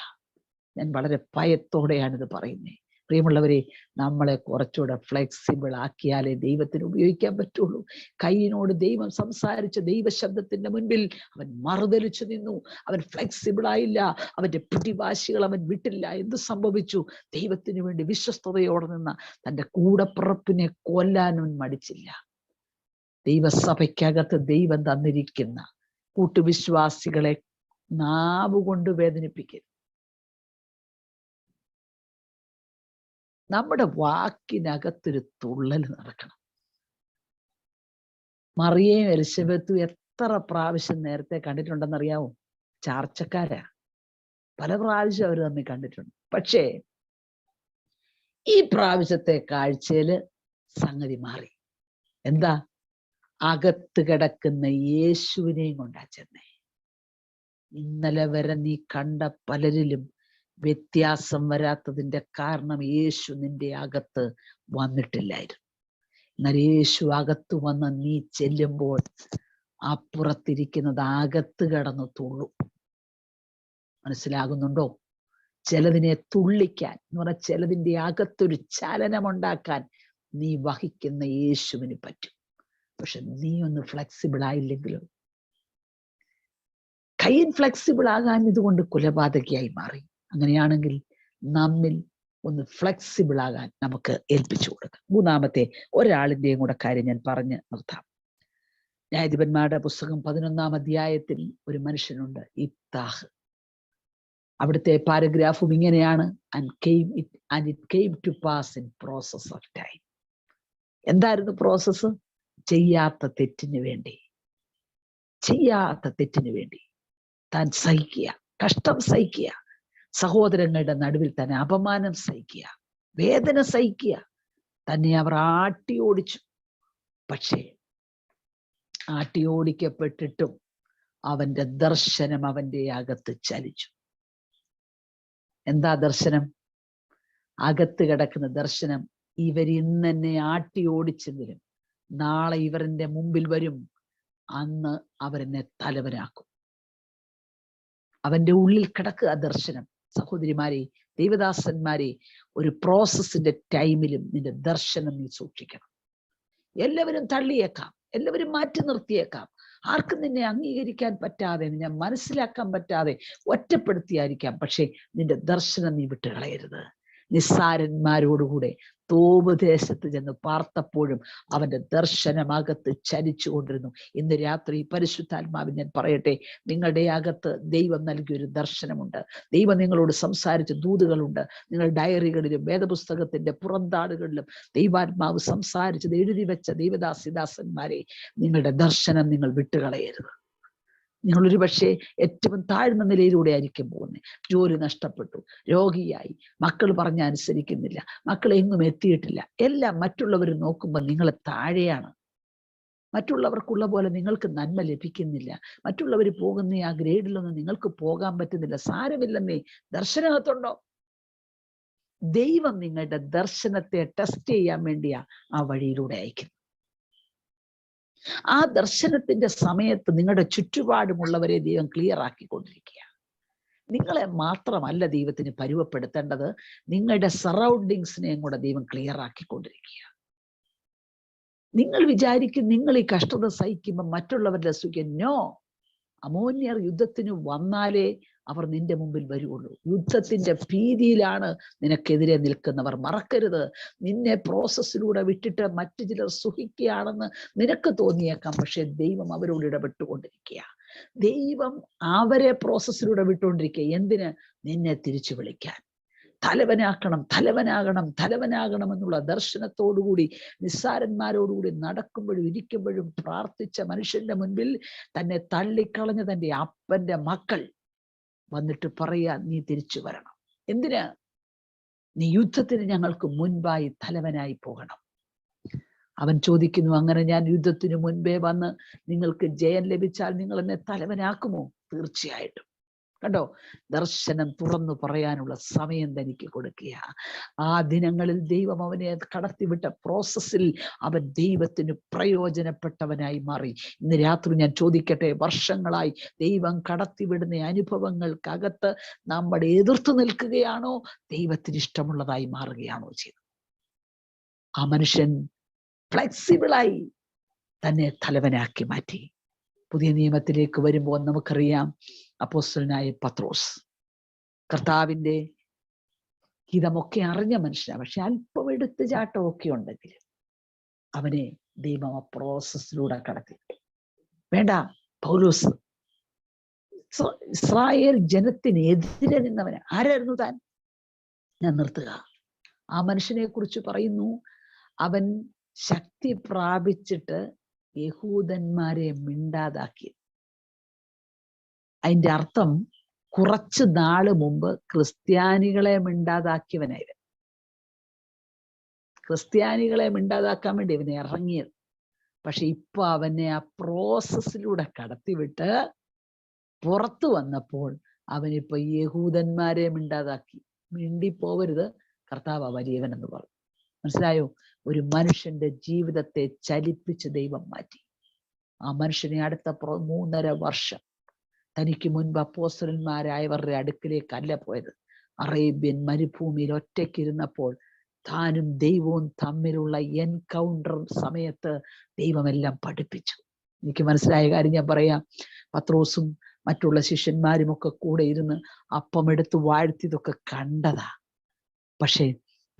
ഞാൻ വളരെ ഭയത്തോടെയാണിത് പറയുന്നത്. പ്രിയമുള്ളവരെ, നമ്മളെ കുറച്ചുകൂടെ ഫ്ലെക്സിബിൾ ആക്കിയാലേ ദൈവത്തിന് ഉപയോഗിക്കാൻ പറ്റുള്ളൂ. കയീനോട് ദൈവം സംസാരിച്ച ദൈവശബ്ദത്തിന്റെ മുൻപിൽ അവൻ മറുതലിച്ചു നിന്നു. അവൻ ഫ്ലെക്സിബിൾ ആയില്ല. അവന്റെ പിടിവാശികൾ അവൻ വിട്ടില്ല. എന്ത് സംഭവിച്ചു? ദൈവത്തിന് വേണ്ടി വിശ്വസ്തയോടെ നിന്ന തന്റെ കൂടപ്പിറപ്പിനെ കൊല്ലാനും മടിച്ചില്ല. ദൈവസഭയ്ക്കകത്ത് ദൈവം തന്നിരിക്കുന്ന കൂട്ടുവിശ്വാസികളെ നാവുകൊണ്ട് വേദനിപ്പിക്കരുത്. നമ്മുടെ വാക്കിനകത്തൊരു തുള്ളൽ നടക്കണം. മറിയയും എലിസബത്തും എത്ര പ്രാവശ്യം നേരത്തെ കണ്ടിട്ടുണ്ടെന്നറിയാവോ? ചാർച്ചക്കാരാ. പല പ്രാവശ്യം അവർ തമ്മിൽ കണ്ടിട്ടുണ്ട്. പക്ഷേ ഈ പ്രാവശ്യത്തെ കാഴ്ചയില് സംഗതി മാറി. എന്താ? അകത്ത് കിടക്കുന്ന യേശുവിനെയും കൊണ്ടാ ചെന്നേ. ഇന്നലെ വരെ നീ കണ്ട പലരിലും വ്യത്യാസം വരാത്തതിന്റെ കാരണം യേശു നിന്റെ അകത്ത് വന്നിട്ടില്ലായിരുന്നു. എന്നാൽ യേശു അകത്ത് വന്ന് നീ ചെല്ലുമ്പോൾ അപ്പുറത്തിരിക്കുന്നത് അകത്ത് കിടന്ന് തുള്ളും. മനസ്സിലാകുന്നുണ്ടോ? ചിലതിനെ തുള്ളിക്കാൻ എന്ന് പറഞ്ഞാൽ ചിലതിൻ്റെ അകത്തൊരു ചലനമുണ്ടാക്കാൻ നീ വഹിക്കുന്ന യേശുവിന് പറ്റും. പക്ഷെ നീ ഒന്ന് ഫ്ലെക്സിബിൾ ആയില്ലെങ്കിലും. കയ്യിൽ ഫ്ലെക്സിബിൾ ആകാൻ ഇതുകൊണ്ട് കൊലപാതകയായി മാറി. അങ്ങനെയാണെങ്കിൽ നമ്മിൽ ഒന്ന് ഫ്ലെക്സിബിൾ ആകാൻ നമുക്ക് ഏൽപ്പിച്ചു കൊടുക്കാം. 3-ാമത്തെ ഒരാളിന്റെയും കൂടെ കാര്യം ഞാൻ പറഞ്ഞ് നിർത്താം. ന്യായാധിപന്മാരുടെ പുസ്തകം 11-ാം അധ്യായത്തിൽ ഒരു മനുഷ്യനുണ്ട്, ഇഫ്താഹ്. അവിടുത്തെ പാരഗ്രാഫും ഇങ്ങനെയാണ്, and it came to pass in process of time. എന്തായിരുന്നു പ്രോസസ്സ്? ചെയ്യാത്ത തെറ്റിന് വേണ്ടി താൻ സഹിക്കുക, കഷ്ടം സഹിക്കുക, സഹോദരങ്ങളുടെ നടുവിൽ തന്നെ അപമാനം സഹിക്കുക, വേദന സഹിക്കുക. തന്നെ അവർ ആട്ടി ഓടിച്ചു. പക്ഷേ ആട്ടി ഓടിക്കപ്പെട്ടിട്ടും അവന്റെ ദർശനം അവന്റെ അകത്ത് ചലിച്ചു. എന്താ ദർശനം? അകത്ത് കിടക്കുന്ന ദർശനം, ഇവരിന്ന് എന്നെ ആട്ടി ഓടിച്ചെങ്കിലും നാളെ ഇവരെന്റെ മുമ്പിൽ വരും, അന്ന് അവരെന്നെ തലവനാക്കും. അവന്റെ ഉള്ളിൽ കിടക്കുക ദർശനം. സഹോദരിമാരെ, ദൈവദാസന്മാരെ, ഒരു പ്രോസസ്സിന്റെ ടൈമിലും നിന്റെ ദർശനം നീ സൂക്ഷിക്കണം. എല്ലാവരും തള്ളിയേക്കാം, എല്ലാവരും മാറ്റി നിർത്തിയേക്കാം, ആർക്കും നിന്നെ അംഗീകരിക്കാൻ പറ്റാതെ, നിന്നെ മനസ്സിലാക്കാൻ പറ്റാതെ ഒറ്റപ്പെടുത്തിയായിരിക്കാം. പക്ഷെ നിന്റെ ദർശനം നീ വിട്ടുകളയരുത്. നിസ്സാരന്മാരോടുകൂടെ തോബ് ദേശത്ത് ചെന്ന് പാർത്തപ്പോഴും അവന്റെ ദർശനമകത്ത് ചലിച്ചു കൊണ്ടിരുന്നു. ഇന്ന് രാത്രി പരിശുദ്ധാത്മാവിൽ ഞാൻ പറയട്ടെ, നിങ്ങളുടെ അകത്ത് ദൈവം നൽകിയൊരു ദർശനമുണ്ട്. ദൈവം നിങ്ങളോട് സംസാരിച്ച ദൂതുകളുണ്ട്. നിങ്ങൾ ഡയറികളിലും വേദപുസ്തകത്തിന്റെ പുറന്താടുകളിലും ദൈവാത്മാവ് സംസാരിച്ചത് എഴുതി വെച്ച ദൈവദാസിദാസന്മാരെ, നിങ്ങളുടെ ദർശനം നിങ്ങൾ വിട്ടുകളയരുത്. നിങ്ങളൊരു പക്ഷേ ഏറ്റവും താഴ്ന്ന നിലയിലൂടെ ആയിരിക്കും പോകുന്നത്. ജോലി നഷ്ടപ്പെട്ടു, രോഗിയായി, മക്കൾ പറഞ്ഞ അനുസരിക്കുന്നില്ല, മക്കൾ എങ്ങും എത്തിയിട്ടില്ല, എല്ലാം മറ്റുള്ളവർ നോക്കുമ്പോൾ നിങ്ങൾ താഴെയാണ്. മറ്റുള്ളവർക്കുള്ള പോലെ നിങ്ങൾക്ക് നന്മ ലഭിക്കുന്നില്ല. മറ്റുള്ളവർ പോകുന്ന ആ ഗ്രേഡിലൊന്നും നിങ്ങൾക്ക് പോകാൻ പറ്റുന്നില്ല. സാരമില്ലെന്നേ, ദർശനത്തുണ്ടോ? ദൈവം നിങ്ങളുടെ ദർശനത്തെ ടെസ്റ്റ് ചെയ്യാൻ വേണ്ടിയാ ആ വഴിയിലൂടെ അയക്കുന്നത്. ആ ദർശനത്തിന്റെ സമയത്ത് നിങ്ങളുടെ ചുറ്റുപാടുമുള്ളവരെ ദൈവം ക്ലിയർ ആക്കിക്കൊണ്ടിരിക്കുക. നിങ്ങളെ മാത്രമല്ല ദൈവത്തിന് പരുവപ്പെടുത്തേണ്ടത്, നിങ്ങളുടെ സറൗണ്ടിങ്സിനെയും കൂടെ ദൈവം ക്ലിയർ ആക്കിക്കൊണ്ടിരിക്കുക. നിങ്ങൾ വിചാരിക്കും നിങ്ങൾ ഈ കഷ്ടത സഹിക്കുമ്പോൾ മറ്റുള്ളവരുടെ സുഖം. നോ, അമോന്യർ യുദ്ധത്തിന് വന്നാലേ അവർ നിന്റെ മുമ്പിൽ വരുള്ളൂ. യുദ്ധത്തിന്റെ ഭീതിയിലാണ് നിനക്കെതിരെ നിൽക്കുന്നവർ. മറക്കരുത്, നിന്നെ പ്രോസസ്സിലൂടെ വിട്ടിട്ട് മറ്റു ചിലർ സുഖിക്കുകയാണെന്ന് നിനക്ക് തോന്നിയേക്കാം. പക്ഷെ ദൈവം അവരോട് ഇടപെട്ടുകൊണ്ടിരിക്കുക. ദൈവം അവരെ പ്രോസസ്സിലൂടെ വിട്ടുകൊണ്ടിരിക്കുക. എന്തിന്? നിന്നെ തിരിച്ചു വിളിക്കാൻ. തലവനാക്കണം, തലവനാകണം, തലവനാകണം എന്നുള്ള ദർശനത്തോടുകൂടി നിസ്സാരന്മാരോടുകൂടി നടക്കുമ്പോഴും ഇരിക്കുമ്പോഴും പ്രാർത്ഥിച്ച മനുഷ്യന്റെ മുൻപിൽ തന്നെ തള്ളിക്കളഞ്ഞ തന്റെ അപ്പന്റെ മക്കൾ വന്നിട്ട് പറയാ, നീ തിരിച്ചു വരണം. എന്തിന്? നീ യുദ്ധത്തിന് ഞങ്ങൾക്ക് മുൻപായി തലവനായി പോകണം. അവൻ ചോദിക്കുന്നു, അങ്ങനെ ഞാൻ യുദ്ധത്തിന് മുൻപേ വന്ന് നിങ്ങൾക്ക് ജയം ലഭിച്ചാൽ നിങ്ങൾ എന്നെ തലവനാക്കുമോ? തീർച്ചയായിട്ടും. കണ്ടോ, ദർശനം തുറന്നു പറയാനുള്ള സമയം തനിക്ക് കൊടുക്കുക. ആ ദിനങ്ങളിൽ ദൈവം അവനെ കടത്തിവിട്ട പ്രോസസ്സിൽ അവൻ ദൈവത്തിന് പ്രയോജനപ്പെട്ടവനായി മാറി. ഇന്ന് രാത്രി ഞാൻ ചോദിക്കട്ടെ, വർഷങ്ങളായി ദൈവം കടത്തിവിടുന്ന അനുഭവങ്ങൾക്കകത്ത് നമ്മൾ എതിർത്ത് നിൽക്കുകയാണോ, ദൈവത്തിന് ഇഷ്ടമുള്ളതായി മാറുകയാണോ ചെയ്തത്? ആ മനുഷ്യൻ ഫ്ലെക്സിബിളായി തന്നെ തലവനാക്കി മാറ്റി. പുതിയ നിയമത്തിലേക്ക് വരുമ്പോൾ നമുക്കറിയാം, അപ്പോസ്തലനായ പത്രോസ് കർത്താവിന്റെ ഹിതമൊക്കെ അറിഞ്ഞ മനുഷ്യനാണ്. പക്ഷെ അല്പം എടുത്ത് ചാട്ടമൊക്കെ ഉണ്ടെങ്കിൽ അവനെ ദൈവം ആ പ്രോസസ്സിലൂടെ കടത്തി. വേണ്ട, പൗലോസ് ഇസ്രായേൽ ജനത്തിനെതിരെ നിന്നവന് ആരായിരുന്നു താൻ? ഞാൻ നിർത്തുക. ആ മനുഷ്യനെ കുറിച്ച് പറയുന്നു, അവൻ ശക്തി പ്രാപിച്ചിട്ട് യഹൂദന്മാരെ മിണ്ടാതാക്കി. അതിന്റെ അർത്ഥം കുറച്ച് നാള് മുമ്പ് ക്രിസ്ത്യാനികളെ മിണ്ടാതാക്കിയവനായിരുന്നു. ക്രിസ്ത്യാനികളെ മിണ്ടാതാക്കാൻ വേണ്ടി അവനെ ഇറങ്ങിയത്. പക്ഷെ ഇപ്പൊ അവനെ ആ പ്രോസസ്സിലൂടെ കടത്തിവിട്ട് പുറത്തു വന്നപ്പോൾ അവനിപ്പോ യഹൂദന്മാരെ മിണ്ടാതാക്കി. മിണ്ടിപ്പോവരുത്, കർത്താവ് വലിയവൻ എന്ന് പറഞ്ഞു. മനസ്സിലായോ? ഒരു മനുഷ്യന്റെ ജീവിതത്തെ ചലിപ്പിച്ച് ദൈവം മാറ്റി. ആ മനുഷ്യനെ അടുത്ത 3.5 വർഷം തനിക്ക് മുൻപ് അപ്പോസ്തലന്മാരായവരുടെ അടുക്കിലേക്കല്ല പോയത്. അറേബ്യൻ മരുഭൂമിയിൽ ഒറ്റയ്ക്കിരുന്നപ്പോൾ താനും ദൈവവും തമ്മിലുള്ള എൻകൗണ്ടർ സമയത്ത് ദൈവമെല്ലാം പഠിപ്പിച്ചു. എനിക്ക് മനസ്സിലായ കാര്യം ഞാൻ പറയാം. പത്രോസും മറ്റുള്ള ശിഷ്യന്മാരും ഒക്കെ കൂടെ ഇരുന്ന് അപ്പം എടുത്ത് വാഴ്ത്തിയതൊക്കെ കണ്ടതാ. പക്ഷെ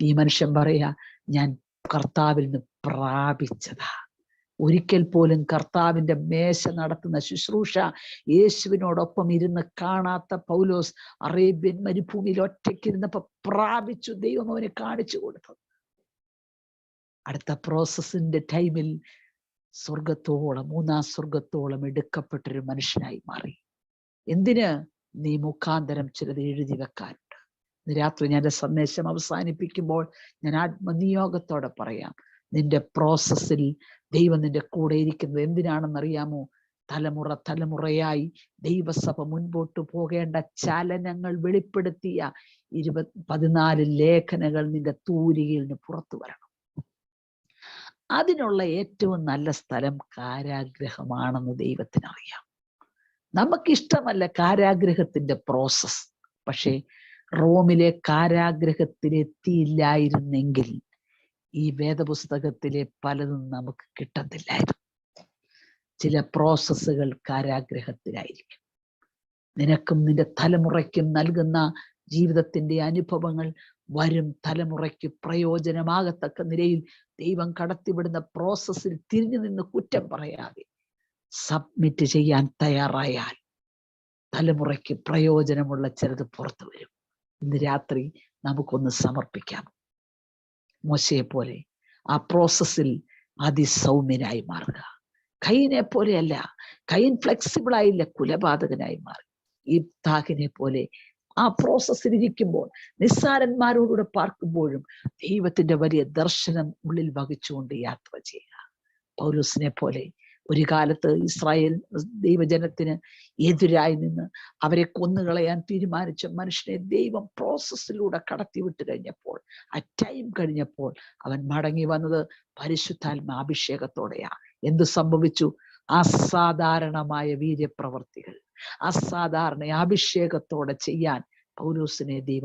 ഈ മനുഷ്യൻ പറയാ, ഞാൻ കർത്താവിൽ നിന്ന് പ്രാപിച്ചതാ. ഒരിക്കൽ പോലും കർത്താവിന്റെ മേശ നടത്തുന്ന ശുശ്രൂഷ യേശുവിനോടൊപ്പം ഇരുന്ന് കാണാത്ത പൗലോസ് അറേബ്യൻ മരുഭൂമിയിൽ ഒറ്റയ്ക്കിരുന്നപ്പോ പ്രാപിച്ചു. ദൈവം അവനെ കാണിച്ചു കൊടുത്തു. അടുത്ത പ്രോസസ്സിന്റെ ടൈമിൽ സ്വർഗത്തോളം, 3-ാം സ്വർഗത്തോളം എടുക്കപ്പെട്ടൊരു മനുഷ്യനായി മാറി. എന്തിന്? നീ മുഖാന്തരം ചിലത് എഴുതി വെക്കാനുണ്ട്. രാത്രി ഞാൻ എൻ്റെ സന്ദേശം അവസാനിപ്പിക്കുമ്പോൾ ഞാൻ ആത്മനിയോഗത്തോടെ പറയാം, നിന്റെ പ്രോസസ്സിൽ ദൈവം നിന്റെ കൂടെ ഇരിക്കുന്നത് എന്തിനാണെന്നറിയാമോ? തലമുറ തലമുറയായി ദൈവസഭ മുൻപോട്ട് പോകേണ്ട ചലനങ്ങൾ വെളിപ്പെടുത്തിയ 14 ലേഖനങ്ങൾ നിന്റെ തൂലികയിൽ നിന്ന് പുറത്തു വരണം. അതിനുള്ള ഏറ്റവും നല്ല സ്ഥലം കാരാഗ്രഹമാണെന്ന് ദൈവത്തിനറിയാം. നമുക്കിഷ്ടമല്ല കാരാഗ്രഹത്തിന്റെ പ്രോസസ്. പക്ഷേ റോമിലെ കാരാഗ്രഹത്തിലെത്തിയില്ലായിരുന്നെങ്കിൽ ഈ വേദപുസ്തകത്തിലെ പലതും നമുക്ക് കിട്ടത്തില്ലായിരുന്നു. ചില പ്രോസസ്സുകൾ കാരാഗ്രഹത്തിലായിരിക്കും. നിനക്കും നിന്റെ തലമുറയ്ക്കും നൽകുന്ന ജീവിതത്തിന്റെ അനുഭവങ്ങൾ വരും തലമുറയ്ക്ക് പ്രയോജനമാകത്തക്ക നിലയിൽ ദൈവം കടത്തിവിടുന്ന പ്രോസസ്സിൽ തിരിഞ്ഞു നിന്ന് കുറ്റം പറയാതെ സബ്മിറ്റ് ചെയ്യാൻ തയ്യാറായാൽ തലമുറയ്ക്ക് പ്രയോജനമുള്ള ചിലത് പുറത്തു വരും. ഇന്ന് രാത്രി നമുക്കൊന്ന് സമർപ്പിക്കാം. മോശയെ പോലെ ആ പ്രോസസ്സിൽ അതിസൗമ്യനായി മാറുക. കൈനെ പോലെയല്ല, കൈൻ ഫ്ലെക്സിബിൾ ആയില്ല, കുലപാതകനായി മാറി. ഈ താഹിനെ പോലെ ആ പ്രോസസ്സിൽ ഇരിക്കുമ്പോൾ നിസ്സാരന്മാരോടുകൂടെ പാർക്കുമ്പോഴും ദൈവത്തിന്റെ വലിയ ദർശനം ഉള്ളിൽ വഹിച്ചുകൊണ്ട് യാത്ര ചെയ്യുക. പൗലോസിനെ പോലെ ഒരു കാലത്ത് ഇസ്രായേൽ ദൈവജനത്തിന് എതിരായി നിന്ന് അവരെ കൊന്നുകളയാൻ തീരുമാനിച്ച മനുഷ്യനെ ദൈവം പ്രോസസ്സിലൂടെ കടത്തിവിട്ട് കഴിഞ്ഞപ്പോൾ, ആ ടൈം കഴിഞ്ഞപ്പോൾ അവൻ മടങ്ങി വന്നത് പരിശുദ്ധാത്മാഭിഷേകത്തോടെയാണ്. എന്ത് സംഭവിച്ചു? അസാധാരണമായ വീര്യപ്രവർത്തികൾ, അസാധാരണ അഭിഷേകത്തോടെ ചെയ്യാൻ പൗലോസിനെ ദൈവം